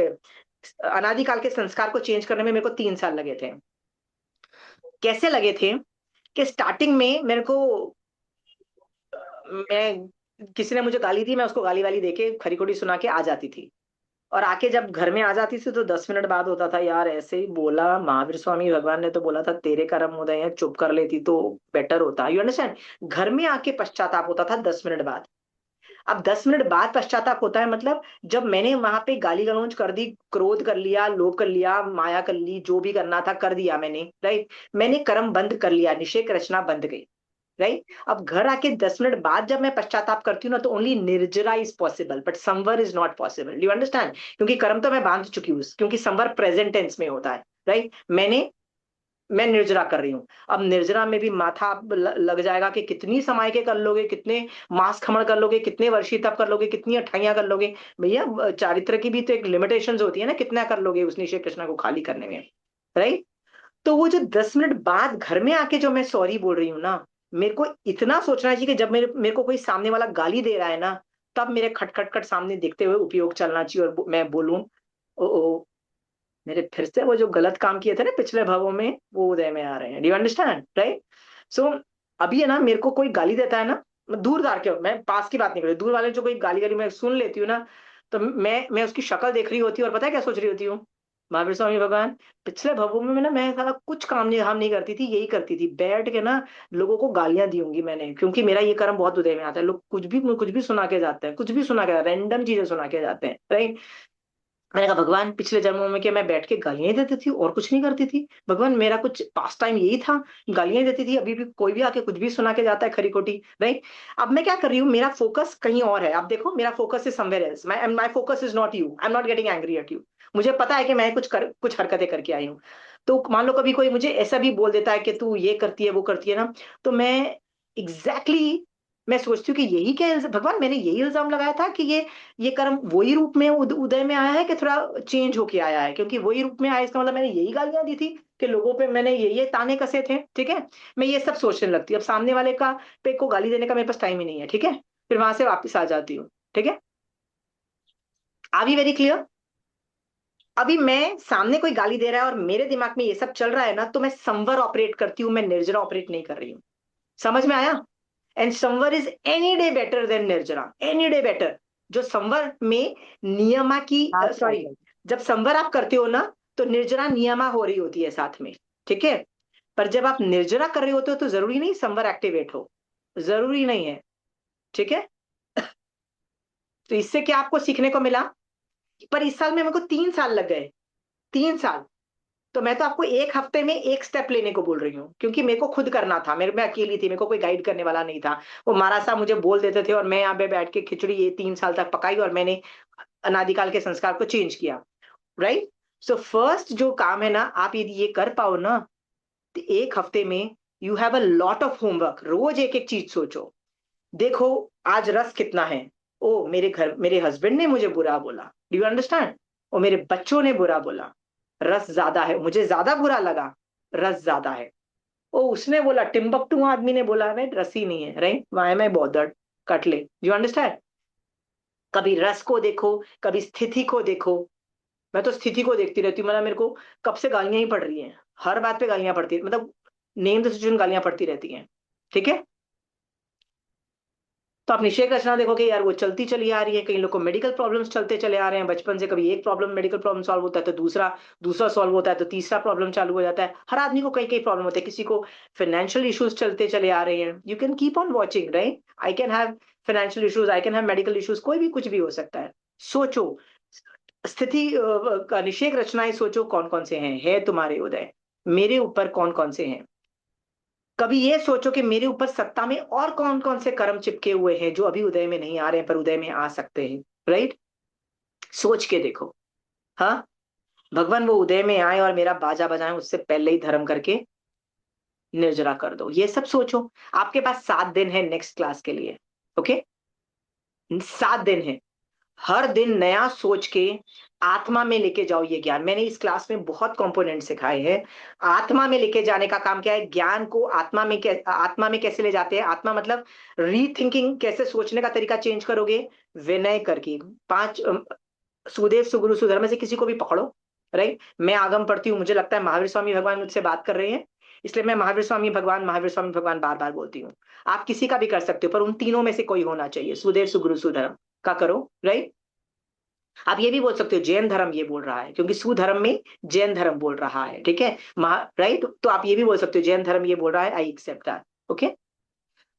अनादिकाल के संस्कार को चेंज करने में मेरे को 3 साल लगे थे। कैसे लगे थे कि स्टार्टिंग में मेरे को, मैं, किसी ने मुझे गाली दी, मैं उसको गाली वाली देके खरी खोटी सुना के आ जाती थी। और आके जब घर में आ जाती थी तो 10 मिनट बाद होता था, यार ऐसे ही बोला महावीर स्वामी भगवान ने तो बोला था तेरे कर्म उदय हैं, चुप कर लेती तो बेटर होता। You understand. घर में आके पश्चाताप होता था 10 मिनट बाद। अब 10 मिनट बाद पश्चाताप होता है मतलब जब मैंने वहां पे गाली गलौज कर दी, क्रोध कर लिया, लोभ कर लिया, माया कर ली, जो भी करना था कर दिया मैंने, राइट। मैंने कर्म बंद कर लिया, निषेक रचना बंद गई, राइट। अब घर आके 10 मिनट बाद जब मैं पश्चाताप करती हूँ ना, तो ओनली निर्जरा इज पॉसिबल बट संवर is not possible. You understand. क्योंकि कर्म तो मैं बांध चुकी हूँ, क्योंकि संवर प्रेजेंट टेंस में होता है, राइट। मैं निर्जरा कर रही हूँ। अब निर्जरा में भी माथा लग जाएगा कि कितनी समय के कर लोगे, कितने मास खमण कर लोगे, कितने वर्षी तप कर लोगे, कितनी अठाइयां कर लोगे। भैया चारित्र की भी तो एक लिमिटेशंस होती है ना, कितना कर लोगे उस निषेध कृष्णा को खाली करने में, राइट। तो वो जो 10 मिनट बाद घर में आके जो मैं सॉरी बोल रही हूँ ना, मेरे को इतना सोचना चाहिए कि जब मेरे मेरे को कोई सामने वाला गाली दे रहा है ना, तब मेरे खट खट खट सामने देखते हुए उपयोग चलना चाहिए और मैं बोलूं, ओ ओ, मेरे फिर से वो जो गलत काम किए थे ना पिछले भवों में, वो उदय में आ रहे हैं। Do you understand, right. So अभी है ना, मेरे को कोई गाली देता है ना, दूर दार के, मैं पास की बात नहीं कर रही, दूर वाले जो कोई गाली गाली मैं सुन लेती हूँ ना, तो मैं उसकी शक्ल देख रही होती हूँ और पता है क्या सोच रही होती हूँ, महावीर स्वामी भगवान, पिछले भवों में ना मैं साला कुछ काम नहीं करती थी, यही करती थी, बैठ के ना लोगों को गालियां दी होंगी मैंने, क्योंकि मेरा ये कर्म बहुत उदय में आता है। लोग कुछ भी सुना के जाते हैं, कुछ भी सुना के, रैंडम चीजें सुना के जाते हैं, राइट। मैंने कहा भगवान पिछले जन्मों में क्या मैं बैठ के गालियां ही देती थी और कुछ नहीं करती थी? भगवान मेरा कुछ पास टाइम यही था, गालियां ही देती थी। अभी भी कोई भी आके कुछ भी सुना के जाता है खरी खोटी, राइट। अब मैं क्या कर रही हूँ, मेरा फोकस कहीं और है। अब देखो मेरा focus is somewhere else, my focus is not you, I am not getting angry at you. मुझे पता है कि मैं कुछ हरकतें करके आई हूँ। तो मान लो कभी कोई मुझे ऐसा भी बोल देता है कि तू ये करती है वो करती है ना, तो मैं एग्जैक्टली exactly, मैं सोचती हूँ कि यही क्या भगवान मैंने यही इल्जाम लगाया था कि ये कर्म वही रूप में उदय में आया है कि थोड़ा चेंज होके आया है? क्योंकि वही रूप में आया इसका मतलब मैंने यही गालियां दी थी कि लोगों पे मैंने ये ताने कसे थे, ठीक है। मैं ये सब सोचने लगती हूँ। अब सामने वाले का पे को गाली देने का मेरे पास टाइम ही नहीं है, ठीक है। फिर वहां से वापस आ जाती हूँ, ठीक है। Are we very clear? अभी मैं सामने कोई गाली दे रहा है और मेरे दिमाग में ये सब चल रहा है ना, तो मैं संवर ऑपरेट करती हूँ, मैं निर्जरा ऑपरेट नहीं कर रही हूँ। समझ में आया? And samvar is any day better than nirjara, any day better. जो संवर में नियमा की, हाँ सॉरी, सर। जब संवर आप करते हो ना, तो निर्जरा नियमा हो रही होती है साथ में, ठीक है। पर जब आप निर्जरा कर रहे होते हो तो जरूरी नहीं संवर एक्टिवेट हो, जरूरी नहीं है, ठीक है। तो इससे क्या आपको सीखने को मिला? पर इस साल में मेरे को 3 साल लग गए, 3 साल। तो मैं तो आपको एक हफ्ते में एक स्टेप लेने को बोल रही हूँ, क्योंकि मेरे को खुद करना था, मेरे में अकेली थी, मेरे को कोई गाइड करने वाला नहीं था। वो महाराज साहब मुझे बोल देते थे और मैं यहाँ पे बैठ के खिचड़ी ये 3 साल तक पकाई और मैंने अनादिकाल के संस्कार को चेंज किया, राइट। सो फर्स्ट जो काम है ना, आप यदि ये कर पाओ ना, तो एक हफ्ते में you have a lot of homework. रोज एक एक चीज सोचो, देखो आज रस कितना है, ओ मेरे हस्बैंड ने मुझे बुरा बोला, डू यू अंडरस्टैंड, ओ मेरे बच्चों ने बुरा बोला, रस ज्यादा है, मुझे ज्यादा बुरा लगा, रस ज्यादा है। ओ उसने बोला, टिम्बकटू आदमी ने बोला, राइट, रस ही नहीं है, राइट, वाई एम आई बॉदर्ड, कट ले, यू अंडरस्टैंड। कभी रस को देखो, कभी स्थिति को देखो। मैं तो स्थिति को देखती रहती हूँ, मतलब मेरे को कब से गालियां ही पड़ रही हैं, हर बात पे गालियां पड़ती है, मतलब नेम द सिचुएशन गालियां पड़ती रहती हैं, ठीक है। तो आप निषेक रचना देखोगे यार वो चलती चली आ रही है। कई लोग को मेडिकल प्रॉब्लम्स चलते चले आ रहे हैं बचपन से, कभी एक प्रॉब्लम मेडिकल प्रॉब्लम सॉल्व होता है तो दूसरा सॉल्व होता है तो तीसरा प्रॉब्लम चालू हो जाता है। हर आदमी को कई कई प्रॉब्लम होते हैं, किसी को फाइनेंशियल इश्यूज चलते चले आ रहे हैं। You can keep on watching, right? I can have financial issues, I can have medical issues, कोई भी कुछ भी हो सकता है। सोचो, स्थिति का निषेक रचनाएं सोचो कौन कौन से हैं। है तुम्हारे उदय, मेरे ऊपर कौन कौन से हैं। कभी ये सोचो कि मेरे ऊपर सत्ता में और कौन कौन से कर्म चिपके हुए हैं जो अभी उदय में नहीं आ रहे हैं पर उदय में आ सकते हैं, राइट? सोच के देखो। हाँ, भगवान वो उदय में आए और मेरा बाजा बजाएं उससे पहले ही धर्म करके निर्जरा कर दो। ये सब सोचो। आपके पास 7 दिन है नेक्स्ट क्लास के लिए, ओके? 7 दिन है। हर दिन नया सोच के आत्मा में लेके जाओ ये ज्ञान। मैंने इस क्लास में बहुत कंपोनेंट सिखाए हैं। आत्मा में लेके जाने का काम क्या है? ज्ञान को आत्मा में कैसे ले जाते हैं? आत्मा मतलब रीथिंकिंग, कैसे सोचने का तरीका चेंज करोगे? विनय करके। 5 सुदेव, सुगुरु, सुधर्म में से किसी को भी पकड़ो, राइट? मैं आगम पढ़ती हूँ, मुझे लगता है महावीर स्वामी भगवान मुझसे बात कर रहे हैं, इसलिए मैं महावीर स्वामी भगवान बार बार बोलती हूँ। आप किसी का भी कर सकते हो पर उन तीनों में से कोई होना चाहिए, सुदेव, सुगुरु, सुधर्म का करो, राइट? आप ये भी बोल सकते हो जैन धर्म ये बोल रहा है, क्योंकि सुधर्म में जैन धर्म बोल रहा है, ठीक है? राइट? तो आप ये भी बोल सकते हो जैन धर्म ये बोल रहा है, I accept that, okay?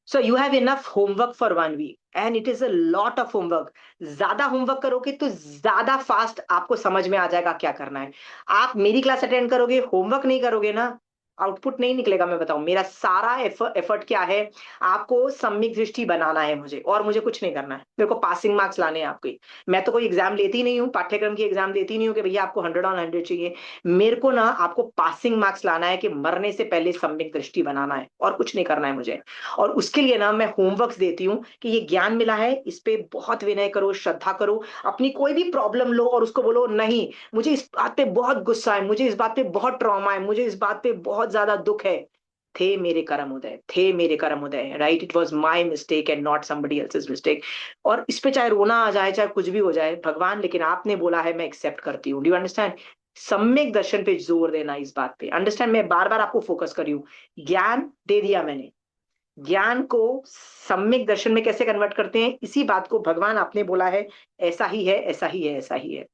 So you have enough homework for 1 week and it is a lot of homework. ज्यादा होमवर्क करोगे तो ज्यादा फास्ट आपको समझ में आ जाएगा क्या करना है। आप मेरी क्लास अटेंड करोगे, होमवर्क नहीं करोगे ना, आउटपुट नहीं निकलेगा। मैं बताऊं, मेरा सारा एफर्ट क्या है? आपको सम्यक दृष्टि बनाना है मुझे, और मुझे कुछ नहीं करना है। मेरे को पासिंग मार्क्स लाने हैं आपके। मैं तो कोई एग्जाम लेती नहीं हूँ, पाठ्यक्रम की एग्जाम देती नहीं हूँ कि भैया आपको 100 on 100 चाहिए। मेरे को ना आपको पासिंग मार्क्स लाना है कि मरने से पहले सम्यक दृष्टि बनाना है, और कुछ नहीं करना है मुझे। और उसके लिए ना मैं होमवर्क्स देती हूँ कि ये ज्ञान मिला है, इस पे बहुत विनय करो, श्रद्धा करो। अपनी कोई भी प्रॉब्लम लो और उसको बोलो नहीं, मुझे इस बात पे बहुत गुस्सा है, मुझे इस बात पे बहुत ट्रॉमा है, मुझे इस बात पे बहुत ज्यादा दुख है। थे मेरे कर्म उदय, right? It was my mistake and not somebody else's mistake. और इस पे चाहे रोना आ जाए, चाहे कुछ भी हो जाए, भगवान लेकिन आपने बोला है, मैं एक्सेप्ट करती हूँ। Do you understand? सम्यक दर्शन पे जोर देना इस बात पे, अंडरस्टैंड? मैं बार बार आपको फोकस कर रही हूँ। ज्ञान दे दिया मैंने, ज्ञान को सम्यक दर्शन में कैसे कन्वर्ट करते हैं, इसी बात को भगवान आपने बोला है, ऐसा ही है, ऐसा ही है, ऐसा ही है,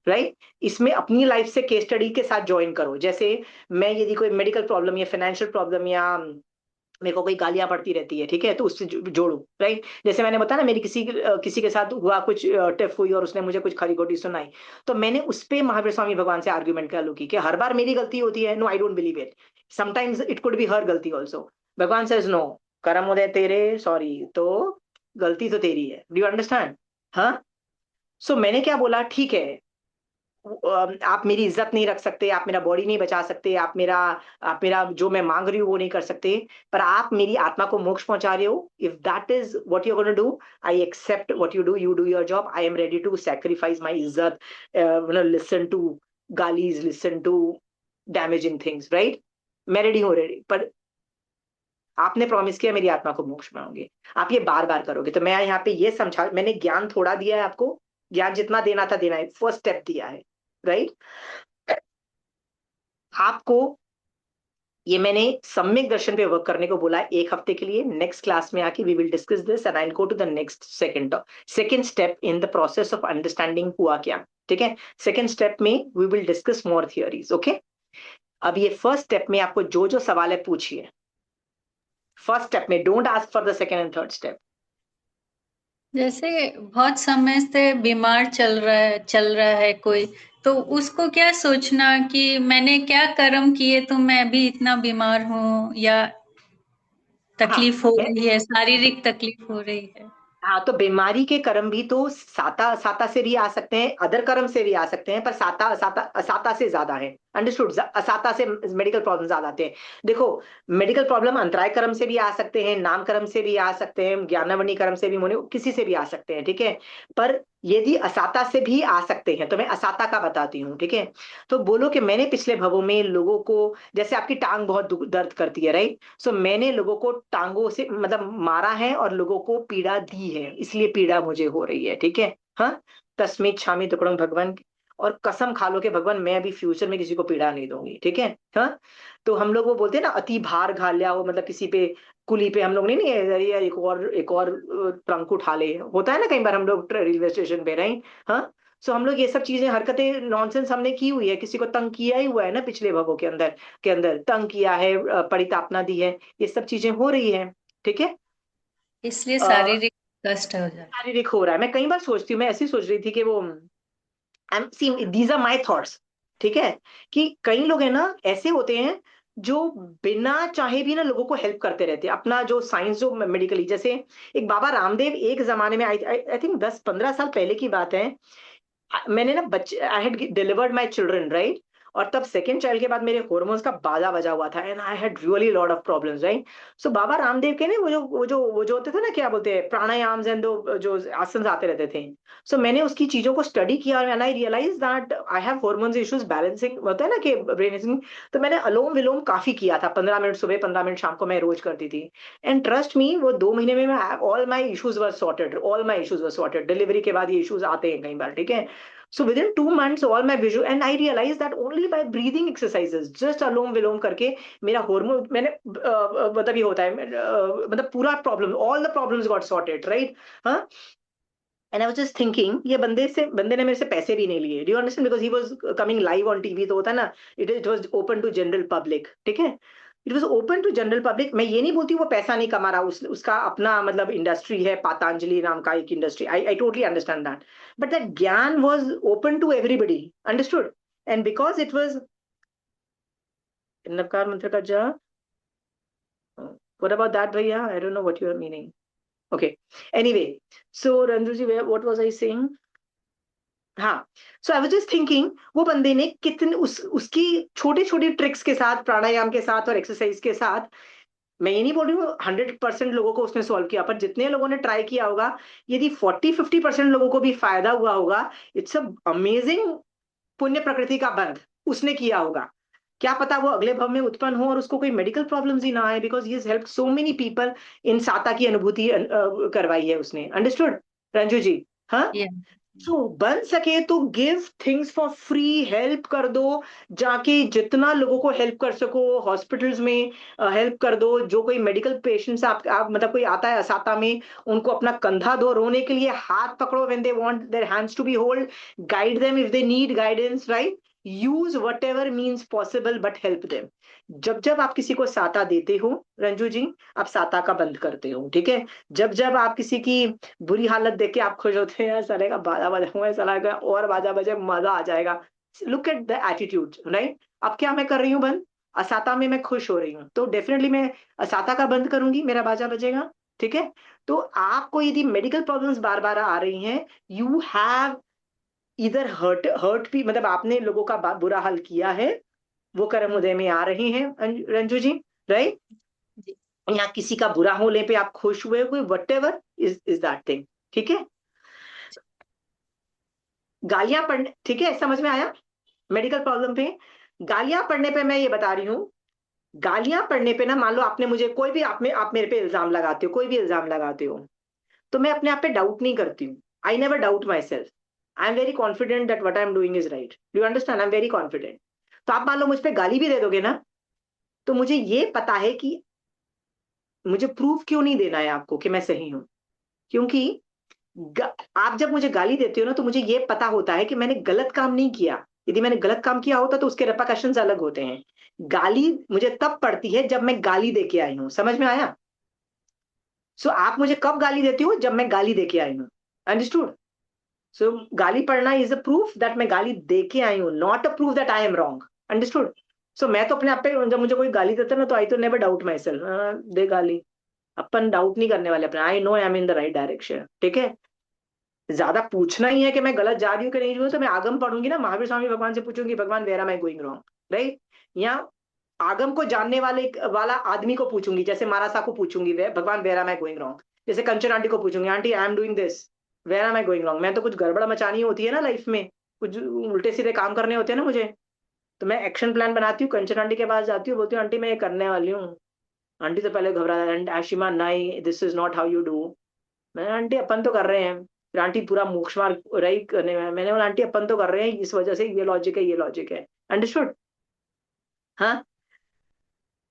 राइट? इसमें अपनी लाइफ से केस स्टडी के साथ ज्वाइन करो। जैसे मैं यदि कोई मेडिकल प्रॉब्लम या फाइनेंशियल प्रॉब्लम या मेरे को कोई गालियां पड़ती रहती है, ठीक है, तो उससे जोड़ू, राइट? जैसे मैंने बताया ना, मेरी किसी के साथ हुआ कुछ, टिफ हुई और उसने मुझे कुछ खरी खोटी सुनाई, तो मैंने उस पे महावीर स्वामी भगवान से आर्ग्यूमेंट कर लू कि हर बार मेरी गलती होती है। No, I don't believe it. Sometimes it could be her galti also. भगवान सेज नो, कर्म उदय तेरे, सॉरी, तो गलती तो तेरी है। Do you understand? हाँ। सो मैंने क्या बोला, ठीक है, आप मेरी इज्जत नहीं रख सकते, आप मेरा बॉडी नहीं बचा सकते, आप मेरा जो मैं मांग रही हूँ वो नहीं कर सकते, पर आप मेरी आत्मा को मोक्ष पहुंचा रहे हो। If that is what you are gonna do, I accept what you do your job, I am ready to sacrifice my izzat, listen to गालीज, listen to damaging things, right? मैं रेडी हूँ, रेडी। पर आपने प्रॉमिस किया मेरी आत्मा को मोक्ष पाओगे, आप ये बार बार करोगे। तो मैं यहाँ पे ये समझा, मैंने ज्ञान थोड़ा दिया है आपको, ज्ञान जितना देना था देना है, फर्स्ट स्टेप दिया है, राइट? आपको ये मैंने सम्यक दर्शन पे वर्क करने को बोला है 1 हफ्ते के लिए। नेक्स्ट क्लास में आके we will discuss this and I will go to the next second step in the process of understanding हुआ क्या, ठीक है? सेकंड स्टेप में we will discuss more theories, okay? अब ये फर्स्ट स्टेप में आपको जो जो सवाल है पूछिए। फर्स्ट स्टेप में don't ask for the second and third step. जैसे बहुत समय से बीमार चल रहा है कोई, तो उसको क्या सोचना कि मैंने क्या कर्म किए तो मैं अभी इतना बीमार हूँ, या तकलीफ हो हाँ, रही है, शारीरिक तकलीफ हो रही है? हाँ, तो बीमारी के कर्म भी तो साता साता से भी आ सकते हैं, अदर कर्म से भी आ सकते हैं, पर साता साता असाता से ज्यादा है। अंडरस्टूड? असाता से मेडिकल प्रॉब्लम ज्यादा आते हैं। देखो, मेडिकल प्रॉब्लम अंतराय कर्म से भी आ सकते हैं, नाम कर्म से भी आ सकते हैं, ज्ञानावनी कर्म से भी, मुनि किसी से भी आ सकते हैं, ठीक है? पर यदि असाता से भी आ सकते हैं तो मैं असाता का बताती हूँ, ठीक है? तो बोलो कि मैंने पिछले भवों में लोगों को, जैसे आपकी टांग बहुत दर्द करती है, राइट? सो मैंने लोगों को टांगों से मतलब मारा है और लोगों को पीड़ा दी है, इसलिए पीड़ा मुझे हो रही है, ठीक है? हाँ, तस्मित छामी टुकड़म भगवान, और कसम खा लो कि भगवान मैं अभी फ्यूचर में किसी को पीड़ा नहीं दूंगी, ठीक है? हाँ, तो हम लोग वो बोलते हैं ना, अति भार घाल्या हो, मतलब किसी पे कुली पे हम लोग नहीं अरे एक और ट्रंक उठा ले, होता है ना कई बार हम लोग रेलवे स्टेशन पे, राइट? हाँ, सो हम लोग ये सब चीजें हरकतें नॉनसेंस हमने की हुई है, किसी को तंग किया ही हुआ है ना, पिछले भवों के अंदर तंग किया है, परितापना दी है, ये सब चीजें हो रही है, ठीक है। इसलिए अ, शारीरिक कष्ट हो जाता शारीरिक हो रहा है। मैं कई बार सोचती हूँ, मैं ऐसी सोच रही थी कि वो see these are my thoughts, ठीक है, कि कई लोग है ना ऐसे होते हैं जो बिना चाहे भी ना लोगों को हेल्प करते रहते हैं, अपना जो साइंस जो मेडिकली, जैसे एक बाबा रामदेव एक जमाने में, आई थिंक 10-15 साल पहले की बात है, मैंने ना बच्चे, I had delivered my children, right? और तब सेकंड चाइल्ड के बाद मेरे हार्मोन्स का बाजा बजा हुआ था, and I had really lot of problems, right? So Baba Ramdev के ने वो जो होते थे ना, क्या बोलते हैं, प्राणायाम्स एंड जो आसन आते रहते थे, सो मैंने उसकी चीजों को स्टडी किया, and I realise that I have hormones issues, balancing होता है ना कि ब्रेन। तो मैंने अलोम विलोम काफी किया था, 15 मिनट सुबह, 15 मिनट शाम को मैं रोज करती थी, एंड ट्रस्ट मी, वो 2 महीने में मैं all my issues were sorted, all my issues were sorted. Delivery के बाद ये इश्यूज आते हैं कई बार, ठीक है। So within 2 months, all my visual, and I realized that only by breathing exercises, just अलोम विलोम करके मेरा हार्मोन, मैंने मतलब ये होता है, मतलब पूरा problem, all the problems got sorted, right? हाँ, and I was just thinking, ये बंदे ने मेरे से पैसे भी नहीं लिए, do you understand, because he was coming live on TV, तो होता है ना, it was open to general public, ठीक है, it was open to general public. मैं ये नहीं बोलती वो पैसा नहीं कमा रहा, उसका अपना मतलब इंडस्ट्री है, पातंजलि नाम का एक industry, I totally understand that, but that gyan was open to everybody, understood, and because it was Navkar mantra का जा, व्हाट अबाउट दैट भैया, I don't know what you are meaning. Okay. Anyway, so Ranjuji, what was I saying? हाँ, so I was just thinking, वो बंदे ने कितने उसकी छोटे छोटे ट्रिक्स के साथ, प्राणायाम के साथ और एक्सरसाइज के साथ, मैं ये नहीं बोल रही हूँ 100% लोगों को उसने सॉल्व किया, पर जितने लोगों ने ट्राई किया होगा, यदि 40-50% लोगों को भी फायदा हुआ होगा, इट्स अ अमेजिंग पुण्य प्रकृति का बंध उसने किया होगा। क्या पता वो अगले भव में उत्पन्न हो और उसको कोई मेडिकल प्रॉब्लम्स ही ना आए, because he help so many people, इन साता की अनुभूति करवाई है उसने, अंडरस्टूड रंजू जी? हाँ, है। सो बन सके तो give things for free, help कर दो, जाके जितना लोगों को हेल्प कर सको, हॉस्पिटल्स में हेल्प कर दो, जो कोई मेडिकल पेशेंट्स आप मतलब कोई आता है असाता में, उनको अपना कंधा दो, रोने के लिए हाथ पकड़ो, when they want their hands to be hold, guide them if they need guidance, right? Use whatever means possible, but help them. जब जब आप किसी को साता देते हो रंजू जी, आप साता का बंद करते हो, ठीक है। जब जब आप किसी की बुरी हालत देख के आप खुश होते हैं, साले का बाजा बजा हुआ है, साला का और बाजा बजे, मजा आ जाएगा, look at the attitude, right? अब क्या मैं कर रही हूँ बंद? असाता में मैं खुश हो रही हूँ, तो डेफिनेटली मैं असाता का बंद करूंगी, मेरा बाजा बजेगा, ठीक है। तो आपको यदि मेडिकल प्रॉब्लम्स बार बार आ रही हैं, यू हैव इधर हर्ट भी, मतलब आपने लोगों का बुरा हाल किया है, वो कर्म उदय में आ रहे हैं, रंजू जी, राइट? जी। या किसी का बुरा होने पे आप खुश हुए, कोई what ever is that thing, ठीक है। गालियां पढ़ने, ठीक है, समझ में आया? मेडिकल प्रॉब्लम पे गालियां पढ़ने पे मैं ये बता रही हूँ, गालियां पढ़ने पे ना, मान लो आपने मुझे कोई भी, आप मेरे पे इल्जाम लगाते हो, कोई भी इल्जाम लगाते हो, तो मैं अपने आप पे डाउट नहीं करती हूँ, I never doubt my self, I am very confident that what I am doing is right, do you understand? I am very confident. तो आप मान लो मुझ पे गाली भी दे दोगे ना, तो मुझे ये पता है कि मुझे प्रूफ क्यों नहीं देना है आपको कि मैं सही हूं, क्योंकि आप जब मुझे गाली देते हो ना, तो मुझे ये पता होता है कि मैंने गलत काम नहीं किया। यदि मैंने गलत काम किया होता तो उसके रेपरकशंस अलग होते हैं। गाली मुझे तब पड़ती है जब मैं गाली दे के आई हूं, समझ में आया? सो आप मुझे कब गाली देते हो? जब मैं गाली दे के आई हूं, अंडरस्टूड? सो गाली पढ़ना इज अ प्रूफ दैट मैं गाली दे के आई हूं, not a proof that I am wrong, understood? So मैं तो अपने आप पे, जब मुझे कोई गाली देता है ना, तो आई तो नेवर डाउट माई सेल्फ, दे गाली, अपन डाउट नहीं करने वाले अपने, I know I am in the right direction, ठीक है। ज्यादा पूछना ही है कि मैं गलत जा रही हूँ कि नहीं रही हूँ, तो मैं आगम पढ़ूंगी ना, महावीर स्वामी भगवान से पूछूंगी, भगवान where am I going wrong, right? या आगम को जानने वाला आदमी को पूछूंगी, जैसे मारासा को पूछूंगी, भगवान where am I going wrong. जैसे कंचन आंटी को पूछूंगी, aunty I am doing this, where am I going wrong. मैं तो कुछ गड़बड़ मचानी होती है ना लाइफ में, कुछ उल्टे सीधे काम करने होते हैं ना मुझे, तो मैं एक्शन प्लान बनाती हूँ, कंचन आंटी के पास जाती हूँ, बोलती हूँ आंटी मैं ये करने वाली हूँ। आंटी तो पहले घबरा, आशिमा नहीं, this is not how you do. मैंने, आंटी अपन तो कर रहे हैं। फिर आंटी पूरा मुख मार रही करने में, मैंने बोला आंटी अपन तो कर रहे हैं, इस वजह से ये लॉजिक है, ये लॉजिक है, अंडरस्टूड? हाँ,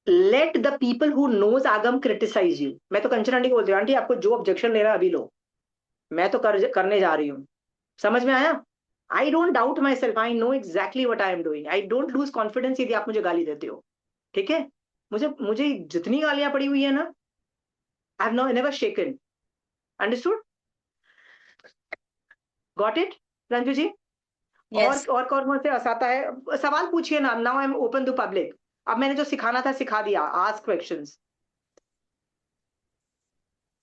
let the people who knows Agam criticise you. मैं तो कंचन आंटी को बोलती हूँ, आंटी आपको जो ऑब्जेक्शन लेना है अभी लो, मैं तो करने जा रही हूँ। समझ में आया? I don't doubt my self, I know exactly what I am doing, I don't lose confidence यदि आप मुझे गाली देते हो, ठीक है? मुझे मुझे जितनी गालियां पड़ी हुई है ना, I have never shaken. Understood? Got it Ranju ji? Yes. और कौन से आता है? सवाल पूछिए ना, now I am open to public. अब मैंने जो सिखाना था सिखा दिया, आस्क क्वेश्चंस।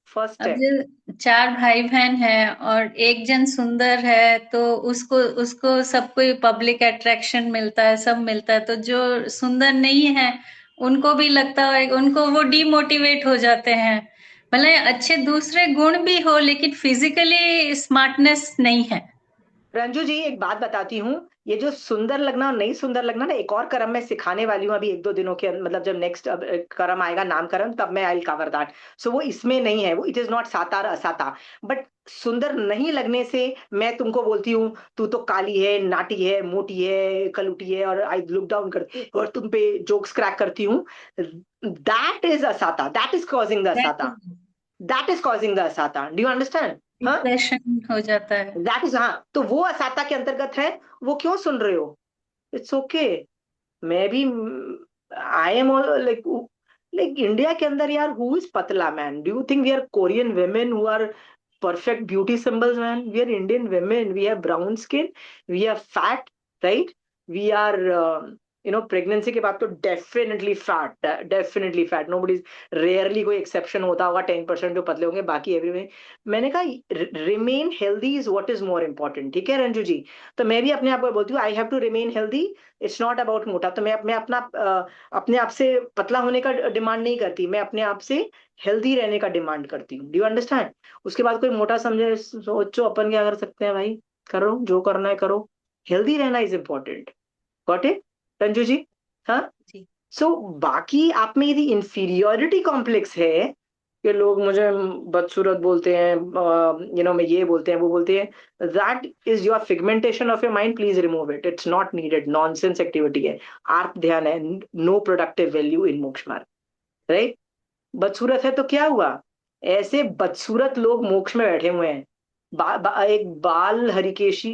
फर्स्ट अब है, जो 4 भाई बहन है और एक जन सुंदर है, तो उसको उसको सब कोई पब्लिक अट्रैक्शन मिलता है, सब मिलता है, तो जो सुंदर नहीं है उनको भी लगता है, उनको वो डीमोटिवेट हो जाते हैं। भले अच्छे दूसरे गुण भी हो लेकिन फिजिकली स्मार्टनेस नहीं है। रंजू जी एक बात बताती हूँ, ये जो सुंदर लगना और नहीं सुंदर लगना ना, एक और कर्म मैं सिखाने वाली हूँ अभी 1-2 दिनों के मतलब जब नेक्स्ट कर्म आएगा, नामकरण, तब मैं आई कवर दैट। सो वो इसमें नहीं है, वो इट इज नॉट साता और असाता। बट सुंदर नहीं लगने से मैं तुमको बोलती हूँ तू तो काली है, नाटी है, मोटी है, कलुटी है, और आई लुक डाउन कर और तुम पे जोक्स क्रैक करती हूँ, दैट इज असाता, दैट इज कॉजिंग द असाता, दैट इज कॉजिंग द असाता। Do you understand? हाँ, डिप्रेशन हो जाता है। दैट इज, हाँ, तो वो असाता के अंतर्गत है। वो क्यों सुन रहे हो? It's okay. मैं भी, आई एम लाइक इंडिया के अंदर यार, हु इज पतला man? Do you think we are Korean women who are perfect beauty symbols? Man, we are Indian women, we have brown skin, we are fat, right? We are pregnancy के बाद तो definitely fat, nobody, rarely कोई exception होता होगा 10% जो पतले होंगे, बाकी एवरीवे। मैंने कहा remain healthy is what is more important, ठीक है रंजू जी? तो मैं भी अपने आप को बोलती हूँ I have to remain healthy, it's not about मोटा। तो मैं अपने आप से पतला होने का डिमांड नहीं करती, मैं अपने आप से हेल्दी रहने का डिमांड करती हूँ। Do you understand? उसके बाद कोई मोटा समझे, सोचो अपन क्या कर सकते हैं भाई, करो जो करना है करो, हेल्दी रहना is important. Got it Ranju ji? हाँ। जी। सो बाकी आप में यदि इंफीरियोरिटी कॉम्प्लेक्स है कि लोग मुझे बदसूरत बोलते हैं, मैं ये बोलते हैं वो बोलते हैं, that is your figmentation of your mind, please remove it, it's not needed, nonsense activity है, आर्थ ध्यान है, नो प्रोडक्टिव वैल्यू इन मोक्ष मार्ग, राइट? बदसूरत है तो क्या हुआ? ऐसे बदसूरत लोग मोक्ष में बैठे हुए हैं। एक बाल हरिकेशी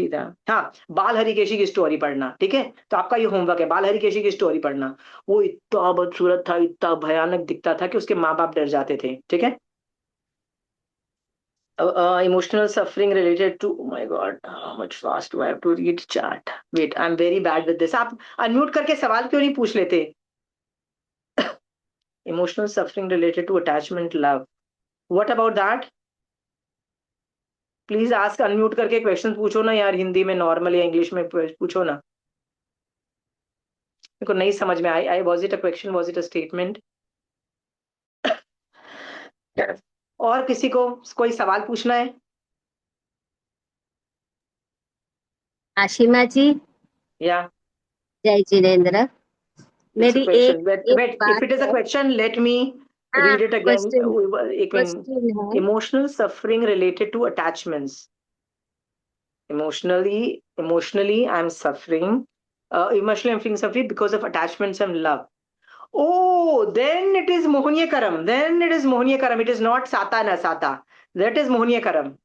था, हाँ, बाल हरिकेशी की स्टोरी पढ़ना, ठीक है? तो आपका ये होमवर्क है, बाल हरिकेशी की स्टोरी पढ़ना। वो इतना बदसूरत था, इतना भयानक दिखता था कि उसके माँ बाप डर जाते थे, ठीक है? Emotional suffering related to, oh my god, how much fast do I have to read chat? Wait, I'm very bad with this. आप अनम्यूट करके सवाल क्यों नहीं पूछ लेते? Emotional suffering related to attachment, love. What about that? Please ask, unmute करके question पूछो ना यार, हिंदी में नॉर्मल या इंग्लिश में पूछो ना। मेरे को नहीं समझ में I was it a question, was it a statement? और किसी को कोई सवाल पूछना है? आशिमा जी, या जय जिनेन्द्र। इट्स अ मेरी क्वेश्चन, एक वेट, इफ बात इट इज अ है। क्वेश्चन लेट मी हाँ, रीड इट अगेन। क्वेश्चन एक मिनट। क्वेश्चन है। Emotional suffering related to attachments, emotionally I'm suffering, emotionally I'm feeling suffering because of attachments and love. Oh, then it is Mohaniyakaram. Then it is Mohaniyakaram. It is not Sata and Asata. That is Mohaniyakaram.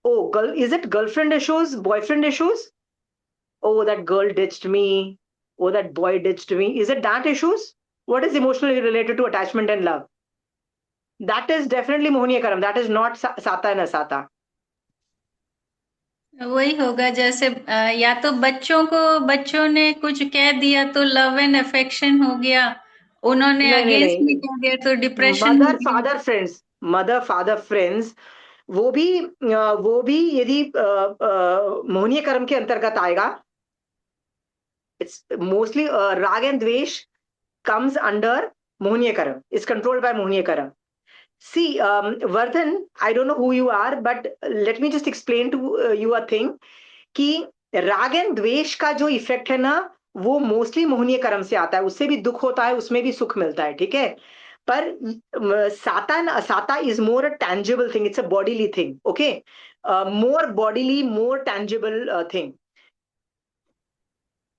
Oh, girl, is it girlfriend issues, boyfriend issues? Oh, that girl ditched me. Oh, that boy ditched me. Is it that issues? What is emotionally related to attachment and love? That is definitely Mohaniyakaram. That is not Sata and Asata. वही होगा जैसे या तो बच्चों ने कुछ कह दिया तो लव एंड अफेक्शन हो गया, उन्होंने नहीं नहीं अगेंस्ट में नहीं, कह दिया तो डिप्रेशन हो मदर गया। Father friends, mother father friends, वो भी यदि मोहनीय कर्म के अंतर्गत आएगा। इट्स मोस्टली राग एंड द्वेष comes under Mohaniyya Karam, is controlled by Mohaniyya Karam. See, Vardhan, I don't know who you are, but let me just explain to you a thing कि राग एंड द्वेष का जो इफेक्ट है ना, वो मोस्टली मोहनीय कर्म से आता है, उससे भी दुख होता है, उसमें भी सुख मिलता है, ठीक है? पर साता एंड असाता is more a tangible thing, it's a bodily thing, okay? More bodily, more tangible thing.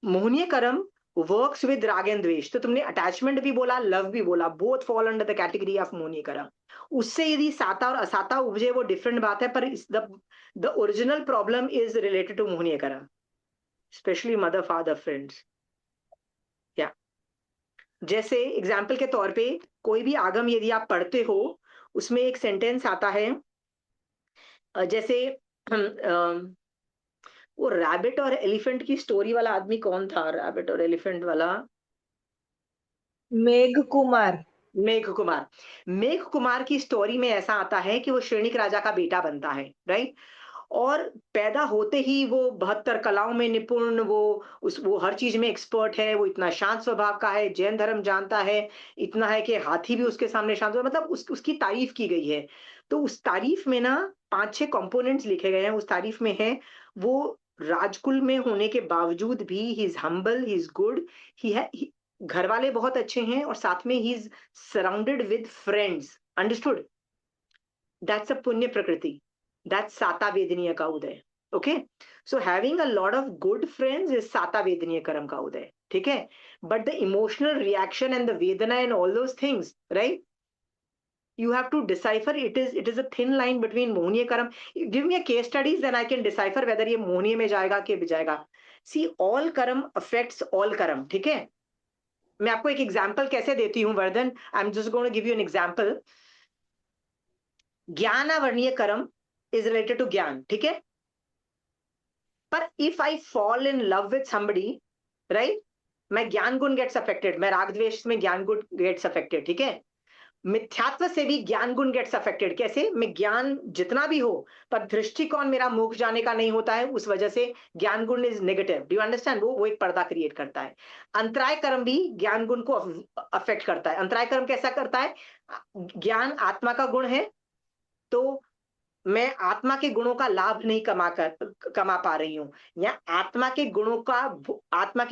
मोहनीय कर्म वर्क्स विद राग एंड द्वेष, तो तुमने अटैचमेंट भी बोला, लव भी बोला, both fall under the category of मोहिनीकरम। उससे यदि साता और असाता उपजे वो डिफरेंट बात है, पर the original problem is related to मोहिनीकरम, स्पेशली मदर फादर फ्रेंड्स। या जैसे एग्जाम्पल के तौर पे कोई भी आगम यदि आप पढ़ते हो, उसमें एक सेंटेंस आता है जैसे वो रैबिट और एलिफेंट की स्टोरी वाला आदमी कौन था, रैबिट और एलिफेंट वाला? मेघ कुमार। मेघ कुमार। मेघ कुमार की स्टोरी में ऐसा आता है कि वो श्रेणिक राजा का बेटा बनता है, राइट? और पैदा होते ही वो 72 कलाओं में निपुण, वो हर चीज में एक्सपर्ट है, वो इतना शांत स्वभाव का है, जैन धर्म जानता है, इतना है कि हाथी भी उसके सामने शांत हो, मतलब उसकी तारीफ की गई है। तो उस तारीफ में ना 5-6 कंपोनेंट्स लिखे गए हैं। उस तारीफ में है वो राजकुल में होने के बावजूद भी he is humble, he is good, he है, घर वाले बहुत अच्छे हैं, और साथ में he is surrounded with friends. Understood? That's a पुण्य प्रकृति, that's Sata Vedaniya का उदय। Okay, so having a lot of good friends is साता वेदनीय कर्म का उदय, ठीक है? But the emotional reaction and the वेदना and all those things, right, you have to decipher. It is a thin line between मोहनीय कर्म. Give me a case studies, then I can decipher whether ये मोहनीय में जाएगा कि जाएगा। See, all कर्म affects all कर्म, ठीक है? मैं आपको एक एग्जाम्पल कैसे देती हूँ Vardhan, I am just going to give you an example. ज्ञानावर्णीय कर्म is related to ज्ञान, ठीक है? पर if I fall in love with somebody, right, मैं ज्ञान गुण gets affected, मैं राग द्वेष में ज्ञान गुण gets affected, ठीक है? मिथ्यात्व से भी ज्ञान गुण gets affected। कैसे? मैं ज्ञान जितना भी हो, पर दृष्टिकोण मेरा मोक्ष जाने का नहीं होता है, उस वजह से ज्ञान गुण is negative. Do you understand? वो एक पर्दा क्रिएट करता है। अंतराय कर्म भी ज्ञान गुण को अफेक्ट करता है। अंतराय कर्म कैसा करता है? ज्ञान आत्मा का गुण है, तो मैं आत्मा के गुणों का लाभ नहीं कमा पा रही हूं, या आत्मा के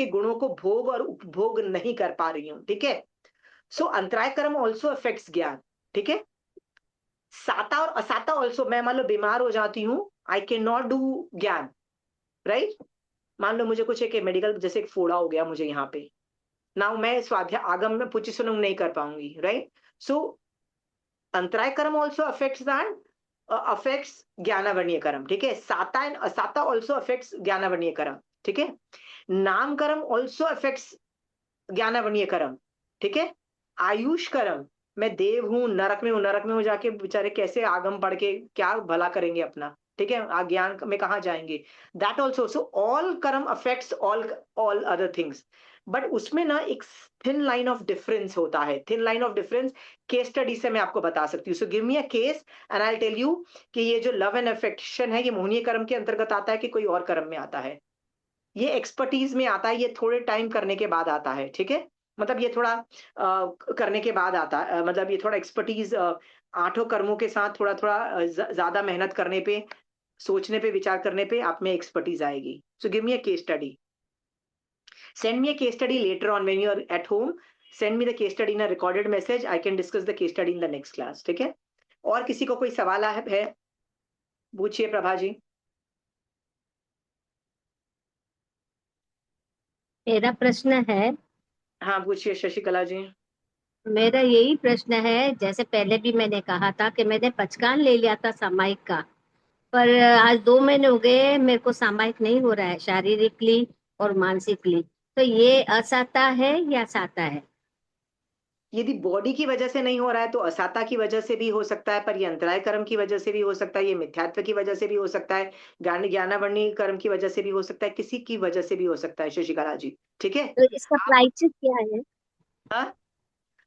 गुणों को भोग और उपभोग नहीं कर पा रही हूं, ठीक है? सो अंतराय कर्म ऑल्सो अफेक्ट्स ज्ञान, ठीक है? साता और असाता ऑल्सो, मैं मान लो बीमार हो जाती हूँ, आई कैन नॉट डू ज्ञान, राइट? मान लो मुझे कुछ एक मेडिकल, जैसे एक फोड़ा हो गया मुझे यहाँ पे, ना मैं स्वाध्याय आगम में पुचिसुनुंग नहीं कर पाऊंगी, राइट? सो अंतराय कर्म ऑल्सो अफेक्ट्स ज्ञानावर्णीय कर्म, ठीक है? साता एंड असाता ऑल्सो अफेक्ट्स ज्ञानावर्णीय कर्म, ठीक है? नाम कर्म ऑल्सो अफेक्ट्स ज्ञानावर्णीय कर्म, ठीक है? आयुष कर्म, मैं देव हूं, नरक में हूं, नरक में हो जाके बेचारे कैसे आगम पढ़ के क्या भला करेंगे अपना, ठीक है? ज्ञान में कहाँ जाएंगे? That also. सो ऑल कर्म affects all other things, but उसमें ना एक थिन लाइन ऑफ डिफरेंस होता है। Thin line of difference case study से मैं आपको बता सकती हूँ। So give me a case and I tell you कि ये जो लव एंड अफेक्शन है, ये मोहनीय कर्म के अंतर्गत आता है कि कोई और कर्म में आता है। ये एक्सपर्टीज में आता है, ये थोड़े टाइम करने के बाद आता है, ठीक है? मतलब ये थोड़ा करने के बाद आता है, मतलब ये थोड़ा एक्सपर्टीज 8 कर्मों के साथ थोड़ा थोड़ा ज्यादा मेहनत करने पे, सोचने पे, विचार करने पे आप में एक्सपर्टीज आएगी। सो give me a case study, send me a case study later on when you are at home. Send me the case study in a recorded message. I can discuss the case study in the next class, ठीक है? और किसी को कोई सवाल है? पूछिए प्रभा जी। मेरा प्रश्न है, हाँ पूछिए शशिकला जी। मेरा यही प्रश्न है, जैसे पहले भी मैंने कहा था कि मैंने पचकान ले लिया था सामायिक का, पर आज 2 महीने हो गए मेरे को सामायिक नहीं हो रहा है, शारीरिकली और मानसिकली। तो ये असाता है या साता है? यदि बॉडी की वजह से नहीं हो रहा है तो असाता की वजह से भी हो सकता है, पर ये अंतराय कर्म की वजह से भी हो सकता है, ये मिथ्यात्व की वजह से भी हो सकता है, ज्ञानावर्णीय कर्म की वजह से भी हो सकता है, किसी की वजह से भी हो सकता है शशिकला जी, ठीक है? तो इसका प्रायश्चित क्या है? हाँ,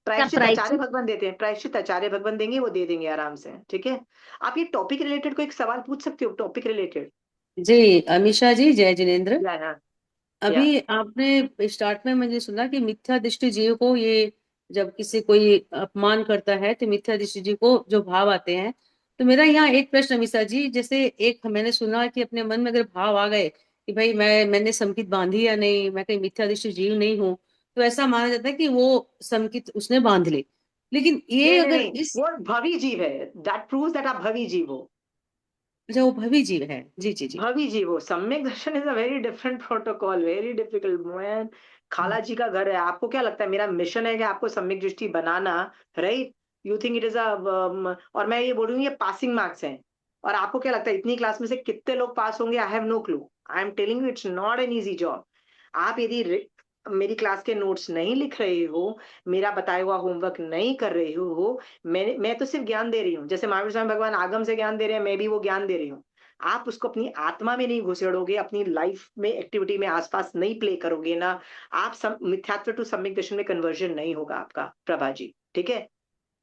प्रायश्चित आचार्य भगवान देते हैं, प्रायश्चित आचार्य भगवान देंगे, वो दे देंगे आराम से, ठीक है? आप ये टॉपिक रिलेटेड कोई एक सवाल पूछ सकते हो, टॉपिक रिलेटेड। जी अमीषा जी, जय जिनेन्द्र। हाँ, अभी आपने स्टार्ट में मुझे सुना कि मिथ्या दृष्टि जीव को, ये जब किसी कोई अपमान करता है तो मिथ्या दृष्टि जीव को जो भाव आते हैं, तो मेरा यहाँ एक प्रश्न अमीषा जी, जैसे एक मैंने सुना कि अपने मन में अगर भाव आ गए कि भाई मैंने समकित बांधी या नहीं, मैं कहीं मिथ्या दृष्टि जीव नहीं हूँ, तो ऐसा माना जाता है कि वो समकित उसने बांध ली। लेकिन ये नहीं, अगर नहीं, इस, वो भवी जीव है, दैट प्रूव्स दैट आप भवी जीव हो। अच्छा वो भवी जीव है, जी जी जी। भवी जीव हो। सम्यक दर्शन is a very different protocol, very difficult man. खाला जी का घर है, आपको क्या लगता है मेरा मिशन है कि आपको सम्यक दृष्टि बनाना, right? You think it is और मैं ये बोल रही हूँ ये पासिंग मार्क्स हैं, और आपको क्या लगता है इतनी क्लास में से कितने लोग पास होंगे? I have no clue. I am telling you it's not an easy job. आप यदि मेरी क्लास के नोट्स नहीं लिख रहे हो, मेरा बताया हुआ होमवर्क नहीं कर रहे हो, मैं तो सिर्फ ज्ञान दे रही हूँ, जैसे महावीर स्वामी भगवान आगम से ज्ञान दे रहे हैं, मैं भी वो ज्ञान दे रही हूँ। आप उसको अपनी आत्मा में नहीं घुसेड़ोगे, अपनी लाइफ में एक्टिविटी में आसपास नहीं प्ले करोगे ना, आप मिथ्यात्व टू सम्यक दर्शन में कन्वर्जन नहीं होगा आपका, प्रभा जी, ठीक है?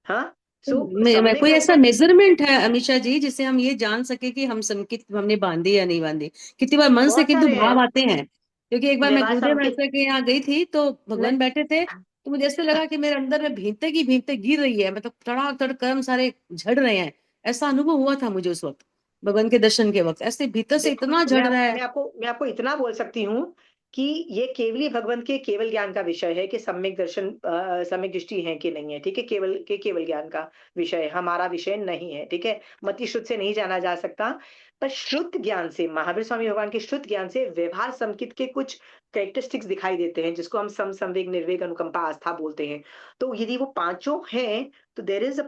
हाँ, सो मैं सम्यक कोई ऐसा दर्शन मेजरमेंट है अमीषा जी जिससे हम ये जान सके कि हम संकित हमने बांधी या नहीं बांधी? कितनी बार मन से बहुत किंतु सारे भाव हैं। आते हैं, क्योंकि एक बार मैं व्यवहार गुरुदेव संकेत मास्टर के यहाँ गई थी तो नहीं, भगवान बैठे थे, तो मुझे ऐसे लगा कि मेरे अंदर में भीनते की भीनते गिर रही है, मतलब तड़ातड़ कर्म सारे झड़ रहे हैं। ऐसा अनुभव हुआ था मुझे उस वक्त, भगवान के दर्शन के वक्त, ऐसे भीतर से देखो इतना झड़ रहा है। मैं आपको इतना बोल सकती हूँ कि ये केवली भगवंत के केवल ज्ञान का विषय है कि सम्यक दर्शन सम्यक दृष्टि है कि नहीं है, ठीक है? केवल ज्ञान का विषय है, हमारा विषय नहीं है, ठीक है? मति शुद्ध से नहीं जाना जा सकता, पर शुद्ध ज्ञान से, महावीर स्वामी भगवान के शुद्ध ज्ञान से व्यवहार संकित के कुछ कैरेक्टरिस्टिक्स दिखाई देते हैं, जिसको हम संवेग, निर्वेग, अनुकंपा, आस्था बोलते हैं। तो यदि वो पांचों हैं, तो there is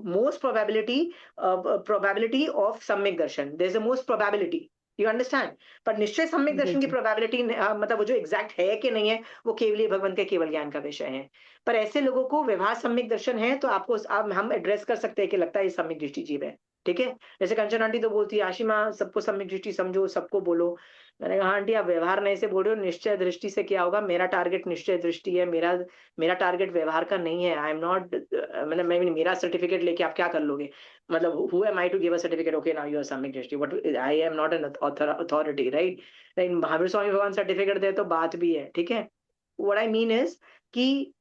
most probability of सम्यक दर्शन, there is a most probability, you understand? पर निश्चय सम्यक जी दर्शन की जी प्रोबेबिलिटी मतलब वो जो एग्जैक्ट है कि नहीं है, वो केवल भगवान के केवल ज्ञान का विषय है। पर ऐसे लोगों को व्यवहार सम्यक दर्शन है, तो आपको हम एड्रेस कर सकते हैं कि लगता है ये सम्यक दृष्टि जीव है, ठीक है? जैसे कंचन आंटी तो बोलती है, आशी माँ सबको सम्यक दृष्टि समझो, सबको बोलो। मैंने कहा आंटी आप व्यवहार नहीं से बोल रहे हो, निश्चय दृष्टि से क्या होगा? मेरा टारगेट निश्चय दृष्टि है, मेरा टारगेट व्यवहार का नहीं है। आई एम नॉट, मतलब मैं मेरा सर्टिफिकेट लेके आप क्या कर लोगे? मतलब who am I to give a certificate? Okay, now you are सम्यक दृष्टि, what? I am not an authority, right? Like Mahavir Swami भगवान सर्टिफिकेट दे तो बात भी है, ठीक है? What I mean is कि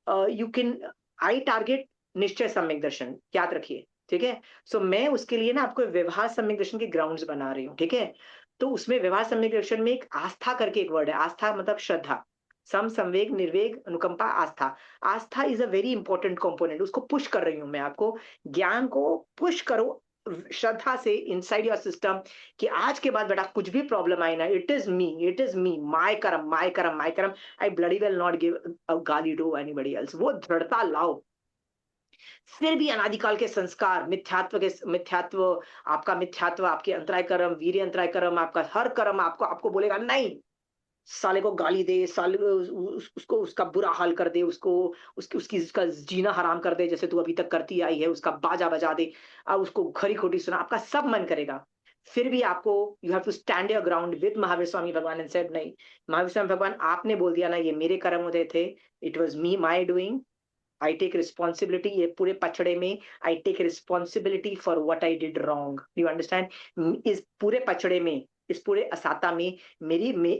यू कैन, आई टारगेट निश्चय सम्यक दर्शन, याद रखिए, ठीक है? सो मैं उसके लिए ना आपको व्यवहार सम्यक दर्शन के ग्राउंड्स बना रही हूँ, ठीक है? तो उसमें व्यवहार सम्यक दर्शन में एक आस्था करके एक वर्ड है, आस्था मतलब श्रद्धा, संवेग, निर्वेग, अनुकंपा, आस्था। आस्था is a very important component, उसको पुश कर रही हूँ मैं आपको, ज्ञान को पुश करो श्रद्धा से इनसाइड योर सिस्टम, कि आज के बाद बेटा कुछ भी प्रॉब्लम आए ना, इट इज मी, माय कर्म, माय कर्म, माय कर्म, आई bloody will not give a गाली टू एनीबॉडी एल्स। वो दृढ़ता लाओ। फिर भी अनादिकाल के संस्कार, मिथ्यात्व, आपका मिथ्यात्व, आपके अंतराय कर्म, वीर्य अंतराय कर्म, आपका हर कर्म आपको बोलेगा नहीं, साले को गाली दे, साले उसको उसका बुरा हाल कर दे, उसका जीना हराम कर दे, जैसे तू अभी तक करती आई है, उसका बाजा बजा दे, अब उसको खरी खोटी सुना, आपका सब मन करेगा। फिर भी आपको, you have to stand your ground with Mahavir Swami भगवान एंड सेड नहीं, महावीर स्वामी भगवान आपने बोल दिया ना ये मेरे कर्म होते थे, it was me, my doing, I take responsibility, ये पूरे पचड़े में I take responsibility for what I did wrong, you understand? इस पूरे पचड़े में, इस पूरे असाता में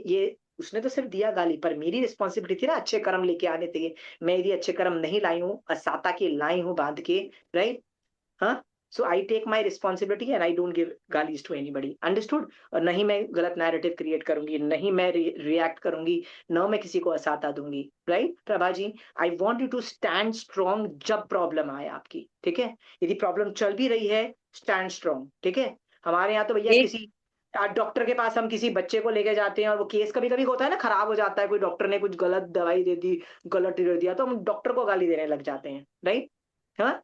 ये उसने तो सिर्फ दिया गाली, पर मेरी रिस्पॉन्सिबिलिटी थी ना अच्छे कर्म लेके आने थे। मैं यदि अच्छे कर्म नहीं लाई हूँ, असाता की लाई हूँ बांध के, राइट? हाँ, so I take my responsibility and I don't give गालीज टू एनीबडी, अंडरस्टूड? और नहीं मैं गलत नैरेटिव क्रिएट करूंगी, नहीं मैं रिएक्ट करूंगी, न मैं किसी को असाता दूंगी, right Prabha ji? I want you to stand strong जब प्रॉब्लम आए आपकी, ठीक है? यदि प्रॉब्लम चल भी रही है, स्टैंड स्ट्रॉन्ग, ठीक है? हमारे यहाँ तो भैया एक किसी डॉक्टर के पास हम किसी बच्चे को लेके जाते हैं और वो केस कभी कभी होता है ना, खराब हो जाता है, कोई डॉक्टर ने कुछ गलत दवाई दे दी, गलत ट्रीटमेंट दिया, तो हम डॉक्टर को गाली देने लग जाते हैं, राइट? हाँ,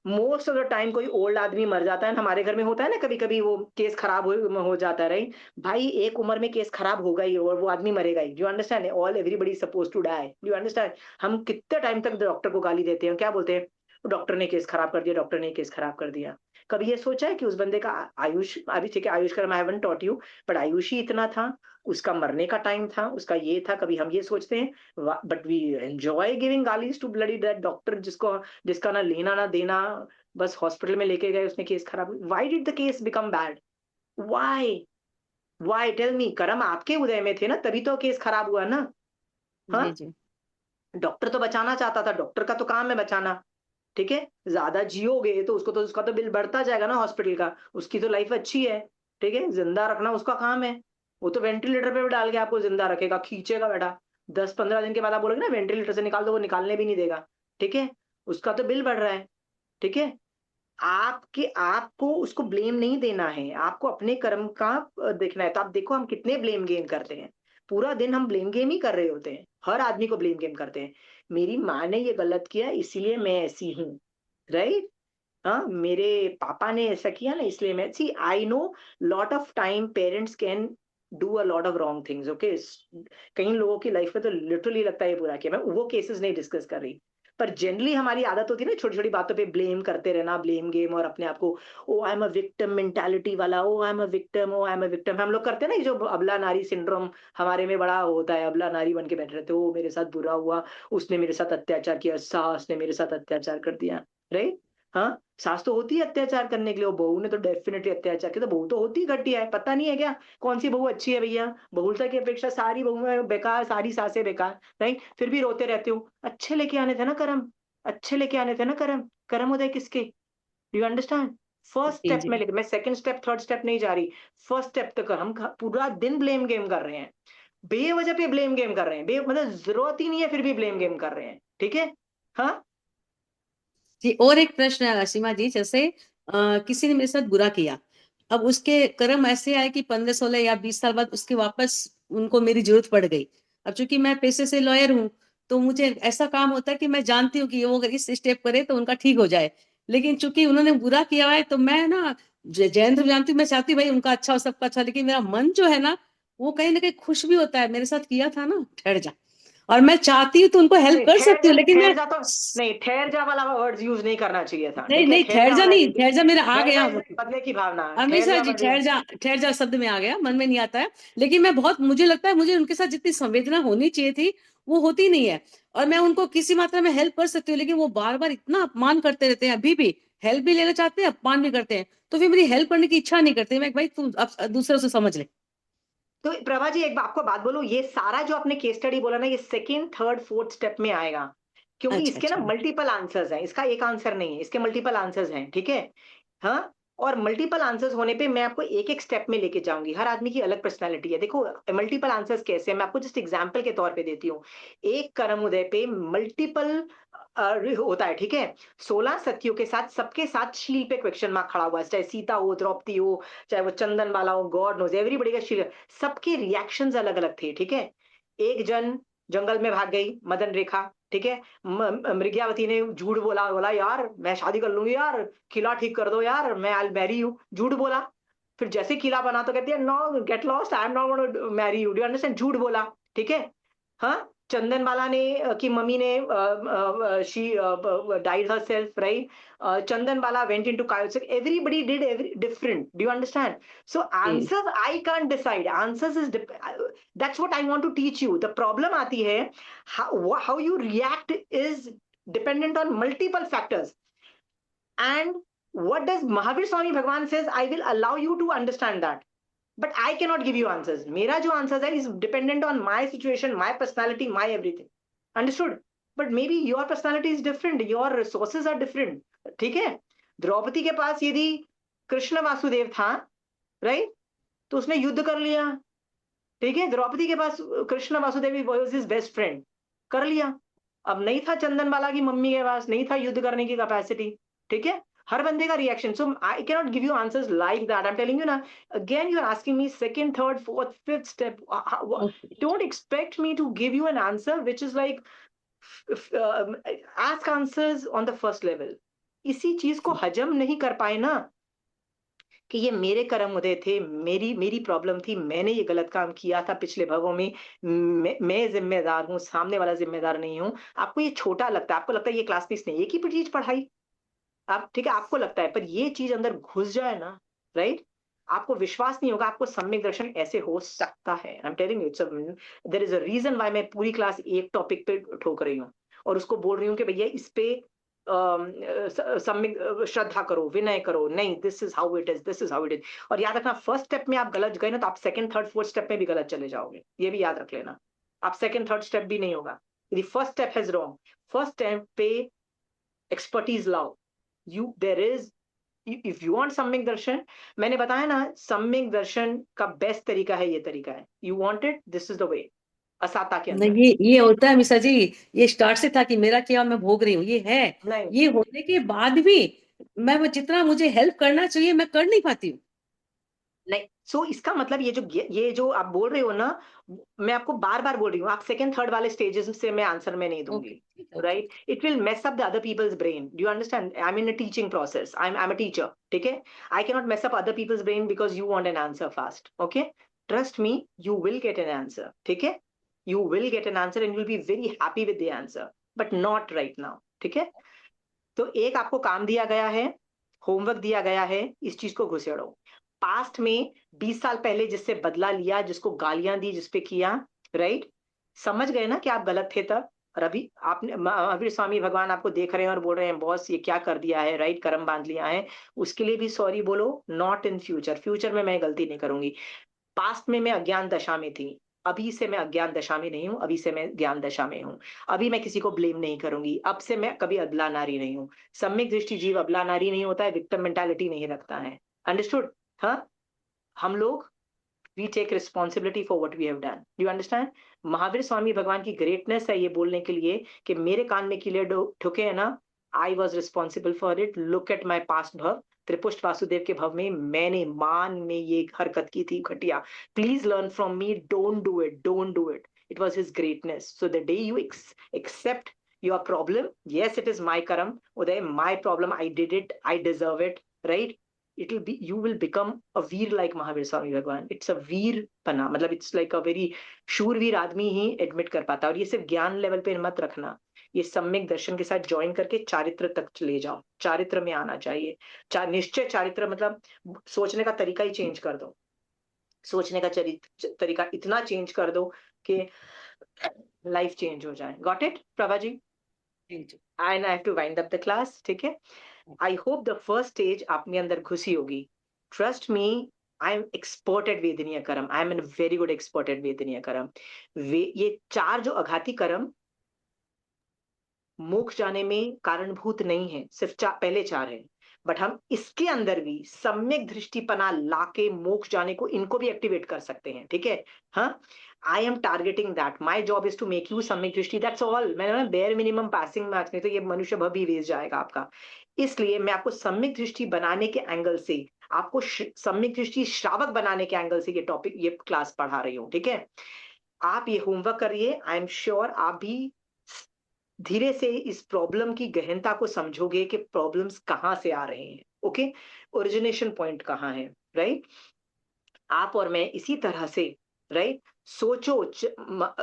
मोस्ट ऑफ द टाइम कोई ओल्ड आदमी मर जाता है, हमारे घर में होता है ना कभी कभी, वो केस खराब हो जाता है, राइट भाई? एक उम्र में केस खराब होगा ही और वो आदमी मरेगा ही, you understand? All everybody suppose to die, you understand? हम कितने टाइम तक डॉक्टर को गाली देते हैं, क्या बोलते हैं? डॉक्टर ने केस खराब कर दिया, डॉक्टर ने केस खराब कर दिया। कभी ये सोचा है कि उस बंदे का आयुष, अभी ठीक है आयुष कर्म I haven't taught you, but आयुष ही इतना था, उसका मरने का टाइम था, उसका ये था, कभी हम ये सोचते हैं? बट वी एंजॉय गिविंग गालीज टू ब्लडी दैट डॉक्टर, जिसका ना लेना ना देना, बस हॉस्पिटल में लेके गए, उसने केस खराब, why did the case become bad? Why? Why tell me? कर्म आपके उदय में थे ना, तभी तो केस खराब हुआ ना। जी हाँ, जी डॉक्टर तो बचाना चाहता था, डॉक्टर का तो काम है बचाना, ठीक है? ज्यादा जियोगे तो उसका तो बिल बढ़ता जाएगा ना हॉस्पिटल का, उसकी तो लाइफ अच्छी है, ठीक है? जिंदा रखना उसका काम है, वो तो वेंटिलेटर पे भी डाल के आपको जिंदा रखेगा, खींचेगा बेटा, 10-15 दिन के बाद आप बोलोगे ना वेंटिलेटर से निकाल दो, वो निकालने भी नहीं देगा, ठीक है? उसका तो बिल बढ़ रहा है, ठीक है? आपको उसको ब्लेम नहीं देना है, आपको अपने कर्म का देखना है। तो आप देखो हम कितने ब्लेम गेम करते हैं, पूरा दिन हम ब्लेम गेम ही कर रहे होते हैं, हर आदमी को ब्लेम गेम करते हैं। मेरी माँ ने ये गलत किया इसीलिए मैं ऐसी हूँ, राइट? हाँ, मेरे पापा ने ऐसा किया ना इसलिए मैं, see I know lot of time parents can do a lot of wrong things, okay. कई लोगों की लाइफ में तो लिटरली लगता है ये बुरा किया, मैं वो केसेस नहीं डिस्कस कर रही, पर जनरली हमारी आदत होती है ना छोटी छोटी बातों पे ब्लेम करते रहना, ब्लेम गेम, और अपने आप को oh I am a victim mentality वाला, oh I am a victim, oh I am a victim, हम लोग करते हैं ना ये जो अबला नारी सिंड्रोम हमारे में बड़ा होता है, अबला नारी बन के बैठे रहते हो, मेरे साथ बुरा हुआ, उसने मेरे साथ अत्याचार किया, सास ने मेरे साथ अत्याचार कर दिया, राइट? हाँ, सास तो होती है अत्याचार करने के लिए, और बहू ने तो डेफिनेटली अत्याचार किया, तो बहू तो होती ही घटिया है, पता नहीं है क्या कौन सी बहू अच्छी है भैया? बहुलता की अपेक्षा सारी बहुएं बेकार, सारी सासें बेकार, राइट? फिर भी रोते रहते हो, अच्छे लेके आने थे ना कर्म, अच्छे लेके आने थे ना कर्म, कर्म उदय किसके? You understand? फर्स्ट जी स्टेप जी। में लेके, मैं सेकंड स्टेप थर्ड स्टेप नहीं जा रही, फर्स्ट स्टेप तक हम पूरा दिन ब्लेम गेम कर रहे हैं, बेवजह पे ब्लेम गेम कर रहे हैं, मतलब जरूरत ही नहीं है फिर भी ब्लेम गेम कर रहे हैं, ठीक है? हाँ, जी, और एक प्रश्न है सीमा जी, जैसे किसी ने मेरे साथ बुरा किया, अब उसके कर्म ऐसे आए कि 15-16 या 20 साल बाद उसके वापस उनको मेरी जरूरत पड़ गई। अब चूंकि मैं पेशे से लॉयर हूँ, तो मुझे ऐसा काम होता है कि मैं जानती हूँ कि वो अगर इस स्टेप करे तो उनका ठीक हो जाए, लेकिन चूंकि उन्होंने बुरा किया हुआ है तो मैं ना जयेंद्र जानती हूँ, मैं चाहती हूँ भाई उनका अच्छा हो, सबका अच्छा, लेकिन मेरा मन जो है वो कहीं ना कहीं खुश भी होता है, मेरे साथ किया था ना, ठहर जा, और मैं चाहती हूँ तो उनको हेल्प नहीं कर सकती हूँ, लेकिन मैं ठहर जा तो, नहीं ठहर जा वाला वर्ड यूज नहीं करना चाहिए था, नहीं ठीक है? नहीं, ठहर ठहर जा जा वाला नहीं, यूज, ठहर जा मेरा आ ठहर जा गया, इज बदले की भावना, ठहर हमेशा जा जी, बदले। ठहर जा शब्द में आ गया, मन में नहीं आता है, लेकिन मैं बहुत, मुझे लगता है मुझे उनके साथ जितनी संवेदना होनी चाहिए थी वो होती नहीं है, और मैं उनको किसी मात्रा में हेल्प कर सकती हूँ, लेकिन वो बार बार इतना अपमान करते रहते हैं, अभी भी हेल्प भी लेना चाहते हैं, अपमान भी करते हैं, तो फिर मेरी हेल्प करने की इच्छा नहीं करती, मैं भाई तू अब दूसरों से समझ ले। तो प्रभा जी एक आपको बात बोलूं, ये सारा जो आपने केस स्टडी बोला ना, ये सेकंड थर्ड फोर्थ स्टेप में आएगा, क्योंकि अच्छा इसके ना अच्छा। मल्टीपल आंसर्स हैं, इसका एक आंसर नहीं है, इसके मल्टीपल आंसर्स हैं, ठीक है? हाँ, और मल्टीपल आंसर्स होने पे मैं आपको एक एक स्टेप में लेके जाऊंगी, हर आदमी की अलग पर्सनैलिटी है, देखो मल्टीपल आंसर्स कैसे हैं मैं आपको जस्ट एग्जांपल के तौर पे देती हूँ। एक कर्म उदय पे मल्टीपल होता है, ठीक है? 16 सतियों के साथ सबके साथ शील पे क्वेश्चन मार्क खड़ा हुआ है, चाहे सीता हो, द्रौपदी हो, चाहे वो चंदन वाला हो, गॉड नोज एवरीबॉडी का शील, सबके रिएक्शंस अलग अलग थे, ठीक है? एक जन जंगल में भाग गई, मदन रेखा, ठीक है? मृग्यावती ने झूठ बोला, बोला यार मैं शादी कर लूंगी यार, किला ठीक कर दो यार, मैं आई मैरी यू, झूठ बोला। फिर जैसे किला बना तो कहती है no get lost, I am not going to marry you, do you understand? झूठ बोला, ठीक है? हाँ, चंदन बाला ने की मम्मी ने she died herself, right? Chandan Bala went into chaos, everybody did every different, do you understand? So जी answers I can't decide, answers is that's what I want to teach you, the problem आती है how you react is dependent on multiple factors, and what does Mahavir Swami Bhagwan says, I will allow you to understand that, but I cannot give you answers, मेरा जो answers है is dependent on my situation, my personality, my everything, understood? But maybe your personality is different, your resources are different, ठीक है? द्रौपदी के पास यदि कृष्ण वासुदेव था, right, तो उसने युद्ध कर लिया, ठीक है? द्रौपदी के पास Krishna Vasudev was his best friend, कर लिया। अब नहीं था चंदन बाला की मम्मी के पास, नहीं था युद्ध करने की कैपेसिटी, ठीक है? हर बंदे का reaction, so I can not give you answers like that, I am telling you ना, again you are asking me second third fourth fifth step, okay. Don't expect me to give you an answer which is like ask answers on the first level. इसी चीज को हजम नहीं कर पाए ना, कि ये मेरे कर्म उदय थे, मेरी मेरी प्रॉब्लम थी, मैंने ये गलत काम किया था पिछले भवों में, मैं जिम्मेदार हूँ, सामने वाला जिम्मेदार नहीं हूँ। आपको ये छोटा लगता है, आपको लगता है ये क्लास में इसने एक ही चीज पढ़ाई, आप ठीक है आपको लगता है, पर ये चीज अंदर घुस जाए ना, राइट, आपको विश्वास नहीं होगा, आपको सम्यक दर्शन ऐसे हो सकता है। I am telling you, it's there is a reason why मैं पूरी क्लास एक टॉपिक पे ठोक रही हूँ, और उसको बोल रही हूँ कि भैया इस पे सम्यक श्रद्धा करो, विनय करो, नहीं this is how it is, this is how it is. और याद रखना, फर्स्ट स्टेप में आप गलत गए ना, तो आप सेकंड थर्ड फोर्थ स्टेप में भी गलत चले जाओगे, ये भी याद रख लेना। आप सेकंड थर्ड स्टेप भी नहीं होगा, यदि first step has wrong, first step पे एक्सपर्टीज लाओ, you there is, if you want सम्यक दर्शन, मैंने बताया ना सम्यक दर्शन का बेस्ट तरीका है, ये तरीका है, you want it, this is the way, असाता के नहीं, अंदर। ये होता है मिश्रा जी, ये स्टार्ट से था कि मेरा क्या मैं भोग रही हूँ, ये है, नहीं, ये होने के बाद भी मैं वो जितना मुझे हेल्प करना चाहिए मैं कर नहीं पाती हूँ। नहीं, सो इसका मतलब ये जो आप बोल रहे हो ना, मैं आपको बार बार बोल रही हूँ, आप सेकंड थर्ड वाले स्टेजेस से मैं आंसर में नहीं दूंगी, okay right? It will mess up the other people's brain, do you understand? I am in a teaching process, I am a teacher, ठीक है? I can not mess up other people's brain because you want an answer fast, okay? Trust me, you will get an answer, ठीक है? You will get an answer and you will be very happy with the answer, but not right now, ठीक है? तो एक आपको काम दिया गया है, होमवर्क दिया गया है, इस चीज को घुसेड़ो। पास्ट में 20 साल पहले जिससे बदला लिया, जिसको गालियां दी, जिसपे किया, राइट? समझ गए ना कि आप गलत थे तब, और अभी आपने महावीर स्वामी भगवान आपको देख रहे हैं और बोल रहे हैं बॉस ये क्या कर दिया है, राइट? कर्म बांध लिया है, उसके लिए भी सॉरी बोलो। नॉट इन फ्यूचर, फ्यूचर में मैं गलती नहीं करूंगी। पास्ट में मैं अज्ञान दशा में थी, अभी से मैं अज्ञान दशा में नहीं हूं, अभी से मैं ज्ञान दशा में हूं। अभी मैं किसी को ब्लेम नहीं करूंगी, अब से मैं कभी अबला नारी नहीं हूं। सम्यक दृष्टि जीव अबला नारी नहीं होता है, विक्टिम मेंटालिटी नहीं रखता है, अंडरस्टूड? हाँ, हम लोग we take responsibility for what we have done, you understand? Mahavir Swami भगवान की ग्रेटनेस है ये बोलने के लिए कि मेरे कान में कीड़े ठुके हैं ना, I was responsible for it, look at my past भव। त्रिपुष्ट वासुदेव के भव में मैंने मान में ये हरकत की थी घटिया, please learn from me, don't do it, don't do it. It was his greatness. So the day you accept your problem, yes, it is my karam, uday, my problem, I did it, I deserve it, right? It will be, you will become a veer like Mahavir Swami Bhagwan. It's a veer pana, मतलब it's like a very शूरवीर आदमी ही admit कर पाता है। और ये सिर्फ ज्ञान लेवल पे मत रखना, ये सम्यक दर्शन के साथ ज्वाइन करके चारित्र तक ले जाओ, चारित्र में आना चाहिए। निश्चय चारित्र मतलब सोचने का तरीका ही चेंज कर दो, सोचने का तरीका इतना चेंज कर दो कि लाइफ चेंज हो जाए। Got it Prabha ji? Thank you. And I have to wind up the class, ठीक है? I hope the first stage अपने अंदर घुसी होगी। Trust me, I am expert at वेदनीय कर्म, I am an very good expert at वेदनीय कर्म। ये 4 जो अघाती कर्म मोक्ष जाने में कारणभूत नहीं है, सिर्फ पहले 4 है, बट हम इसके अंदर भी सम्यक दृष्टिपना लाके मोक्ष जाने को इनको भी एक्टिवेट कर सकते हैं, ठीक है? हाँ, I am targeting that, my job is to make you सम्यक दृष्टि, दैट्स ऑल। मैंने बेयर मिनिमम पासिंग मैच में तो ये मनुष्य भव भी वेस्ट जाएगा आपका। इसलिए मैं आपको सम्यक दृष्टि बनाने के एंगल से, आपको सम्यक दृष्टि श्रावक बनाने के एंगल से ये टॉपिक, ये क्लास पढ़ा रही हूँ, ठीक है? आप ये होमवर्क करिए, आई एम श्योर आप भी धीरे से इस प्रॉब्लम की गहनता को समझोगे कि प्रॉब्लम्स कहां से आ रहे हैं, ओके? ओरिजिनेशन पॉइंट कहां है, राइट? आप और मैं इसी तरह से, राइट? सोचो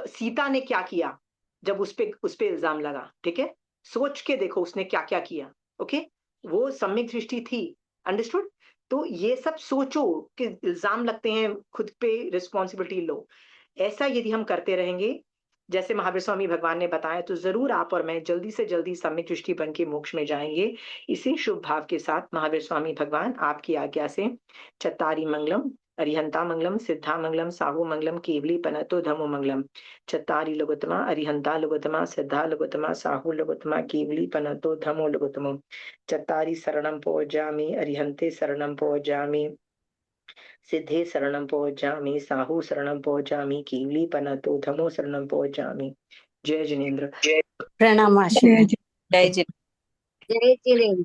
सीता ने क्या किया जब उस पे इल्जाम लगा, ठीक है? सोच के देखो उसने क्या क्या किया, ओके? वो सम्यक दृष्टि थी, अंडरस्टूड? तो ये सब सोचो कि इल्जाम लगते हैं, खुद पे रिस्पॉन्सिबिलिटी लो। ऐसा यदि हम करते रहेंगे जैसे महावीर स्वामी भगवान ने बताया, तो जरूर आप और मैं जल्दी से जल्दी सम्यक दृष्टि बन के मोक्ष में जाएंगे। इसी शुभ भाव के साथ महावीर स्वामी भगवान आपकी आज्ञा से चत्तारी मंगलम, अरिहंता मंगलम, सिद्धा मंगलम, साहू मंगलम, केवली पनतो धमो मंगलम। चत्तारी लघुतमा, अरिहंता लघुतमा, सिद्धा लघुतमा, साहू लघुतमा, केवली पनतो धमो लघुतमो। चत्तारी शरणम पहुंचामि, अरिहंते शरणम पहुंचामि, सिद्धे शरणं पहुंचामि, साहू शरणं पहुंचामि, कीवली पनतो धमो शरणं पहुंचामि। जय जिनेन्द्र। प्रणाम आशीर्वाद। जय जी। जय जिनेन्द्र।